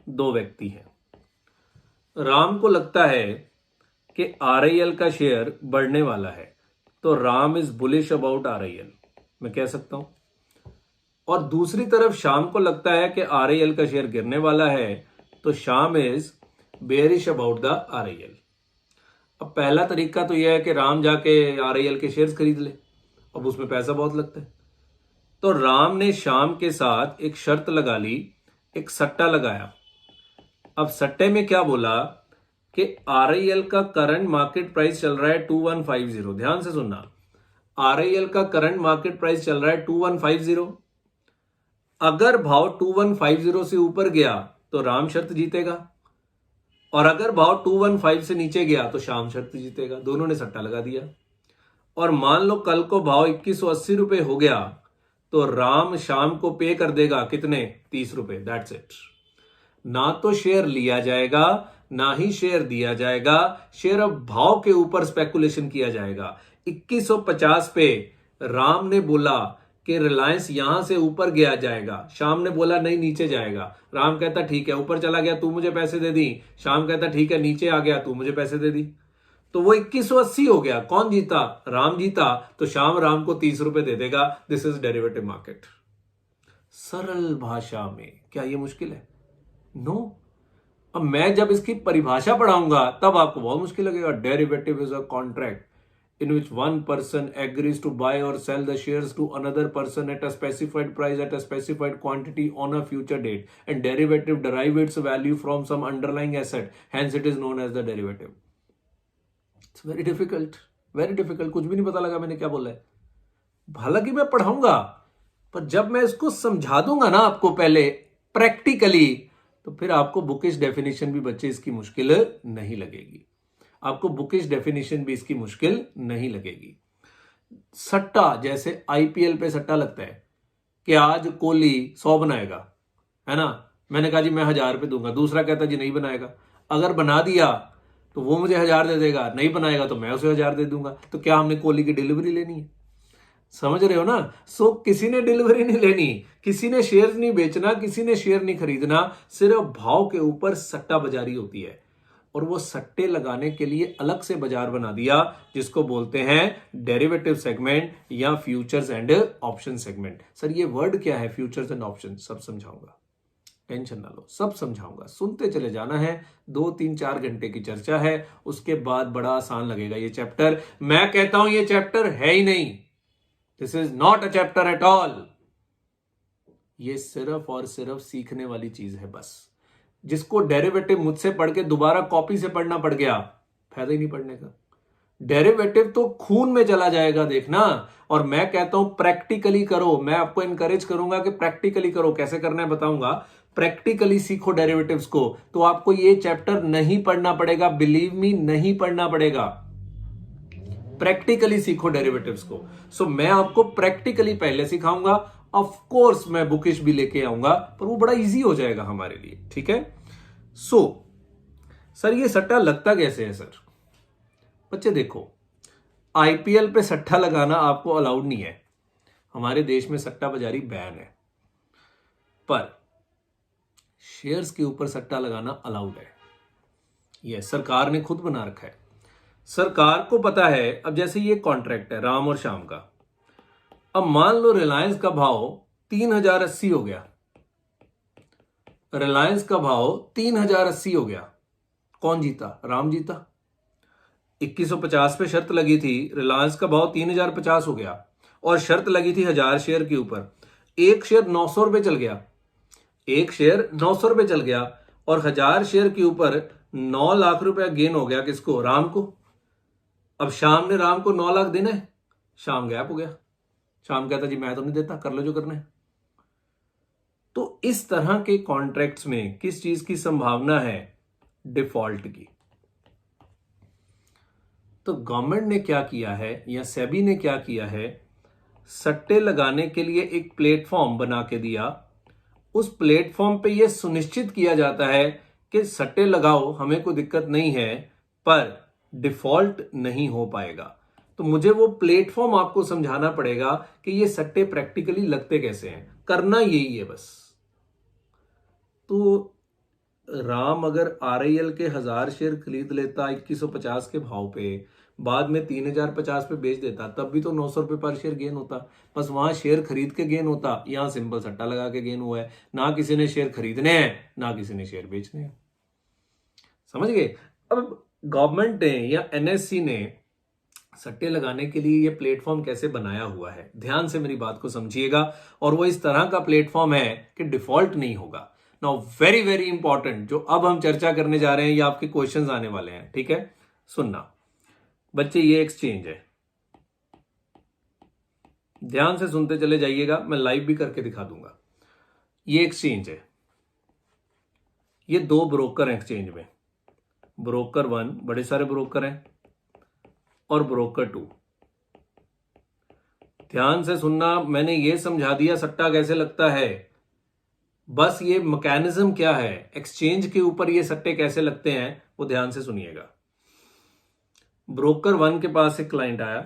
दो व्यक्ति हैं। राम को लगता है कि आरआईएल का शेयर बढ़ने वाला है, तो Ram is bullish about RIL, मैं कह सकता हूं। और दूसरी तरफ श्याम को लगता है कि आरआईएल का शेयर गिरने वाला है, तो Shyam is bearish about the RIL. अब पहला तरीका तो यह है कि राम जाके आरआईएल के शेयर्स खरीद ले, अब उसमें पैसा बहुत लगता है। तो राम ने श्याम के साथ एक शर्त लगा ली, एक सट्टा लगाया। अब सट्टे में क्या बोला कि आरआईएल का करंट मार्केट प्राइस चल रहा है 2150। ध्यान से सुनना, आरआईएल का करंट मार्केट प्राइस चल रहा है 2150। अगर भाव 2150 से ऊपर गया तो राम शर्त जीतेगा, और अगर भाव 215 से नीचे गया तो श्याम शर्त जीतेगा। दोनों ने सट्टा लगा दिया। और मान लो कल को भाव 2180 रुपए हो गया तो राम श्याम को पे कर देगा कितने, 30 रुपए। That's it. ना तो शेयर लिया जाएगा ना ही शेयर दिया जाएगा, शेयर अब भाव के ऊपर स्पेकुलेशन किया जाएगा। 2150 पे राम ने बोला कि रिलायंस यहां से ऊपर गया जाएगा, श्याम ने बोला नहीं नीचे जाएगा। राम कहता ठीक है, ऊपर चला गया तू मुझे पैसे दे दी। श्याम कहता ठीक है, नीचे आ गया तू मुझे पैसे दे दी। तो वो 2180 हो गया। कौन जीता? राम जीता। तो श्याम राम को 30 रुपए दे देगा। This is derivative market. सरल भाषा में। क्या ये मुश्किल है? नो। अब मैं जब इसकी परिभाषा पढ़ाऊंगा तब आपको बहुत मुश्किल लगेगा। Derivative is a contract in which one person agrees to buy or sell the shares to another person at a specified price at a specified quantity on a future date, and derivative derive its value from some underlying asset, hence it is known as the derivative. It's very difficult, very difficult. कुछ भी नहीं पता लगा मैंने क्या बोला है। हालांकि मैं पढ़ाऊंगा, पर जब मैं इसको समझा दूंगा ना आपको पहले प्रैक्टिकली, तो फिर आपको बुकिश डेफिनेशन भी बच्चे इसकी मुश्किल नहीं लगेगी। आपको बुकिश डेफिनेशन भी इसकी मुश्किल नहीं लगेगी। सट्टा, जैसे आईपीएल पे सट्टा लगता है कि आज कोहली 100 बनाएगा, है ना। मैंने कहा जी मैं 1000 रुपये दूंगा, दूसरा कहता जी नहीं बनाएगा। अगर बना दिया तो वो मुझे 1000 दे देगा, नहीं बनाएगा तो मैं उसे 1000 दे दूंगा। तो क्या हमने कोहली की डिलीवरी लेनी है? समझ रहे हो ना। सो किसी ने डिलीवरी नहीं लेनी, किसी ने शेयर नहीं बेचना, किसी ने शेयर नहीं खरीदना, सिर्फ भाव के ऊपर सट्टा बाजारी होती है। और वो सट्टे लगाने के लिए अलग से बाजार बना दिया, जिसको बोलते हैं डेरिवेटिव सेगमेंट या futures and option segment. Sir ये वर्ड क्या है, फ्यूचर्स एंड ऑप्शन? सब समझाऊंगा, टेंशन ना लो, सब समझाऊंगा। सुनते चले जाना है। 2-3-4 घंटे की चर्चा है, उसके बाद बड़ा आसान लगेगा ये चैप्टर। मैं कहता हूं ये चैप्टर है ही नहीं। This is not a chapter at all. ये सिर्फ और सिर्फ सीखने वाली चीज है बस। जिसको डेरिवेटिव मुझसे पढ़ के दोबारा कॉपी से पढ़ना पड़ गया, फायदा ही नहीं पढ़ने का। डेरिवेटिव तो खून में चला जाएगा, देखना। और मैं कहता हूं प्रैक्टिकली करो। मैं आपको इनकरेज करूंगा कि प्रैक्टिकली करो। कैसे करना है बताऊंगा। प्रैक्टिकली सीखो डेरिवेटिव्स को, तो आपको ये चैप्टर नहीं पढ़ना पड़ेगा। बिलीव मी, नहीं पढ़ना पड़ेगा। प्रैक्टिकली सीखो डेरिवेटिव्स को। सो मैं आपको प्रैक्टिकली पहले सिखाऊंगा। ऑफ कोर्स मैं बुकिश भी लेके आऊंगा, पर वो बड़ा इजी हो जाएगा हमारे लिए, ठीक है। सर ये सट्टा लगता कैसे है? सर बच्चे देखो, आईपीएल पे सट्टा लगाना आपको अलाउड नहीं है। हमारे देश में सट्टा बाजारी बैन है, पर शेयर्स के ऊपर सट्टा लगाना अलाउड है। यह सरकार ने खुद बना रखा है। सरकार को पता है। अब जैसे ये कॉन्ट्रैक्ट है राम और श्याम का। अब मान लो रिलायंस का भाव 3080 हो गया। रिलायंस का भाव 3080 हो गया। कौन जीता? राम जीता। 2150 पे शर्त लगी थी, रिलायंस का भाव 3050 हो गया, और शर्त लगी थी 1000 शेयर के ऊपर। एक शेयर 900 रुपए चल गया, एक शेयर 900 रुपए चल गया, और 1000 शेयर के ऊपर 9 लाख रुपया गेन हो गया। किसको? राम को। अब श्याम ने राम को 9 लाख देना है। श्याम गैप हो गया। श्याम कहता जी मैं तो नहीं देता, कर लो जो करना है। तो इस तरह के कॉन्ट्रैक्ट्स में किस चीज की संभावना है? डिफॉल्ट की। तो गवर्नमेंट ने क्या किया है, या सेबी ने क्या किया है, सट्टे लगाने के लिए एक प्लेटफॉर्म बना के दिया। उस प्लेटफॉर्म पे यह सुनिश्चित किया जाता है कि सट्टे लगाओ, हमें कोई दिक्कत नहीं है, पर डिफॉल्ट नहीं हो पाएगा। तो मुझे वो प्लेटफॉर्म आपको समझाना पड़ेगा कि ये सट्टे प्रैक्टिकली लगते कैसे हैं। करना यही है बस। तो राम अगर आरआईएल के 1000 शेयर खरीद लेता 2150 के भाव पे, बाद में 3050 पे बेच देता, तब भी तो 900 रुपये पर शेयर गेन होता। बस वहां शेयर खरीद के गेन होता, यहाँ सिंपल सट्टा लगा के गेन हुआ है। ना किसी ने शेयर खरीदने हैं, ना किसी ने शेयर बेचने हैं। समझ गए? अब गवर्नमेंट ने या एनएससी ने सट्टे लगाने के लिए ये प्लेटफॉर्म कैसे बनाया हुआ है, ध्यान से मेरी बात को समझिएगा। और वो इस तरह का प्लेटफॉर्म है कि डिफॉल्ट नहीं होगा। नाउ वेरी वेरी इंपॉर्टेंट, जो अब हम चर्चा करने जा रहे हैं, ये आपके क्वेश्चंस आने वाले हैं, ठीक है? सुनना बच्चे, ये एक्सचेंज है, ध्यान से सुनते चले जाइएगा, मैं लाइव भी करके दिखा दूंगा। ये एक्सचेंज है, ये 2 ब्रोकर हैं एक्सचेंज में। ब्रोकर 1, बड़े सारे ब्रोकर हैं, और ब्रोकर 2। ध्यान से सुनना, मैंने ये समझा दिया सट्टा कैसे लगता है, बस ये मैकेनिज्म क्या है, एक्सचेंज के ऊपर ये सट्टे कैसे लगते हैं, वो ध्यान से सुनिएगा। ब्रोकर 1 के पास एक क्लाइंट आया,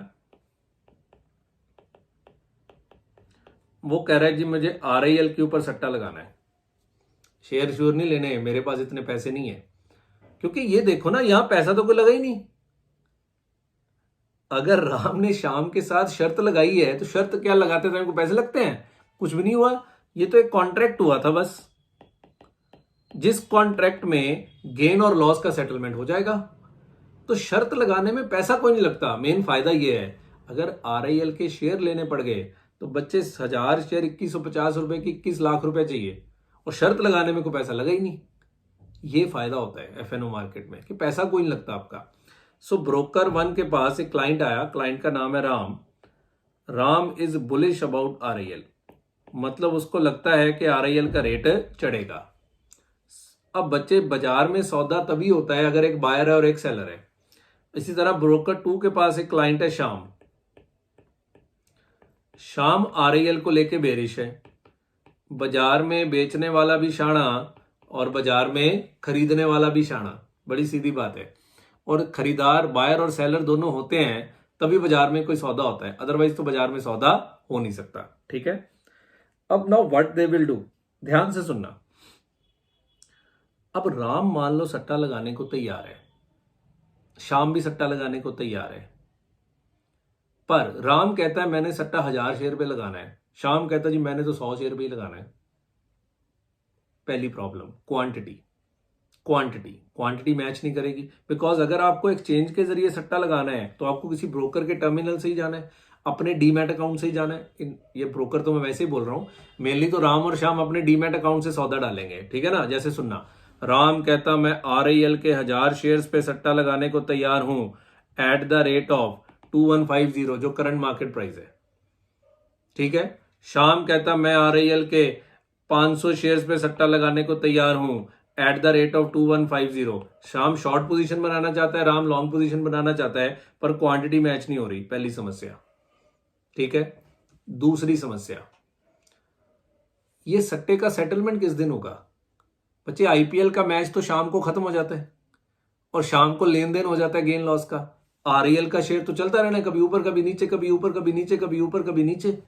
वो कह रहा है जी मुझे आरआईएल के ऊपर सट्टा लगाना है, शेयर श्योर नहीं लेने हैं, मेरे पास इतने पैसे नहीं है। क्योंकि ये देखो ना, यहां पैसा तो कोई लगा ही नहीं। अगर राम ने श्याम के साथ शर्त लगाई है, तो शर्त क्या लगाते थे, पैसे लगते हैं? कुछ भी नहीं हुआ, ये तो एक कॉन्ट्रैक्ट हुआ था बस, जिस कॉन्ट्रैक्ट में गेन और लॉस का सेटलमेंट हो जाएगा। तो शर्त लगाने में पैसा कोई नहीं लगता। मेन फायदा ये है, अगर आरआईएल के शेयर लेने पड़ गए तो बच्चे 1000 शेयर 2150 रुपए की 21 लाख रुपए चाहिए, और शर्त लगाने में कोई पैसा लगा ही नहीं। ये फायदा होता है एफएनओ मार्केट में कि पैसा कोई नहीं लगता आपका। सो ब्रोकर 1 के पास एक क्लाइंट आया, क्लाइंट का नाम है Ram. Ram is bullish about RIL, मतलब उसको लगता है कि आरआईएल का रेट चढ़ेगा। अब बच्चे, बाजार में सौदा तभी होता है अगर एक बायर है और एक सेलर है। इसी तरह ब्रोकर 2 के पास एक क्लाइंट है श्याम। श्याम आरआईएल को लेके बेरिश है, बाजार में बेचने वाला भी शाणा और बाजार में खरीदने वाला भी शाणा, बड़ी सीधी बात है। और खरीदार, बायर और सेलर दोनों होते हैं तभी बाजार में कोई सौदा होता है, अदरवाइज तो बाजार में सौदा हो नहीं सकता, ठीक है? अब now what they will do, ध्यान से सुनना। अब राम मान लो सट्टा लगाने को तैयार है, श्याम भी सट्टा लगाने को तैयार है, पर राम कहता है मैंने सट्टा 1000 शेयर पे लगाना है, श्याम कहता है जी मैंने तो 100 शेयर पे ही लगाना है। पहली प्रॉब्लम, क्वांटिटी मैच नहीं करेगी। बिकॉज अगर आपको एक्सचेंज के जरिए सट्टा लगाना है तो आपको किसी ब्रोकर के टर्मिनल से ही जाना है, अपने डीमैट अकाउंट से ही जाना है। ये ब्रोकर तो मैं वैसे ही बोल रहा हूं, मेनली तो राम और श्याम अपने डीमैट अकाउंट से सौदा डालेंगे, ठीक है ना? जैसे सुनना, राम कहता मैं आरआईएल के 1000 शेयर्स पे सट्टा लगाने को तैयार हूं एट द रेट ऑफ 2150, जो करंट मार्केट प्राइस है, ठीक है? श्याम कहता मैं आरआईएल के 500 शेयर्स पे सट्टा लगाने को तैयार हूं at the rate of 2150। Shyam short position बनाना चाहता है, राम लॉन्ग पोजीशन बनाना चाहता है, पर क्वांटिटी मैच नहीं हो रही। पहली समस्या, ठीक है? दूसरी समस्या, ये सट्टे का सेटलमेंट किस दिन होगा? बच्चे, आईपीएल का मैच तो शाम को खत्म हो जाता है और शाम को लेन देन हो जाता है गेन लॉस का। आरआईएल का शेयर तो चलता रहना है, कभी ऊपर कभी नीचे, कभी ऊपर कभी नीचे, कभी ऊपर कभी नीचे।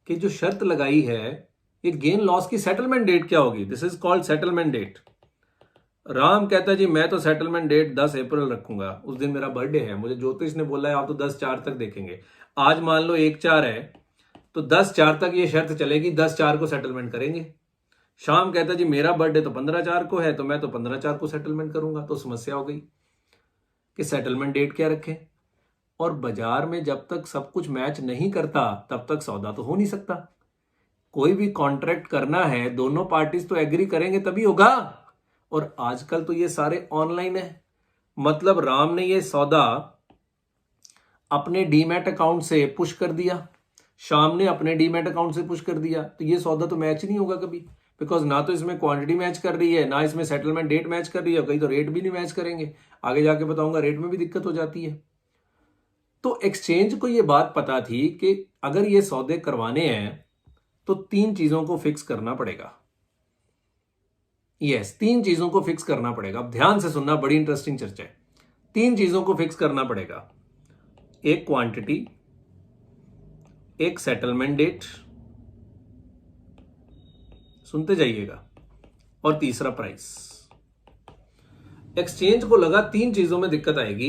कि जो शर्त लगाई है, ये गेन लॉस की सेटलमेंट डेट क्या होगी? This is called settlement date. Ram कहता है जी मैं तो सेटलमेंट डेट 10 अप्रैल रखूंगा, उस दिन मेरा बर्थडे है, मुझे ज्योतिष ने बोला है आप तो 10/4 तक देखेंगे। आज मान लो 1/4 है, तो 10/4 तक ये शर्त चलेगी, 10/4 को सेटलमेंट करेंगे। शाम कहता है जी मेरा बर्थडे तो 15/4 को है, तो मैं तो 15/4 को सेटलमेंट करूंगा। तो समस्या हो गई कि सेटलमेंट डेट क्या रखें। और बाजार में जब तक सब कुछ मैच नहीं करता तब तक सौदा तो हो नहीं सकता। कोई भी कॉन्ट्रैक्ट करना है, दोनों पार्टीज तो एग्री करेंगे तभी होगा। और आजकल तो ये सारे ऑनलाइन है, मतलब राम ने ये सौदा अपने डीमैट अकाउंट से पुश कर दिया, शाम ने अपने डीमैट अकाउंट से पुश कर दिया, तो ये सौदा तो मैच नहीं होगा कभी। बिकॉज ना तो इसमें क्वांटिटी मैच कर रही है, ना इसमें सेटलमेंट डेट मैच कर रही है, कहीं तो रेट भी नहीं मैच करेंगे। आगे जाके बताऊंगा, रेट में भी दिक्कत हो जाती है। तो एक्सचेंज को ये बात पता थी कि अगर ये सौदे करवाने हैं तो 3 चीजों को फिक्स करना पड़ेगा। यस, 3 चीजों को फिक्स करना पड़ेगा। अब ध्यान से सुनना, बड़ी इंटरेस्टिंग चर्चा है। 3 चीजों को फिक्स करना पड़ेगा, एक क्वांटिटी, एक सेटलमेंट डेट, सुनते जाइएगा, और तीसरा प्राइस। एक्सचेंज को लगा तीन चीजों में दिक्कत आएगी,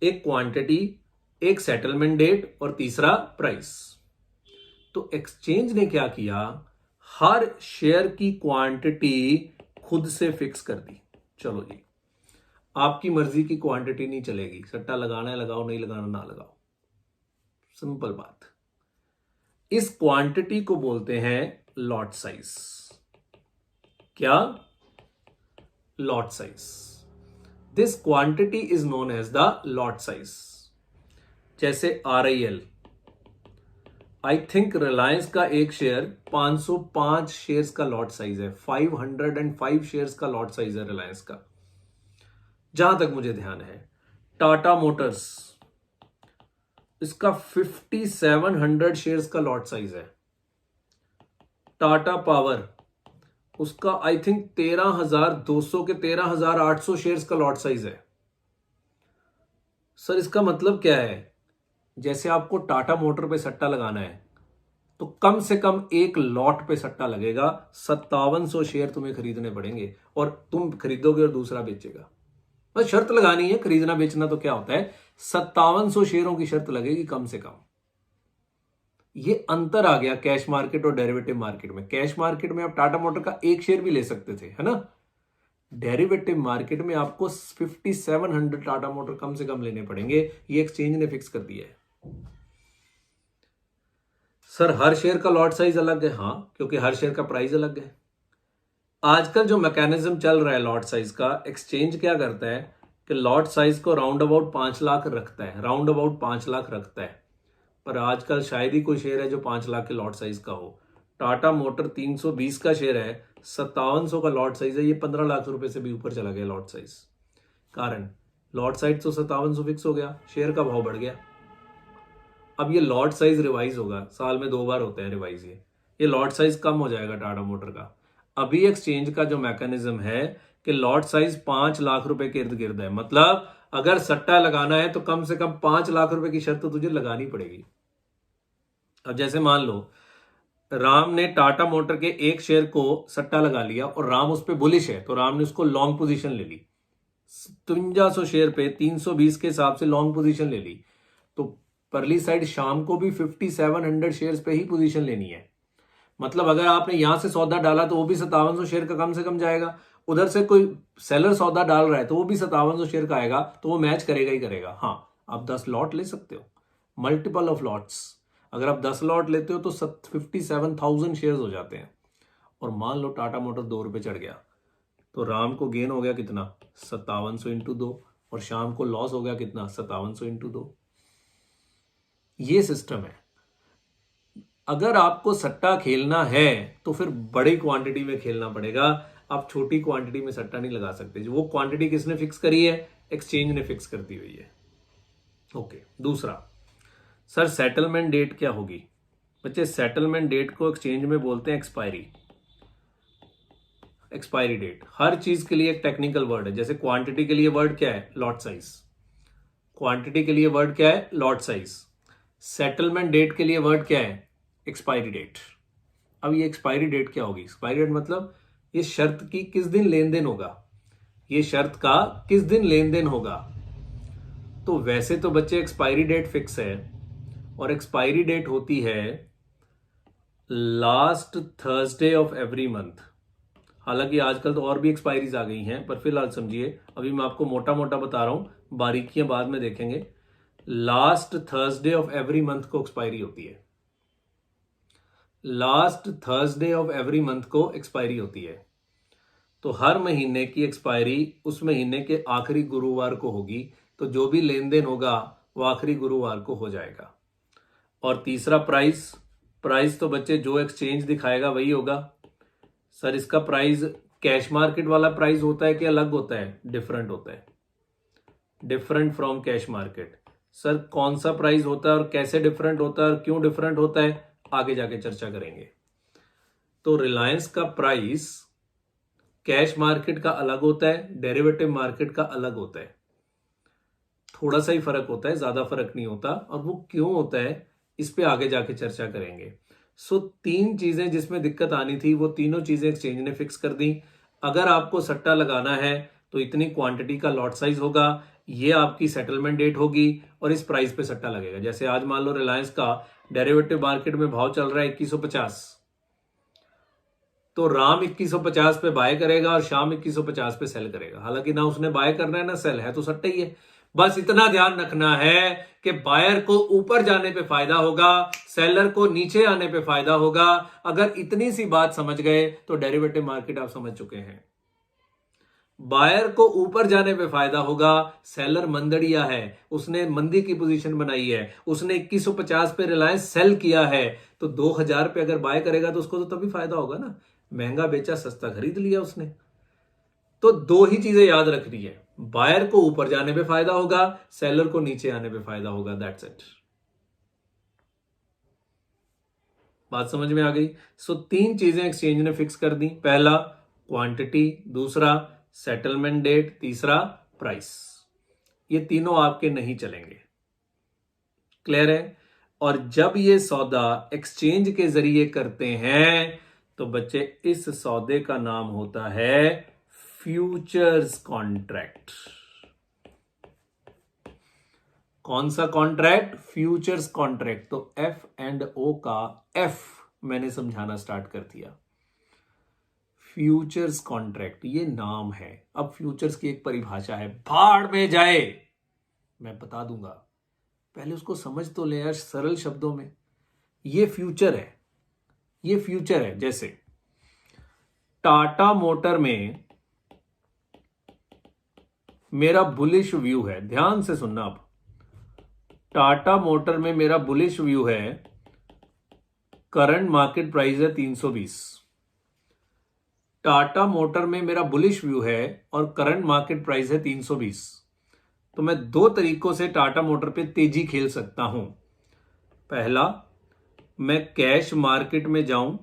एक क्वांटिटी, एक सेटलमेंट डेट और तीसरा प्राइस। तो एक्सचेंज ने क्या किया, हर शेयर की क्वांटिटी खुद से फिक्स कर दी। चलो जी, आपकी मर्जी की क्वांटिटी नहीं चलेगी, सट्टा लगाना है लगाओ, नहीं लगाना ना लगाओ, सिंपल बात। इस क्वांटिटी को बोलते हैं लॉट साइज। क्या? Lot size. This quantity is known as the lot size. जैसे RIL, आई थिंक रिलायंस का एक शेयर 505 शेयर्स का लॉट साइज है, 505 शेयर्स का लॉट साइज है रिलायंस का, जहां तक मुझे ध्यान है। टाटा मोटर्स, इसका 5700 शेयर्स का लॉट साइज है। टाटा पावर, उसका आई थिंक 13,200 के 13,800 शेयर्स का लॉट साइज है। सर इसका मतलब क्या है, जैसे आपको टाटा मोटर पे सट्टा लगाना है तो कम से कम एक लॉट पे सट्टा लगेगा, 5700 शेयर तुम्हें खरीदने पड़ेंगे और तुम खरीदोगे और दूसरा बेचेगा। बस शर्त लगानी है, खरीदना बेचना तो क्या होता है, 5700 शेयरों की शर्त लगेगी कम से कम। ये अंतर आ गया कैश मार्केट और डेरिवेटिव मार्केट में। कैश मार्केट में आप टाटा मोटर का एक शेयर भी ले सकते थे, है ना। डेरिवेटिव मार्केट में आपको 5700 टाटा मोटर कम से कम लेने पड़ेंगे, ये एक्सचेंज ने फिक्स कर दिया है। सर हर शेयर का लॉट साइज अलग है, हाँ, क्योंकि हर शेयर का प्राइस अलग है। आजकल जो मैकेनिज्म चल रहा है लॉट साइज का, एक्सचेंज क्या करता है कि लॉट साइज को राउंड अबाउट 5 लाख रखता है, राउंड अबाउट 5 लाख रखता है। पर आजकल शायद ही कोई शेयर है जो 5 लाख के लॉट साइज का हो। टाटा मोटर 320 का शेयर है, 5700 का लॉट साइज है, ये 15 लाख रुपए से भी ऊपर चला गया लॉट साइज। कारण लॉट साइज तो 5700 फिक्स हो गया, शेयर का भाव बढ़ गया। अब ये लॉट साइज रिवाइज होगा, साल में 2 बार होता है रिवाइज। ये लॉट साइज कम हो जाएगा टाटा मोटर का। अभी एक्सचेंज का जो मैकेनिज्म है कि लॉट साइज 5 लाख रुपए के इर्द गिर्द है, मतलब अगर सट्टा लगाना है तो कम से कम 5 लाख रुपए की शर्त तो तुझे लगानी पड़ेगी। अब जैसे मान लो राम ने टाटा मोटर के एक शेयर को सट्टा लगा लिया और राम उस पर बुलिश है, तो राम ने उसको लॉन्ग पोजीशन ले ली, 5300 शेयर पे 320 के हिसाब से लॉन्ग पोजीशन ले ली। तो परली साइड शाम को भी 5700 शेयर्स पे ही पोजीशन लेनी है। मतलब अगर आपने यहां से सौदा डाला तो वो भी 5700 शेयर का कम से कम जाएगा, उधर से कोई सेलर सौदा डाल रहा है तो वो भी 5700 शेयर का आएगा, तो वो मैच करेगा ही करेगा। हाँ, आप 10 लॉट ले सकते हो, मल्टीपल ऑफ लॉट्स। अगर आप 10 लॉट लेते हो तो 57,000 शेयर हो जाते हैं। और मान लो टाटा मोटर 2 रुपए चढ़ गया तो राम को गेन हो गया कितना, 5700 इंटू 2, और शाम को लॉस हो गया कितना, 5700 इंटू 2। ये सिस्टम है। अगर आपको सट्टा खेलना है तो फिर बड़ी क्वांटिटी में खेलना पड़ेगा, आप छोटी क्वांटिटी में सट्टा नहीं लगा सकते। वो क्वांटिटी किसने फिक्स करी है, एक्सचेंज ने फिक्स कर दी हुई है। ओके, दूसरा, सर सेटलमेंट डेट क्या होगी। बच्चे सेटलमेंट डेट को एक्सचेंज में बोलते हैं एक्सपायरी। एक्सपायरी डेट हर चीज के लिए एक टेक्निकल वर्ड है। जैसे क्वांटिटी के लिए वर्ड क्या है, लॉट साइज। क्वांटिटी के लिए वर्ड क्या है, लॉट साइज। सेटलमेंट डेट के लिए वर्ड क्या है, एक्सपायरी डेट। अब ये एक्सपायरी डेट क्या होगी, एक्सपायरी डेट मतलब ये शर्त की किस दिन लेन देन होगा, ये शर्त का किस दिन लेन देन होगा। तो वैसे तो बच्चे एक्सपायरी डेट फिक्स है और एक्सपायरी डेट होती है last Thursday of every month. हालांकि आजकल तो और भी एक्सपायरीज आ गई हैं, पर फिलहाल समझिए, अभी मैं आपको मोटा मोटा बता रहा हूं, बारीकियां बाद में देखेंगे। Last Thursday of every month को एक्सपायरी होती है। Last Thursday of every month को एक्सपायरी होती है। तो हर महीने की एक्सपायरी उस महीने के आखिरी गुरुवार को होगी, तो जो भी लेन देन होगा वो आखिरी गुरुवार को हो जाएगा। और तीसरा प्राइस, प्राइस तो बच्चे जो एक्सचेंज दिखाएगा वही होगा। सर इसका प्राइस कैश मार्केट वाला प्राइस होता है कि अलग होता है, डिफरेंट होता है, different from cash market. Sir कौन सा प्राइस होता है और कैसे डिफरेंट होता है और क्यों डिफरेंट होता है, आगे जाके चर्चा करेंगे। तो रिलायंस का प्राइस कैश मार्केट का अलग होता है, डेरिवेटिव मार्केट का अलग होता है। थोड़ा सा ही फर्क होता है, ज्यादा फर्क नहीं होता, और वो क्यों होता है इस पे आगे जाके चर्चा करेंगे। सो 3 चीजें जिसमें दिक्कत आनी थी वो तीनों चीजें एक्सचेंज ने फिक्स कर दी। अगर आपको सट्टा लगाना है तो इतनी क्वांटिटी का लॉट साइज होगा, ये आपकी सेटलमेंट डेट होगी और इस प्राइस पे सट्टा लगेगा। जैसे आज मान लो रिलायंस का डेरिवेटिव मार्केट में भाव चल रहा है 2150, तो राम 2150 पे बाय करेगा और शाम 2150 पे सेल करेगा। हालांकि ना उसने बाय करना है ना सेल है, तो सट्टा ही है। बस इतना ध्यान रखना है कि बायर को ऊपर जाने पे फायदा होगा, सेलर को नीचे आने पे फायदा होगा। अगर इतनी सी बात समझ गए तो डेरिवेटिव मार्केट आप समझ चुके हैं। बायर को ऊपर जाने पे फायदा होगा, सेलर मंदड़िया है, उसने मंदी की पोजीशन बनाई है, उसने 2150 पे रिलायंस सेल किया है, तो 2000 पे अगर बाय करेगा तो उसको तो तभी फायदा होगा ना। महंगा बेचा सस्ता खरीद लिया उसने। तो दो ही चीजें याद रखनी है, बायर को ऊपर जाने पे फायदा होगा, सेलर को नीचे आने पे फायदा होगा। That's it. बात समझ में आ गई? सो 3 चीजें एक्सचेंज ने फिक्स कर दी। पहला क्वांटिटी, दूसरा सेटलमेंट डेट, तीसरा प्राइस। ये तीनों आपके नहीं चलेंगे। क्लियर है? और जब ये सौदा एक्सचेंज के जरिए करते हैं तो बच्चे इस सौदे का नाम होता है फ्यूचर्स कॉन्ट्रैक्ट। कौन सा कॉन्ट्रैक्ट? Futures contract. तो F&O का F मैंने समझाना स्टार्ट कर दिया। फ्यूचर्स कॉन्ट्रैक्ट ये नाम है। अब फ्यूचर्स की एक परिभाषा है, भाड़ में जाए, मैं बता दूंगा, पहले उसको समझ तो ले यार सरल शब्दों में। ये फ्यूचर है, ये फ्यूचर है। जैसे टाटा मोटर में मेरा बुलिश व्यू है, ध्यान से सुनना। अब टाटा मोटर में मेरा बुलिश व्यू है, करंट मार्केट प्राइस है 320। टाटा मोटर में मेरा बुलिश व्यू है और करंट मार्केट प्राइस है 320। तो मैं 2 तरीकों से टाटा मोटर पे तेजी खेल सकता हूं। पहला, मैं कैश मार्केट में जाऊं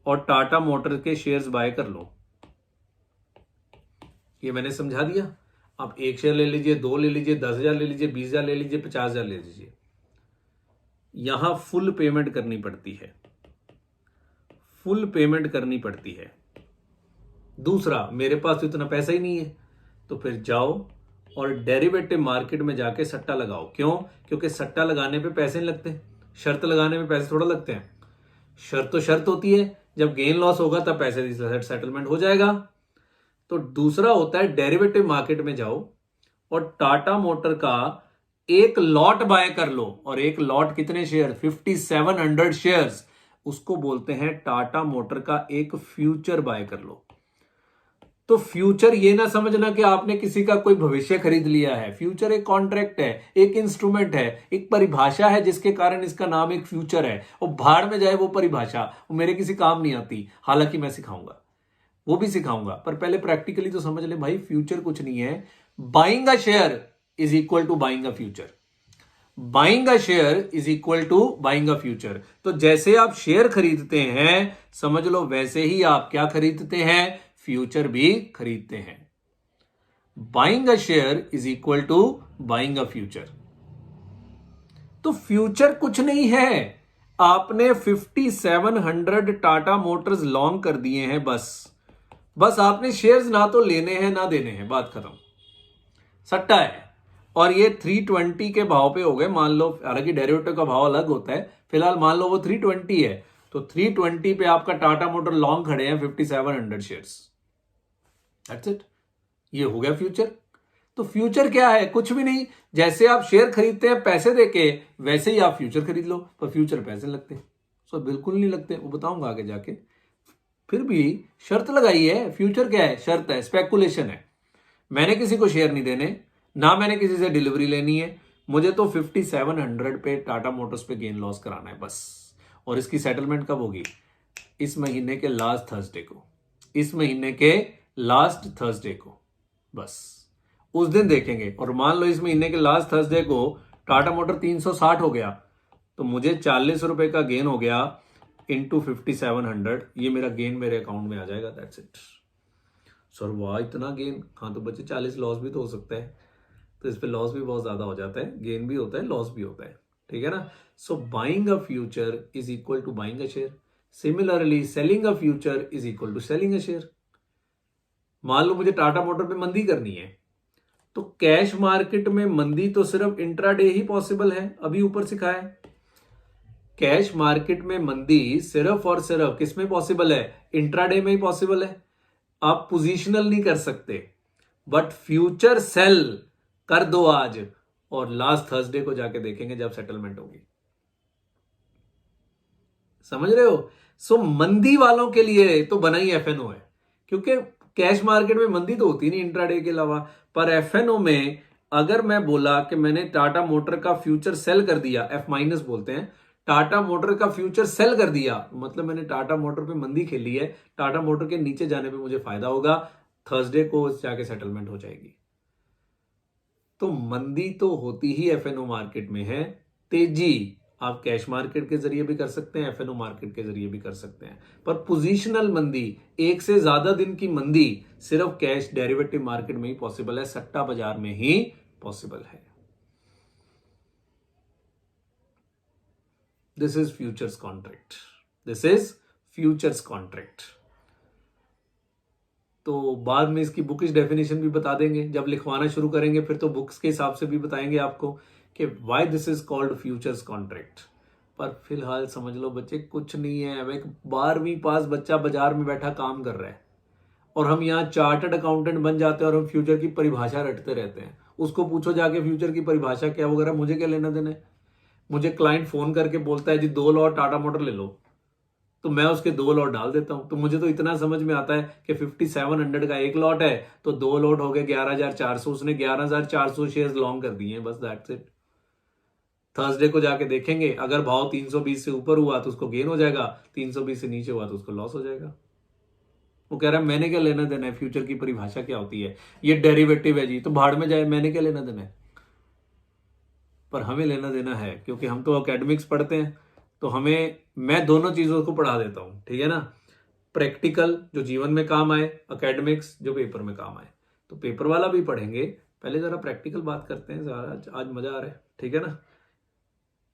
और टाटा मोटर के शेयर्स बाय कर लूं। ये मैंने समझा दिया। आप 1 शेयर ले लीजिए, 2 ले लीजिए, 10,000 ले लीजिए, 20,000 ले लीजिए, 50,000 ले लीजिए। यहां फुल पेमेंट करनी पड़ती है, फुल पेमेंट करनी पड़ती है। दूसरा, मेरे पास तो इतना पैसा ही नहीं है, तो फिर जाओ और डेरिवेटिव मार्केट में जाके सट्टा लगाओ। क्यों? क्योंकि सट्टा लगाने पे पैसे नहीं लगते, शर्त लगाने में पैसे थोड़ा लगते हैं। शर्त तो शर्त होती है, जब गेन लॉस होगा तब पैसे सेटलमेंट हो जाएगा। तो दूसरा होता है डेरिवेटिव मार्केट में जाओ और टाटा मोटर का एक लॉट बाय कर लो। और एक लॉट कितने शेयर? 5700 शेयर्स। उसको बोलते हैं टाटा मोटर का एक फ्यूचर बाय कर लो। तो फ्यूचर ये ना समझना कि आपने किसी का कोई भविष्य खरीद लिया है। फ्यूचर एक कॉन्ट्रैक्ट है, एक इंस्ट्रूमेंट है, एक परिभाषा है जिसके कारण इसका नाम एक फ्यूचर है। और भाड़ में जाए वो परिभाषा, वो मेरे किसी काम नहीं आती। हालांकि मैं सिखाऊंगा, वो भी सिखाऊंगा, पर पहले प्रैक्टिकली तो समझ ले भाई, फ्यूचर कुछ नहीं है। Buying a share is equal to buying a future. Buying a share is equal to buying a future. तो जैसे आप शेयर खरीदते हैं, समझ लो वैसे ही आप क्या खरीदते हैं? फ्यूचर भी खरीदते हैं। Buying a share is equal to buying a future. तो फ्यूचर कुछ नहीं है। आपने 5700 टाटा मोटर्स लॉन्ग कर दिए हैं, बस आपने शेयर्स ना तो लेने हैं ना देने हैं, बात खत्म। सट्टा है। और ये 320 के भाव पे हो गए, मान लो। हालांकि डेरिवेटिव का भाव अलग होता है, फिलहाल मान लो वो 320 है, तो 320 पे आपका टाटा मोटर लॉन्ग खड़े हैं 5700 शेयर्स। That's it. ये हो गया फ्यूचर। तो फ्यूचर क्या है? कुछ भी नहीं। जैसे आप शेयर खरीदते हैं पैसे देके, वैसे ही आप फ्यूचर खरीद लो। पर फ्यूचर पैसे लगते हैं? सो बिल्कुल नहीं लगते, वो बताऊंगा आगे जाके। फिर भी शर्त लगाई है। फ्यूचर क्या है? शर्त है, स्पेकुलेशन है। मैंने किसी को शेयर नहीं देने, ना मैंने किसी से डिलीवरी लेनी है। मुझे तो 5700 पे टाटा मोटर्स पे गेन लॉस कराना है बस। और इसकी सेटलमेंट कब होगी? इस महीने के लास्ट थर्सडे को। इस महीने के लास्ट थर्सडे को, बस उस दिन देखेंगे। और मान लो इस महीने के लास्ट थर्सडे को टाटा मोटर 360 हो गया, तो मुझे 40 रुपए का गेन हो गया इंटू 5700। ये मेरा गेन मेरे अकाउंट में आ जाएगा। That's it. सर वाह, इतना गेन? हाँ, तो बच्चे 40 लॉस भी तो हो सकता है। तो इस पे लॉस भी बहुत ज्यादा हो जाता है, गेन भी होता है, लॉस भी होता है। ठीक है ना? So buying a future is equal to buying a share. Similarly selling a future is equal to selling a share. मान लो मुझे टाटा मोटर पे मंदी करनी है, तो कैश मार्केट में मंदी तो सिर्फ इंट्राडे ही पॉसिबल है, अभी ऊपर सिखाया है। कैश मार्केट में मंदी सिर्फ और सिर्फ किस में पॉसिबल है? इंट्राडे में ही पॉसिबल है। आप पोजीशनल नहीं कर सकते, बट फ्यूचर सेल कर दो आज और लास्ट थर्सडे को जाके देखेंगे जब सेटलमेंट होगी। समझ रहे हो? सो मंदी वालों के लिए तो बना ही एफएनओ है, क्योंकि कैश मार्केट में मंदी तो होती नहीं इंट्राडे के अलावा। पर एफएनओ में अगर मैं बोला कि मैंने टाटा मोटर का फ्यूचर सेल कर दिया, एफ माइनस बोलते हैं, टाटा मोटर का फ्यूचर सेल कर दिया, मतलब मैंने टाटा मोटर पे मंदी खेली है, टाटा मोटर के नीचे जाने पे मुझे फायदा होगा, थर्सडे को जाके सेटलमेंट हो जाएगी। तो मंदी तो होती ही एफएनओ मार्केट में है। तेजी आप कैश मार्केट के जरिए भी कर सकते हैं, एफएनओ मार्केट के जरिए भी कर सकते हैं, पर पोजीशनल मंदी, एक से ज्यादा दिन की मंदी सिर्फ कैश डेरिवेटिव मार्केट में ही पॉसिबल है, सट्टा बाजार में ही पॉसिबल है। This is futures contract, this is futures contract. तो बाद में इसकी बुकिश डेफिनेशन भी बता देंगे, जब लिखवाना शुरू करेंगे फिर तो बुक्स के हिसाब से भी बताएंगे आपको कि why this is called futures contract. पर फिलहाल समझ लो बच्चे कुछ नहीं है, अब एक 12वीं पास बच्चा बाजार में बैठा काम कर रहा है और हम यहाँ चार्टर्ड अकाउंटेंट बन जाते हैं और हम फ्यूचर की परिभाषा रटते रहते हैं। उसको पूछो जाके फ्यूचर की परिभाषा क्या वगैरह, मुझे क्या लेना देना है? मुझे क्लाइंट फोन करके बोलता है जी 2 लॉट टाटा मोटर ले लो, तो मैं उसके 2 लॉट डाल देता हूं। तो मुझे तो इतना समझ में आता है कि 5700 का एक लॉट है तो 2 लॉट हो गए 11400, उसने 11400 शेयर्स लॉन्ग कर दिए हैं, बस दैट्स इट। थर्सडे को जाके देखेंगे, अगर भाव 320 से ऊपर हुआ तो उसको गेन हो जाएगा, 320 से नीचे हुआ तो उसको लॉस हो जाएगा। वो कह रहा है मैंने क्या लेना देना है, फ्यूचर की परिभाषा क्या होती है, ये डेरिवेटिव है जी, तो भाड़ में जाए, मैंने क्या लेना देना है। पर हमें लेना देना है, क्योंकि हम तो एकेडमिक्स पढ़ते हैं, तो हमें, मैं दोनों चीजों को पढ़ा देता हूं, ठीक है ना। प्रैक्टिकल जो जीवन में काम आए, एकेडमिक्स जो पेपर में काम आए। तो पेपर वाला भी पढ़ेंगे, पहले जरा प्रैक्टिकल बात करते हैं, आज मजा आ रहा है, ठीक है ना।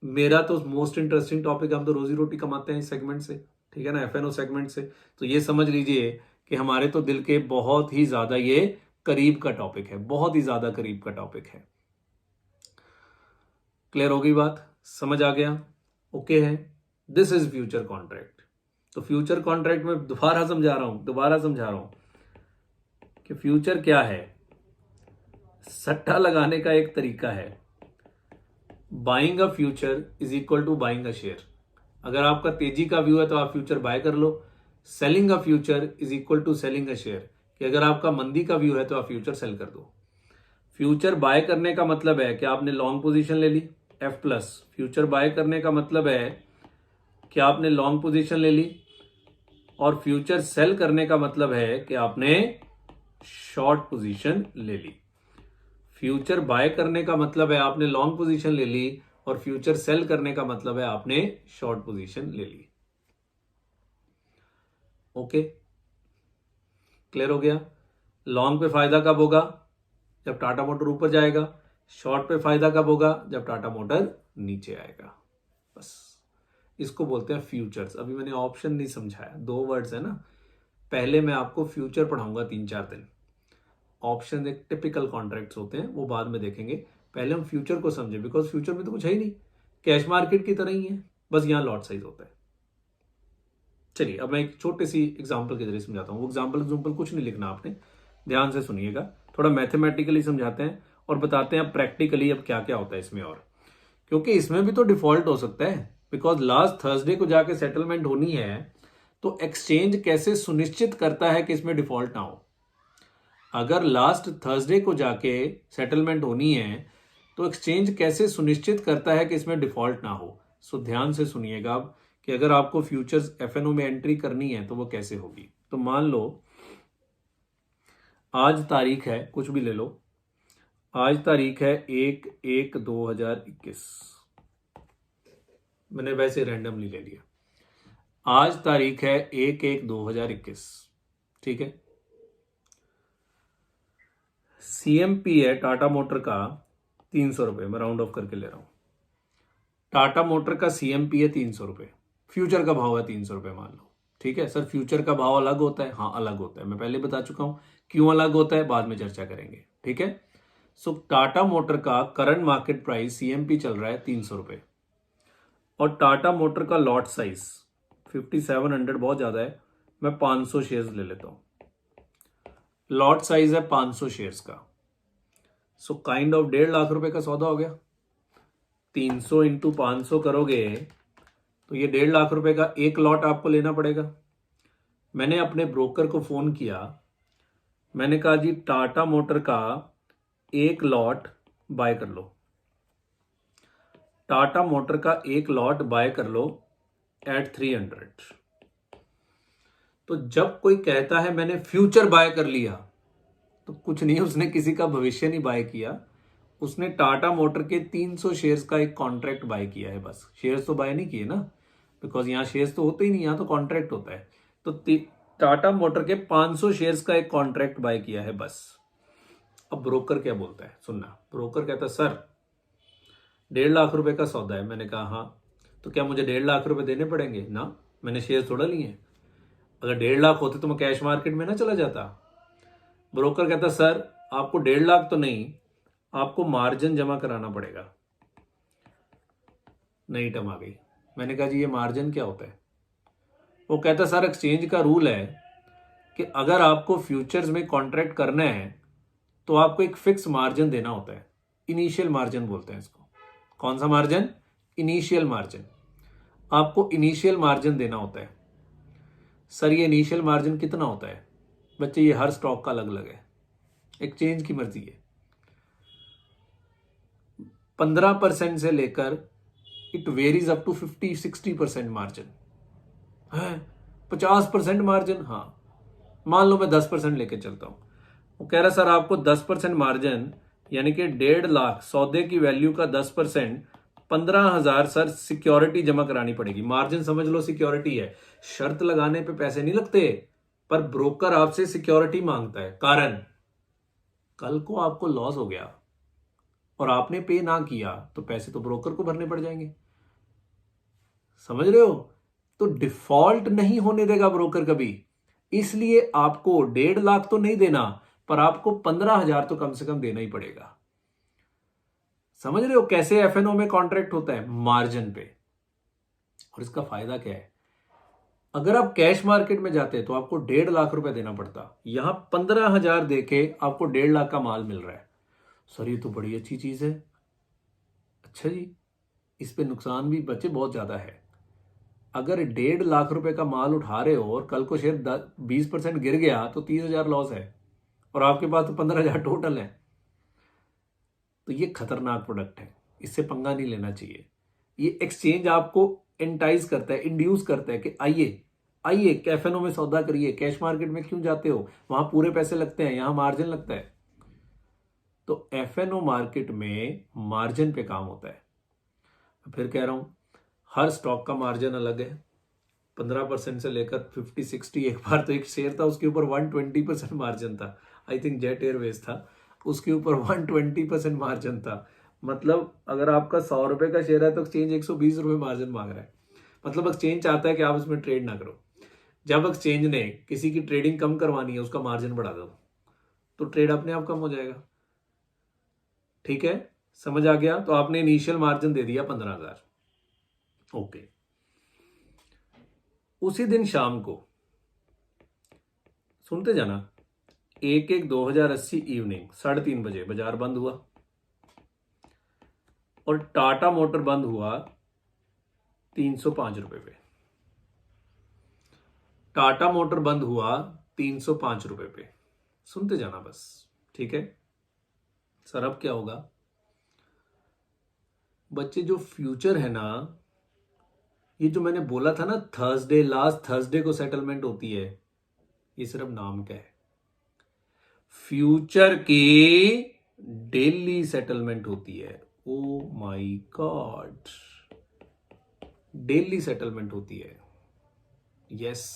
मेरा तो मोस्ट इंटरेस्टिंग टॉपिक, हम तो रोजी रोटी कमाते हैं इस सेगमेंट से, ठीक है ना, एफएनओ सेगमेंट से। तो ये समझ लीजिए कि हमारे तो दिल के बहुत ही ज्यादा ये करीब का टॉपिक है, बहुत ही ज्यादा करीब का टॉपिक है। क्लियर हो गई बात? समझ आ गया? ओके है। This is future contract. तो फ्यूचर कॉन्ट्रैक्ट में दोबारा समझा रहा हूं कि फ्यूचर क्या है। सट्टा लगाने का एक तरीका है, buying a future is equal to buying a share. अगर आपका तेजी का व्यू है तो आप फ्यूचर बाय कर लो। Selling a future is equal to selling a share, कि अगर आपका मंदी का व्यू है तो आप फ्यूचर सेल कर दो। फ्यूचर बाय करने का मतलब है कि आपने लॉन्ग पोजीशन ले ली, एफ प्लस। फ्यूचर बाय करने का मतलब है कि आपने लॉन्ग पोजीशन ले ली, और फ्यूचर सेल करने का मतलब है कि आपने शॉर्ट पोजीशन ले ली। फ्यूचर बाय करने का मतलब है आपने लॉन्ग पोजीशन ले ली, और फ्यूचर सेल करने का मतलब है आपने शॉर्ट पोजीशन ले ली। ओके, क्लियर हो गया? लॉन्ग पे फायदा कब होगा? जब टाटा मोटर ऊपर जाएगा। शॉर्ट पे फायदा कब होगा? जब टाटा मोटर नीचे आएगा। बस इसको बोलते हैं फ्यूचर्स। अभी मैंने ऑप्शन नहीं समझाया, 2 वर्ड्स है ना। पहले मैं आपको फ्यूचर पढ़ाऊंगा 3-4 दिन, ऑप्शन एक टिपिकल कॉन्ट्रैक्ट्स होते हैं, वो बाद में देखेंगे। पहले हम फ्यूचर को समझे, बिकॉज फ्यूचर में तो कुछ है ही नहीं, कैश मार्केट की तरह ही है, बस यहां लॉट साइज होता है। चलिए अब मैं एक छोटे सी एग्जांपल के जरिए समझाता हूं। वो एग्जांपल कुछ नहीं लिखना आपने, ध्यान से सुनिएगा। थोड़ा मैथमेटिकली समझाते हैं और बताते हैं प्रैक्टिकली अब क्या क्या होता है इसमें। और क्योंकि इसमें भी तो डिफॉल्ट हो सकता है, बिकॉज लास्ट थर्सडे को जाके सेटलमेंट होनी है, तो एक्सचेंज कैसे सुनिश्चित करता है कि इसमें डिफॉल्ट ना हो। अगर लास्ट थर्सडे को जाके सेटलमेंट होनी है तो एक्सचेंज कैसे सुनिश्चित करता है कि इसमें डिफॉल्ट ना हो। सो ध्यान से सुनिएगा अब कि अगर आपको फ्यूचर्स एफएनओ में एंट्री करनी है तो वो कैसे होगी। तो मान लो आज तारीख है, कुछ भी ले लो, आज तारीख है 1/1/2021, मैंने वैसे रैंडमली ले लिया। आज तारीख है 1/1/2021, ठीक है। सीएमपी है टाटा मोटर का 300 रुपये, मैं राउंड ऑफ करके ले रहा हूं। टाटा मोटर का सीएमपी है 300 रुपये, फ्यूचर का भाव है 300 रुपये मान लो, ठीक है सर, फ्यूचर का भाव अलग होता है, हाँ अलग होता है, मैं पहले बता चुका हूं क्यों अलग होता है, बाद में चर्चा करेंगे। ठीक है, सो टाटा मोटर का करंट मार्केट प्राइस सीएमपी चल रहा है 300 रुपए, और टाटा मोटर का लॉट साइज 5700 बहुत ज्यादा है, मैं 500 शेयर्स ले लेता हूं। लॉट साइज है 500 शेयर्स का, सो काइंड ऑफ 1.5 लाख रुपए का सौदा हो गया। 300 इंटू 500 करोगे तो ये 1.5 लाख रुपए का एक लॉट आपको लेना पड़ेगा। मैंने अपने ब्रोकर को फोन किया, मैंने कहा जी टाटा मोटर का एक लॉट बाय कर लो, टाटा मोटर का एक लॉट बाय कर लो एट 300। तो जब कोई कहता है मैंने फ्यूचर बाय कर लिया, तो कुछ नहीं, उसने किसी का भविष्य नहीं बाय किया, उसने टाटा मोटर के 300 शेयर्स का एक कॉन्ट्रैक्ट बाय किया है बस। शेयर्स तो बाय नहीं किए ना, बिकॉज यहां शेयर्स तो होते ही नहीं, यहां तो कॉन्ट्रैक्ट होता है। तो टाटा मोटर के 500 शेयर्स का एक कॉन्ट्रैक्ट बाय किया है बस। अब ब्रोकर क्या बोलता है सुनना, ब्रोकर कहता है सर 1.5 लाख रुपए का सौदा है। मैंने कहा हाँ, तो क्या मुझे 1.5 लाख रुपए देने पड़ेंगे ना, मैंने शेयर थोड़ा लिए हैं, अगर 1.5 लाख होते तो मैं कैश मार्केट में ना चला जाता। ब्रोकर कहता सर आपको 1.5 लाख तो नहीं, आपको मार्जिन जमा कराना पड़ेगा। नई टर्म आ गई। मैंने कहा जी ये मार्जिन क्या होता है? वो कहता सर एक्सचेंज का रूल है कि अगर आपको फ्यूचर्स में कॉन्ट्रैक्ट करना है तो आपको एक फिक्स मार्जिन देना होता है, इनिशियल मार्जिन बोलते हैं इसको। कौन सा मार्जिन? Initial margin. आपको इनिशियल मार्जिन देना होता है। सर ये इनिशियल मार्जिन कितना होता है? बच्चे ये हर स्टॉक का अलग अलग है, एक्सचेंज की मर्जी है। 15% से लेकर it varies up to 50-60% margin है। 50% मार्जिन, हाँ मान लो मैं 10% लेके चलता हूं। वो कह रहा सर आपको 10% मार्जिन यानी कि 1.5 लाख सौदे की वैल्यू का 10%, 15,000 सर सिक्योरिटी जमा करानी पड़ेगी। मार्जिन समझ लो सिक्योरिटी है, शर्त लगाने पे पैसे नहीं लगते, पर ब्रोकर आपसे सिक्योरिटी मांगता है। कारण कल को आपको लॉस हो गया और आपने पे ना किया तो पैसे तो ब्रोकर को भरने पड़ जाएंगे। समझ रहे हो? तो डिफॉल्ट नहीं होने देगा ब्रोकर कभी, इसलिए आपको 1.5 लाख तो नहीं देना, पर आपको 15,000 तो कम से कम देना ही पड़ेगा। समझ रहे हो कैसे एफएनओ में कॉन्ट्रैक्ट होता है? मार्जिन पे। और इसका फायदा क्या है? अगर आप कैश मार्केट में जाते तो आपको 1.5 लाख रुपए देना पड़ता, यहां 15,000 देके आपको 1.5 लाख का माल मिल रहा है। सर ये तो बड़ी अच्छी चीज है। अच्छा जी, इस पे नुकसान भी बच्चे बहुत ज्यादा है। अगर 1.5 लाख रुपए का माल उठा रहे हो और कल को शेयर 20% गिर गया तो 30,000 लॉस है, और आपके पास तो 15,000 टोटल है। तो ये खतरनाक प्रोडक्ट है, इससे पंगा नहीं लेना चाहिए। ये एक्सचेंज आपको एंटाइज करता है, इंड्यूस करता है कि आइए आइए कैफेनो में सौदा करिए, कैश मार्केट में क्यों जाते हो, वहां पूरे पैसे लगते हैं, यहां मार्जिन लगता है। तो एफएनओ मार्केट में मार्जिन पे काम होता है। फिर कह रहा हूं हर स्टॉक का मार्जिन अलग है, 15% से लेकर 50-60। एक बार तो एक शेयर था उसके ऊपर 120% मार्जिन था, आई थिंक जेट एयरवेज था, उसके ऊपर 120% मार्जिन था। मतलब अगर आपका 100 रुपए का शेयर है तो एक्सचेंज 120 रुपए मार्जिन मांग रहा है। मतलब एक्सचेंज चाहता है कि आप उसमें ट्रेड ना करो। जब एक्सचेंज ने किसी की ट्रेडिंग कम करवानी है, उसका मार्जिन बढ़ा दो, तो ट्रेड अपने आप कम हो जाएगा। ठीक है, समझ आ गया? तो आपने इनिशियल मार्जिन दे दिया 15,000। ओके, उसी दिन शाम को सुनते जाना, 1/1/2080 इवनिंग 3:30 बजे बाजार बंद हुआ और टाटा मोटर बंद हुआ 305 रुपए पे। टाटा मोटर बंद हुआ 305 रुपए पे। सुनते जाना बस, ठीक है? सर अब क्या होगा? बच्चे जो फ्यूचर है ना, ये जो मैंने बोला था ना थर्सडे, लास्ट थर्सडे को सेटलमेंट होती है, ये सिर्फ नाम का है। फ्यूचर की डेली सेटलमेंट होती है। Oh my God, daily settlement होती है। यस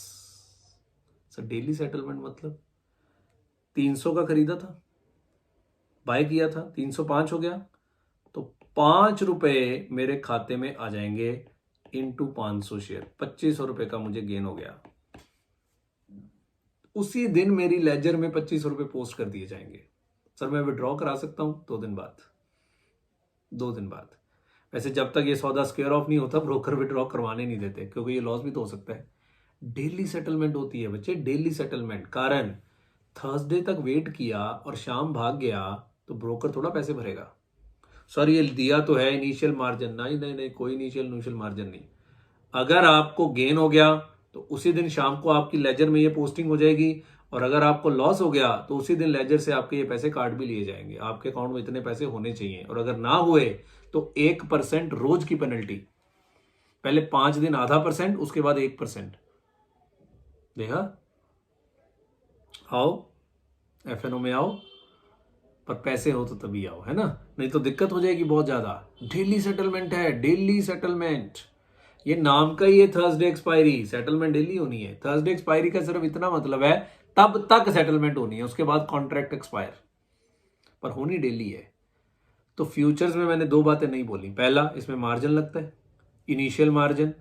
सर, डेली सेटलमेंट मतलब 300 का खरीदा था, बाय किया था, 305 हो गया, तो 5 रुपए मेरे खाते में आ जाएंगे इनटू 500 शेयर, 2500 रुपए का मुझे गेन हो गया। उसी दिन मेरी लेजर में 25 रुपए पोस्ट कर दिए जाएंगे। सर मैं विड्रॉ करा सकता हूं 2 दिन बाद, 2 दिन बाद। वैसे जब तक ये सौदा स्क्वेयर ऑफ नहीं होता ब्रोकर विड्रॉ करवाने नहीं देते, क्योंकि ये लॉस भी तो हो सकता है। डेली सेटलमेंट होती है बच्चे, डेली सेटलमेंट। कारण थर्सडे तक वेट किया और शाम भाग गया तो ब्रोकर थोड़ा पैसे भरेगा। सर ये दिया तो है इनिशियल मार्जिन, नहीं नहीं नहीं, कोई इनिशियल मार्जिन नहीं। अगर आपको गेन हो गया तो उसी दिन शाम को आपकी लेजर में ये पोस्टिंग हो जाएगी, और अगर आपको लॉस हो गया तो उसी दिन लेजर से आपके ये पैसे काट भी लिए जाएंगे। आपके अकाउंट में इतने पैसे होने चाहिए, और अगर ना हुए तो 1% रोज की पेनल्टी। पहले 5 दिन ½ %, उसके बाद 1%। देखा? आओ एफएनओ में आओ, पर पैसे हो तो तभी आओ, है ना, नहीं तो दिक्कत हो जाएगी बहुत ज्यादा। डेली सेटलमेंट है, डेली सेटलमेंट। ये नाम का ही है थर्सडे एक्सपायरी, सेटलमेंट डेली होनी है। थर्सडे एक्सपायरी का सिर्फ इतना मतलब है तब तक सेटलमेंट होनी है, उसके बाद कॉन्ट्रैक्ट एक्सपायर, पर होनी डेली है। तो फ्यूचर्स में मैंने 2 बातें नहीं बोली। पहला, इसमें मार्जिन लगता है, इनिशियल मार्जिन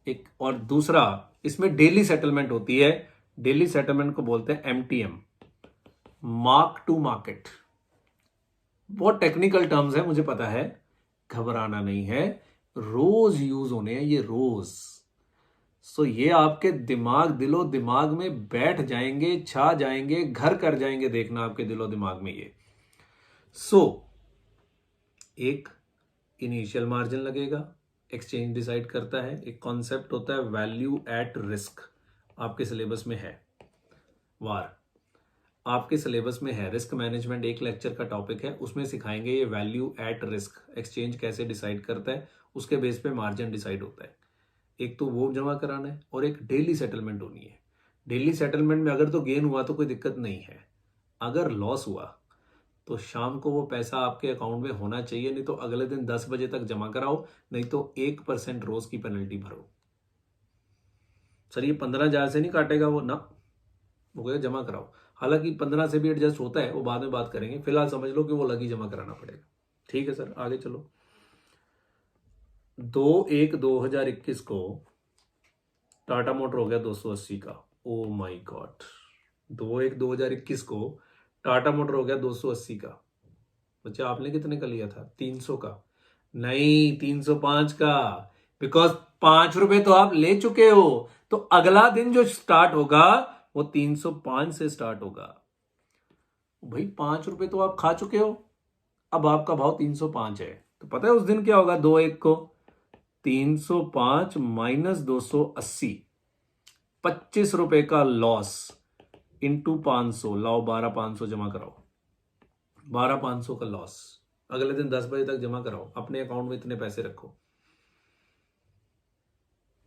एक, और दूसरा इसमें डेली सेटलमेंट होती है। डेली सेटलमेंट को बोलते हैं एमटीएम, मार्क टू मार्केट। बहुत टेक्निकल टर्म्स है मुझे पता है, घबराना नहीं है, रोज यूज होने हैं ये, रोज। सो ये आपके दिमाग, दिलो दिमाग में बैठ जाएंगे, छा जाएंगे, घर कर जाएंगे, देखना आपके दिलो दिमाग में ये। सो एक इनिशियल मार्जिन लगेगा, एक्सचेंज डिसाइड करता है। एक कॉन्सेप्ट होता है वैल्यू एट रिस्क, आपके सिलेबस में है, आपके सिलेबस में है। रिस्क मैनेजमेंट एक लेक्चर का टॉपिक है, उसमें सिखाएंगे ये वैल्यू एट रिस्क, एक्सचेंज कैसे डिसाइड करता है, उसके बेस पे मार्जिन डिसाइड होता है। एक तो वो जमा कराना है, और एक डेली सेटलमेंट होनी है। डेली सेटलमेंट में अगर तो गेन हुआ तो कोई दिक्कत नहीं है, अगर लॉस हुआ तो शाम को वो पैसा आपके अकाउंट में होना चाहिए, नहीं तो अगले दिन 10 बजे तक जमा कराओ, नहीं तो 1% रोज की पेनल्टी भरो। सर ये 15,000 से नहीं काटेगा वो, ना, वो कहेगा जमा कराओ। हालांकि 15 से भी एडजस्ट होता है, वो बाद में बात करेंगे, फिलहाल समझ लो कि वो अलग ही जमा कराना पड़ेगा। ठीक है सर, आगे चलो। 2/1/2021 को टाटा मोटर हो गया 280 का। ओ माय गॉड, 2/1/2021 को टाटा मोटर हो गया 280 का। बच्चे आपने कितने का लिया था? 300 का? नहीं, 305 का, बिकॉज 5 रुपए तो आप ले चुके हो, तो अगला दिन जो स्टार्ट होगा वो 305 से स्टार्ट होगा। भाई 5 रुपए तो आप खा चुके हो, अब आपका भाव 305 है, तो पता है उस दिन क्या होगा? 2/1 को 305 माइनस 280, 25 रुपए का लॉस इंटू 500, लाओ 12,500 जमा कराओ, 12,500 का लॉस। अगले दिन 10 बजे तक जमा कराओ, अपने अकाउंट में इतने पैसे रखो।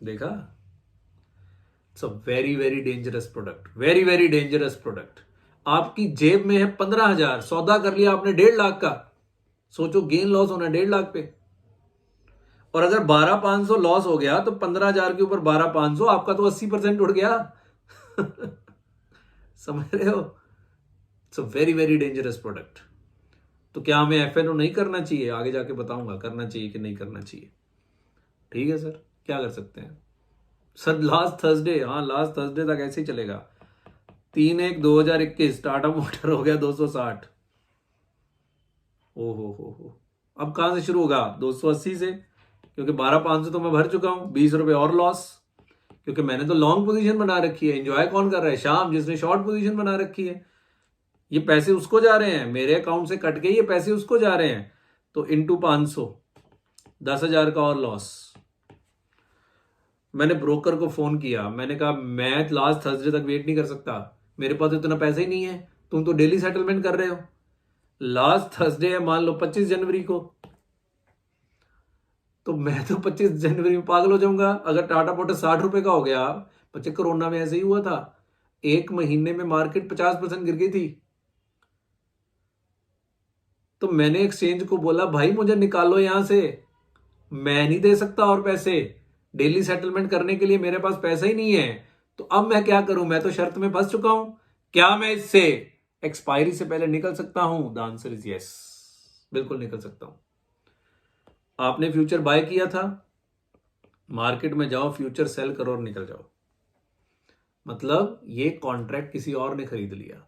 देखा? It's a very very dangerous product, very very dangerous product. आपकी जेब में है 15,000, सौदा कर लिया आपने 1.5 लाख का, सोचो गेन लॉस होना 1.5 लाख पे। और अगर 12,500 लॉस हो गया तो 15,000 के ऊपर 12,500, आपका तो 80% उड़ गया। समझ रहे हो? It's a very very dangerous product. तो क्या हमें एफएनओ नहीं करना चाहिए? आगे जाके बताऊंगा करना चाहिए कि नहीं करना चाहिए। ठीक है सर, क्या कर सकते हैं सर? लास्ट थर्सडे, हाँ लास्ट थर्सडे तक ऐसे ही चलेगा। 3/1/2021 टाटा मोटर हो गया 260। हो, अब कहां से शुरू होगा? 280 से, क्योंकि 12,500 तो मैं भर चुका हूं, 20 रुपए और लॉस, क्योंकि मैंने तो लॉन्ग पोजीशन बना रखी है। एंजॉय कौन कर रहा है? शाम, जिसने शॉर्ट पोजीशन बना रखी है। ये पैसे उसको जा रहे हैं, मेरे अकाउंट से कट के ये पैसे उसको जा रहे हैं, तो इंटू 500, 10,000 का और लॉस। मैंने ब्रोकर को फोन किया, मैंने कहा मैं लास्ट थर्सडे तक वेट नहीं कर सकता, मेरे पास इतना पैसा ही नहीं है, तुम तो डेली सेटलमेंट कर रहे हो। लास्ट थर्सडे है, मान लो 25 जनवरी को, तो मैं तो 25 जनवरी में पागल हो जाऊंगा। अगर टाटा मोटर 60 रुपए का हो गया, बच्चे कोरोना में ऐसे ही हुआ था, 1 महीने में मार्केट 50% गिर गई थी। तो मैंने एक्सचेंज को बोला भाई मुझे निकालो यहां से, मैं नहीं दे सकता और पैसे, डेली सेटलमेंट करने के लिए मेरे पास पैसा ही नहीं है। तो अब मैं क्या करूं? मैं तो शर्त में फंस चुका हूं, क्या मैं इससे एक्सपायरी से पहले निकल सकता हूं? द आंसर इज यस, बिल्कुल निकल सकता हूं। आपने फ्यूचर बाय किया था, मार्केट में जाओ, फ्यूचर सेल करो और निकल जाओ। मतलब ये कॉन्ट्रैक्ट किसी और ने खरीद लिया,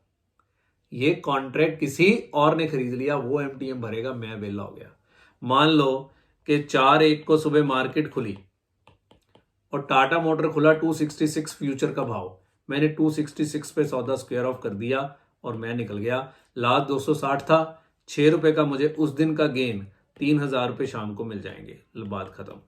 ये कॉन्ट्रैक्ट किसी और ने खरीद लिया, वो एमटीएम भरेगा, मैं वेला हो गया। मान लो कि 4/1 को सुबह मार्केट खुली और टाटा मोटर खुला 266 फ्यूचर का भाव, मैंने 266 पे सौदा स्क्वायर ऑफ कर दिया और मैं निकल गया। लास्ट 260 था, 6 रुपए का मुझे उस दिन का गेन, 3,000 रुपए शाम को मिल जाएंगे, बात खत्म।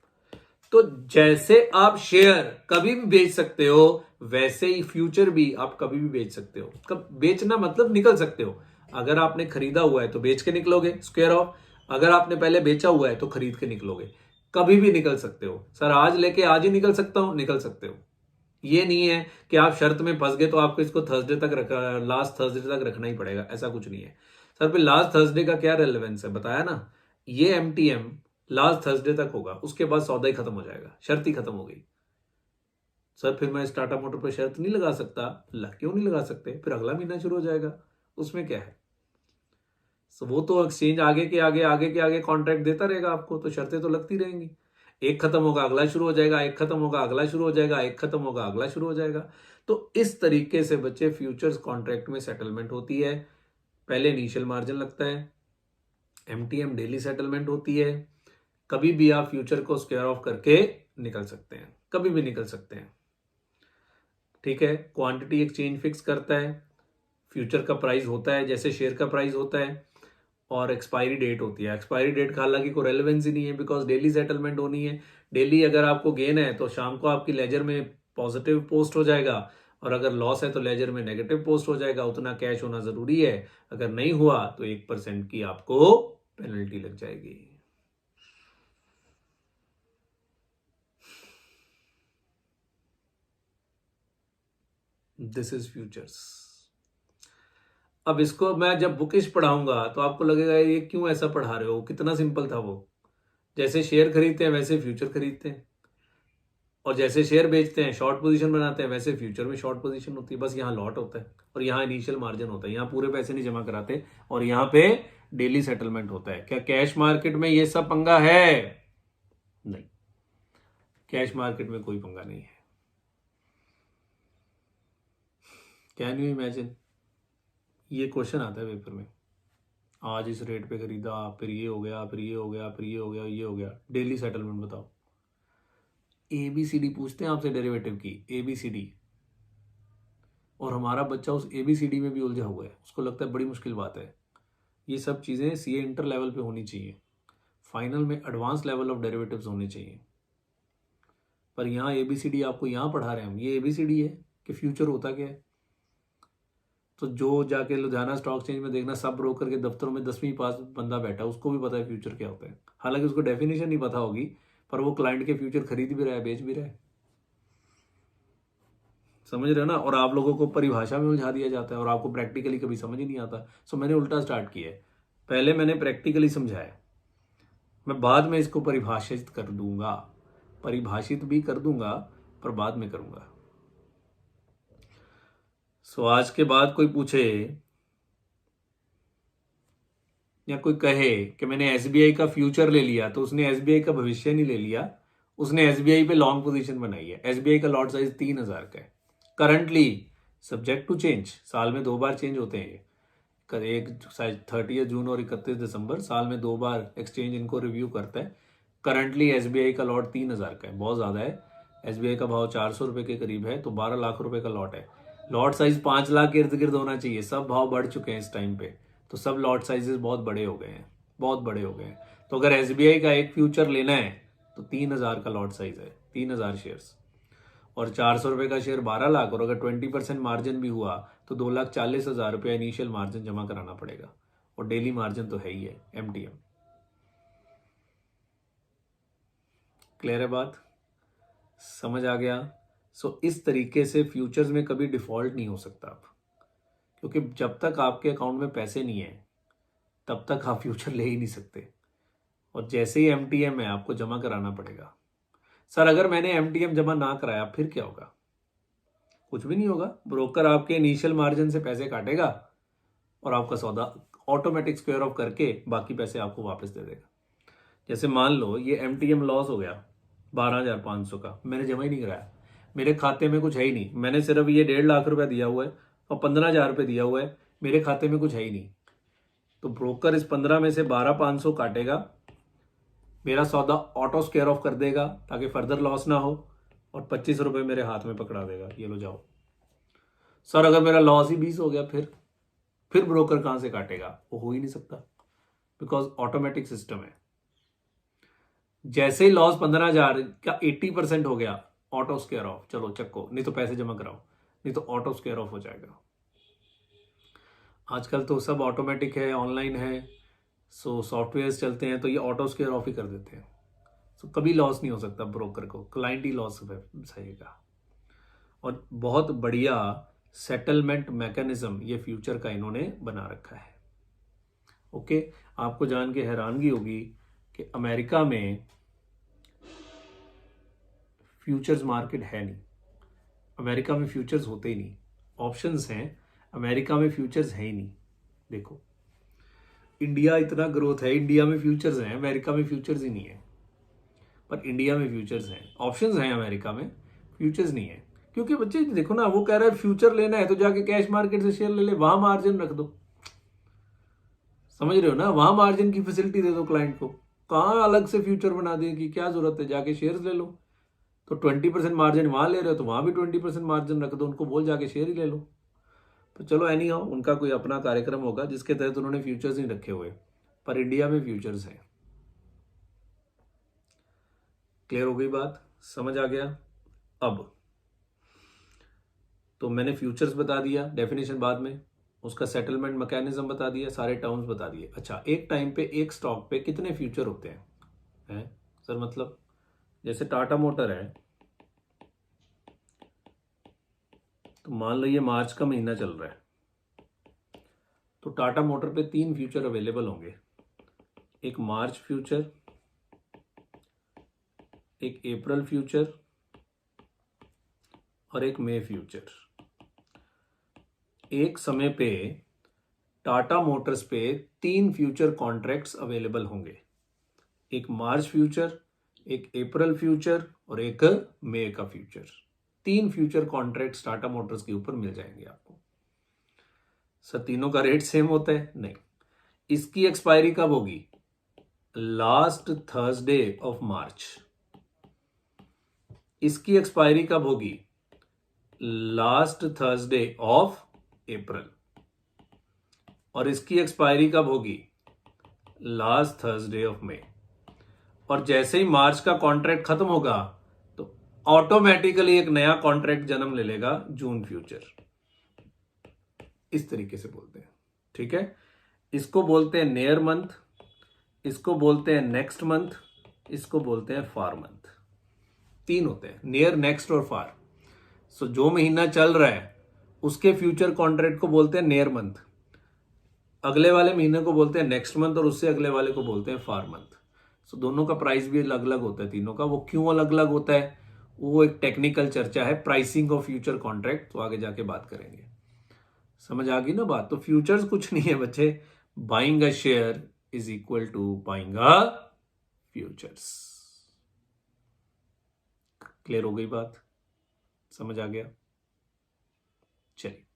तो जैसे आप शेयर कभी भी बेच सकते हो, वैसे ही फ्यूचर भी आप कभी भी बेच सकते हो। कब बेचना मतलब निकल सकते हो। अगर आपने खरीदा हुआ है तो बेच के निकलोगे, स्क्वायर ऑफ। अगर आपने पहले बेचा हुआ है तो खरीद के निकलोगे, कभी भी निकल सकते हो। सर आज लेके आज ही निकल सकता हूं, निकल सकते हो। ये नहीं है कि आप शर्त में फंस गए तो आपको इसको थर्सडे तक लास्ट थर्सडे तक रखना ही पड़ेगा, ऐसा कुछ नहीं है। सर फिर लास्ट थर्सडे का क्या रेलेवेंस है, बताया ना। ये एमटीएम लास्ट थर्सडे तक होगा, उसके बाद सौदा ही खत्म हो जाएगा, शर्त ही खत्म हो गई। सर फिर मैं टाटा मोटर पर शर्त नहीं लगा सकता, क्यों नहीं लगा सकते, फिर अगला महीना शुरू हो जाएगा, उसमें क्या है। वो तो एक्सचेंज आगे के आगे कॉन्ट्रैक्ट देता रहेगा आपको, तो शर्तें तो लगती रहेंगी। एक खत्म होगा अगला शुरू हो जाएगा, एक खत्म होगा अगला शुरू हो जाएगा, एक खत्म होगा अगला शुरू हो जाएगा। तो इस तरीके से बच्चे फ्यूचर्स कॉन्ट्रैक्ट में सेटलमेंट होती है। पहले इनिशियल मार्जिन लगता है, एमटीएम डेली सेटलमेंट होती है। कभी भी आप फ्यूचर को स्क्वायर ऑफ करके निकल सकते हैं, कभी भी निकल सकते हैं, ठीक है। क्वांटिटी एक्सचेंज फिक्स करता है, फ्यूचर का प्राइस होता है जैसे शेयर का प्राइस होता है, और एक्सपायरी डेट होती है। एक्सपायरी डेट का हालांकि कोई रेलेवेंस ही नहीं है, बिकॉज डेली सेटलमेंट होनी है। डेली अगर आपको गेन है तो शाम को आपकी लेजर में पॉजिटिव पोस्ट हो जाएगा, और अगर लॉस है तो लेजर में नेगेटिव पोस्ट हो जाएगा। उतना कैश होना जरूरी है, अगर नहीं हुआ तो 1% की आपको पेनल्टी लग जाएगी। This is futures. अब इसको मैं जब बुकिश पढ़ाऊंगा तो आपको लगेगा ये क्यों ऐसा पढ़ा रहे हो, कितना सिंपल था वो। जैसे शेयर खरीदते हैं वैसे फ्यूचर खरीदते हैं, और जैसे शेयर बेचते हैं शॉर्ट पोजीशन बनाते हैं, वैसे फ्यूचर में शॉर्ट पोजीशन होती है। बस यहाँ लॉट होता है और यहाँ इनिशियल मार्जिन होता है। यहाँ पूरे पैसे नहीं जमा कराते, और यहाँ पे डेली सेटलमेंट होता है। क्या कैश मार्केट में ये सब पंगा है? नहीं, कैश मार्केट में कोई पंगा नहीं है। कैन यू इमेजिन, ये क्वेश्चन आता है पेपर में, आज इस रेट पे खरीदा, फिर ये हो गया, फिर ये हो गया, फिर ये हो गया, ये हो गया, डेली सेटलमेंट बताओ। एबीसीडी पूछते हैं आपसे डेरिवेटिव की, एबीसीडी, और हमारा बच्चा उस एबीसीडी में भी उलझा हुआ है, उसको लगता है बड़ी मुश्किल बात है। ये सब चीज़ें सीए इंटर लेवल पे होनी चाहिए, फाइनल में एडवांस लेवल ऑफ डेरिवेटिव्स होने चाहिए। पर यहाँ एबीसीडी आपको यहाँ पढ़ा रहे हैं हम, ये एबीसीडी है कि फ्यूचर होता क्या है। तो जो जाके लुधियाना स्टॉक एक्सचेंज में देखना, सब ब्रोकर के दफ्तरों में 10वीं पास बंदा बैठा, उसको भी पता है फ्यूचर क्या होता है। हालांकि उसको डेफिनेशन नहीं पता होगी, पर वो क्लाइंट के फ्यूचर खरीद भी रहा है, बेच भी रहा है। समझ रहे हो ना। और आप लोगों को परिभाषा में उलझा दिया जाता है और आपको प्रैक्टिकली कभी समझ ही नहीं आता। सो मैंने उल्टा स्टार्ट किया है, पहले मैंने प्रैक्टिकली समझाया, मैं बाद में इसको परिभाषित कर दूंगा, परिभाषित भी कर दूंगा, पर बाद में करूंगा। सो आज के बाद कोई पूछे या कोई कहे कि मैंने एसबीआई का फ्यूचर ले लिया, तो उसने एसबीआई का भविष्य नहीं ले लिया, उसने एसबीआई पे लॉन्ग पोजीशन बनाई है। एसबीआई का लॉट साइज 3,000 का है करंटली, सब्जेक्ट टू चेंज, साल में 2 बार चेंज होते हैं। एक 30 जून और 31 दिसंबर, साल में 2 बार एक्सचेंज इनको रिव्यू करता है। करंटली एसबीआई का लॉट 3,000 का है, बहुत ज़्यादा है। एसबीआई का भाव 400 रुपये के करीब है, तो 12 लाख रुपए का लॉट है। लॉट साइज 5 लाख के इर्द गिर्द होना चाहिए। सब भाव बढ़ चुके हैं इस टाइम पे, तो सब लॉट साइजेस बहुत बड़े हो गए हैं, बहुत बड़े हो गए हैं। तो अगर एसबीआई का एक फ्यूचर लेना है तो 3,000 का लॉट साइज है, 3,000 शेयर्स, और 400 रुपये का शेयर 12 लाख, और अगर 20% मार्जिन भी हुआ तो 2,40,000 रुपया इनिशियल मार्जिन जमा कराना पड़ेगा, और डेली मार्जिन तो है ही है एमटीएम। क्लियर है बात, समझ आ गया। सो इस तरीके से फ्यूचर्स में कभी डिफॉल्ट नहीं हो सकता आप, क्योंकि जब तक आपके अकाउंट में पैसे नहीं है तब तक आप फ्यूचर ले ही नहीं सकते, और जैसे ही एमटीएम है आपको जमा कराना पड़ेगा। सर अगर मैंने एमटीएम जमा ना कराया फिर क्या होगा? कुछ भी नहीं होगा, ब्रोकर आपके इनिशियल मार्जिन से पैसे काटेगा और आपका सौदा ऑटोमेटिक स्क्वायर ऑफ करके बाकी पैसे आपको वापस दे देगा। जैसे मान लो ये एमटीएम लॉस हो गया 12,500 का, मैंने जमा ही नहीं कराया, मेरे खाते में कुछ है ही नहीं, मैंने सिर्फ ये 1.5 लाख रुपया दिया हुआ है और 15,000 रुपये दिया हुआ है, मेरे खाते में कुछ है ही नहीं, तो ब्रोकर इस 15 में से 12,500 काटेगा, मेरा सौदा ऑटो स्क्वायर ऑफ कर देगा ताकि फर्दर लॉस ना हो, और 25 रुपये मेरे हाथ में पकड़ा देगा, ये लो जाओ। सर अगर मेरा लॉस ही 20 हो गया, फिर ब्रोकर कहां से काटेगा? वो हो ही नहीं सकता, बिकॉज ऑटोमेटिक सिस्टम है। जैसे ही लॉस 15,000 का 80% हो गया, ऑटो स्क्वायर ऑफ, चलो चक्को, नहीं तो पैसे जमा कराओ, नहीं तो ऑटो स्क्वायर ऑफ हो जाएगा। आजकल तो सब ऑटोमेटिक है, ऑनलाइन है, सो सॉफ्टवेयर्स चलते हैं तो ये ऑटो स्क्वायर ऑफ ही कर देते हैं। सो कभी लॉस नहीं हो सकता ब्रोकर को, क्लाइंट ही लॉस सहेगा। और बहुत बढ़िया सेटलमेंट मैकेनिज्म ये फ्यूचर का इन्होंने बना रखा है। ओके, आपको जान के हैरानगी होगी कि अमेरिका में फ्यूचर्स मार्केट है नहीं। अमेरिका में फ्यूचर्स होते ही नहीं, ऑप्शंस हैं, अमेरिका में फ्यूचर्स है ही नहीं। देखो इंडिया इतना ग्रोथ है, इंडिया में फ्यूचर्स हैं, अमेरिका में फ्यूचर्स ही नहीं है। पर इंडिया में फ्यूचर्स हैं, ऑप्शंस हैं, अमेरिका में फ्यूचर्स नहीं है। क्योंकि बच्चे देखो ना, वो कह रहा है फ्यूचर लेना है तो जाके कैश मार्केट से शेयर ले ले, वहां मार्जिन रख दो। समझ रहे हो ना, वहां मार्जिन की फैसिलिटी दे दो क्लाइंट को। कहां अलग से फ्यूचर बना दें की क्या जरूरत है, जाके शेयर्स ले लो। तो 20% मार्जिन वहां ले रहे हो तो वहां भी 20% मार्जिन रख दो, उनको बोल जाके शेयर ही ले लो। तो चलो एनी हाउ, उनका कोई अपना कार्यक्रम होगा जिसके तहत उन्होंने फ्यूचर्स नहीं रखे हुए, पर इंडिया में फ्यूचर्स हैं। क्लियर हो गई बात, समझ आ गया? अब तो मैंने फ्यूचर्स बता दिया, डेफिनेशन बाद में, उसका सेटलमेंट मैकेनिज्म बता दिया, सारे टर्म्स बता दिए। अच्छा, एक टाइम पे एक स्टॉक पे कितने फ्यूचर होते हैं सर? मतलब जैसे टाटा मोटर है, तो मान लो ये मार्च का महीना चल रहा है, तो टाटा मोटर पे 3 फ्यूचर अवेलेबल होंगे, एक मार्च फ्यूचर, एक अप्रैल फ्यूचर और एक मई फ्यूचर। एक समय पे टाटा मोटर्स पे 3 फ्यूचर कॉन्ट्रैक्ट्स अवेलेबल होंगे, एक मार्च फ्यूचर, एक अप्रैल फ्यूचर और एक मई का future. 3 future contracts Tata Motors के ऊपर मिल जाएंगे आपको। सर तीनों का रेट सेम होता है? नहीं। इसकी एक्सपायरी कब होगी? Last Thursday of March. इसकी एक्सपायरी कब होगी? Last Thursday of April. और इसकी एक्सपायरी कब होगी? Last Thursday of May. और जैसे ही मार्च का कॉन्ट्रैक्ट खत्म होगा तो ऑटोमेटिकली एक नया कॉन्ट्रैक्ट जन्म ले लेगा, जून फ्यूचर। इस तरीके से बोलते हैं, ठीक है? इसको बोलते हैं नियर मंथ, इसको बोलते हैं नेक्स्ट मंथ, इसको बोलते हैं फार मंथ। 3 होते हैं, नियर, नेक्स्ट और फार। सो जो महीना चल रहा है उसके फ्यूचर कॉन्ट्रैक्ट को बोलते हैं नियर मंथ, अगले वाले महीने को बोलते हैं नेक्स्ट मंथ, और उससे अगले वाले को बोलते हैं फार मंथ। सो दोनों का प्राइस भी अलग अलग होता है तीनों का। वो क्यों अलग अलग होता है वो एक टेक्निकल चर्चा है, प्राइसिंग ऑफ फ्यूचर कॉन्ट्रैक्ट, तो आगे जाके बात करेंगे। समझ आ गई ना बात? तो फ्यूचर्स कुछ नहीं है बच्चे, buying a share is equal to buying a futures. Clear हो गई बात? समझ आ गया? चलिए।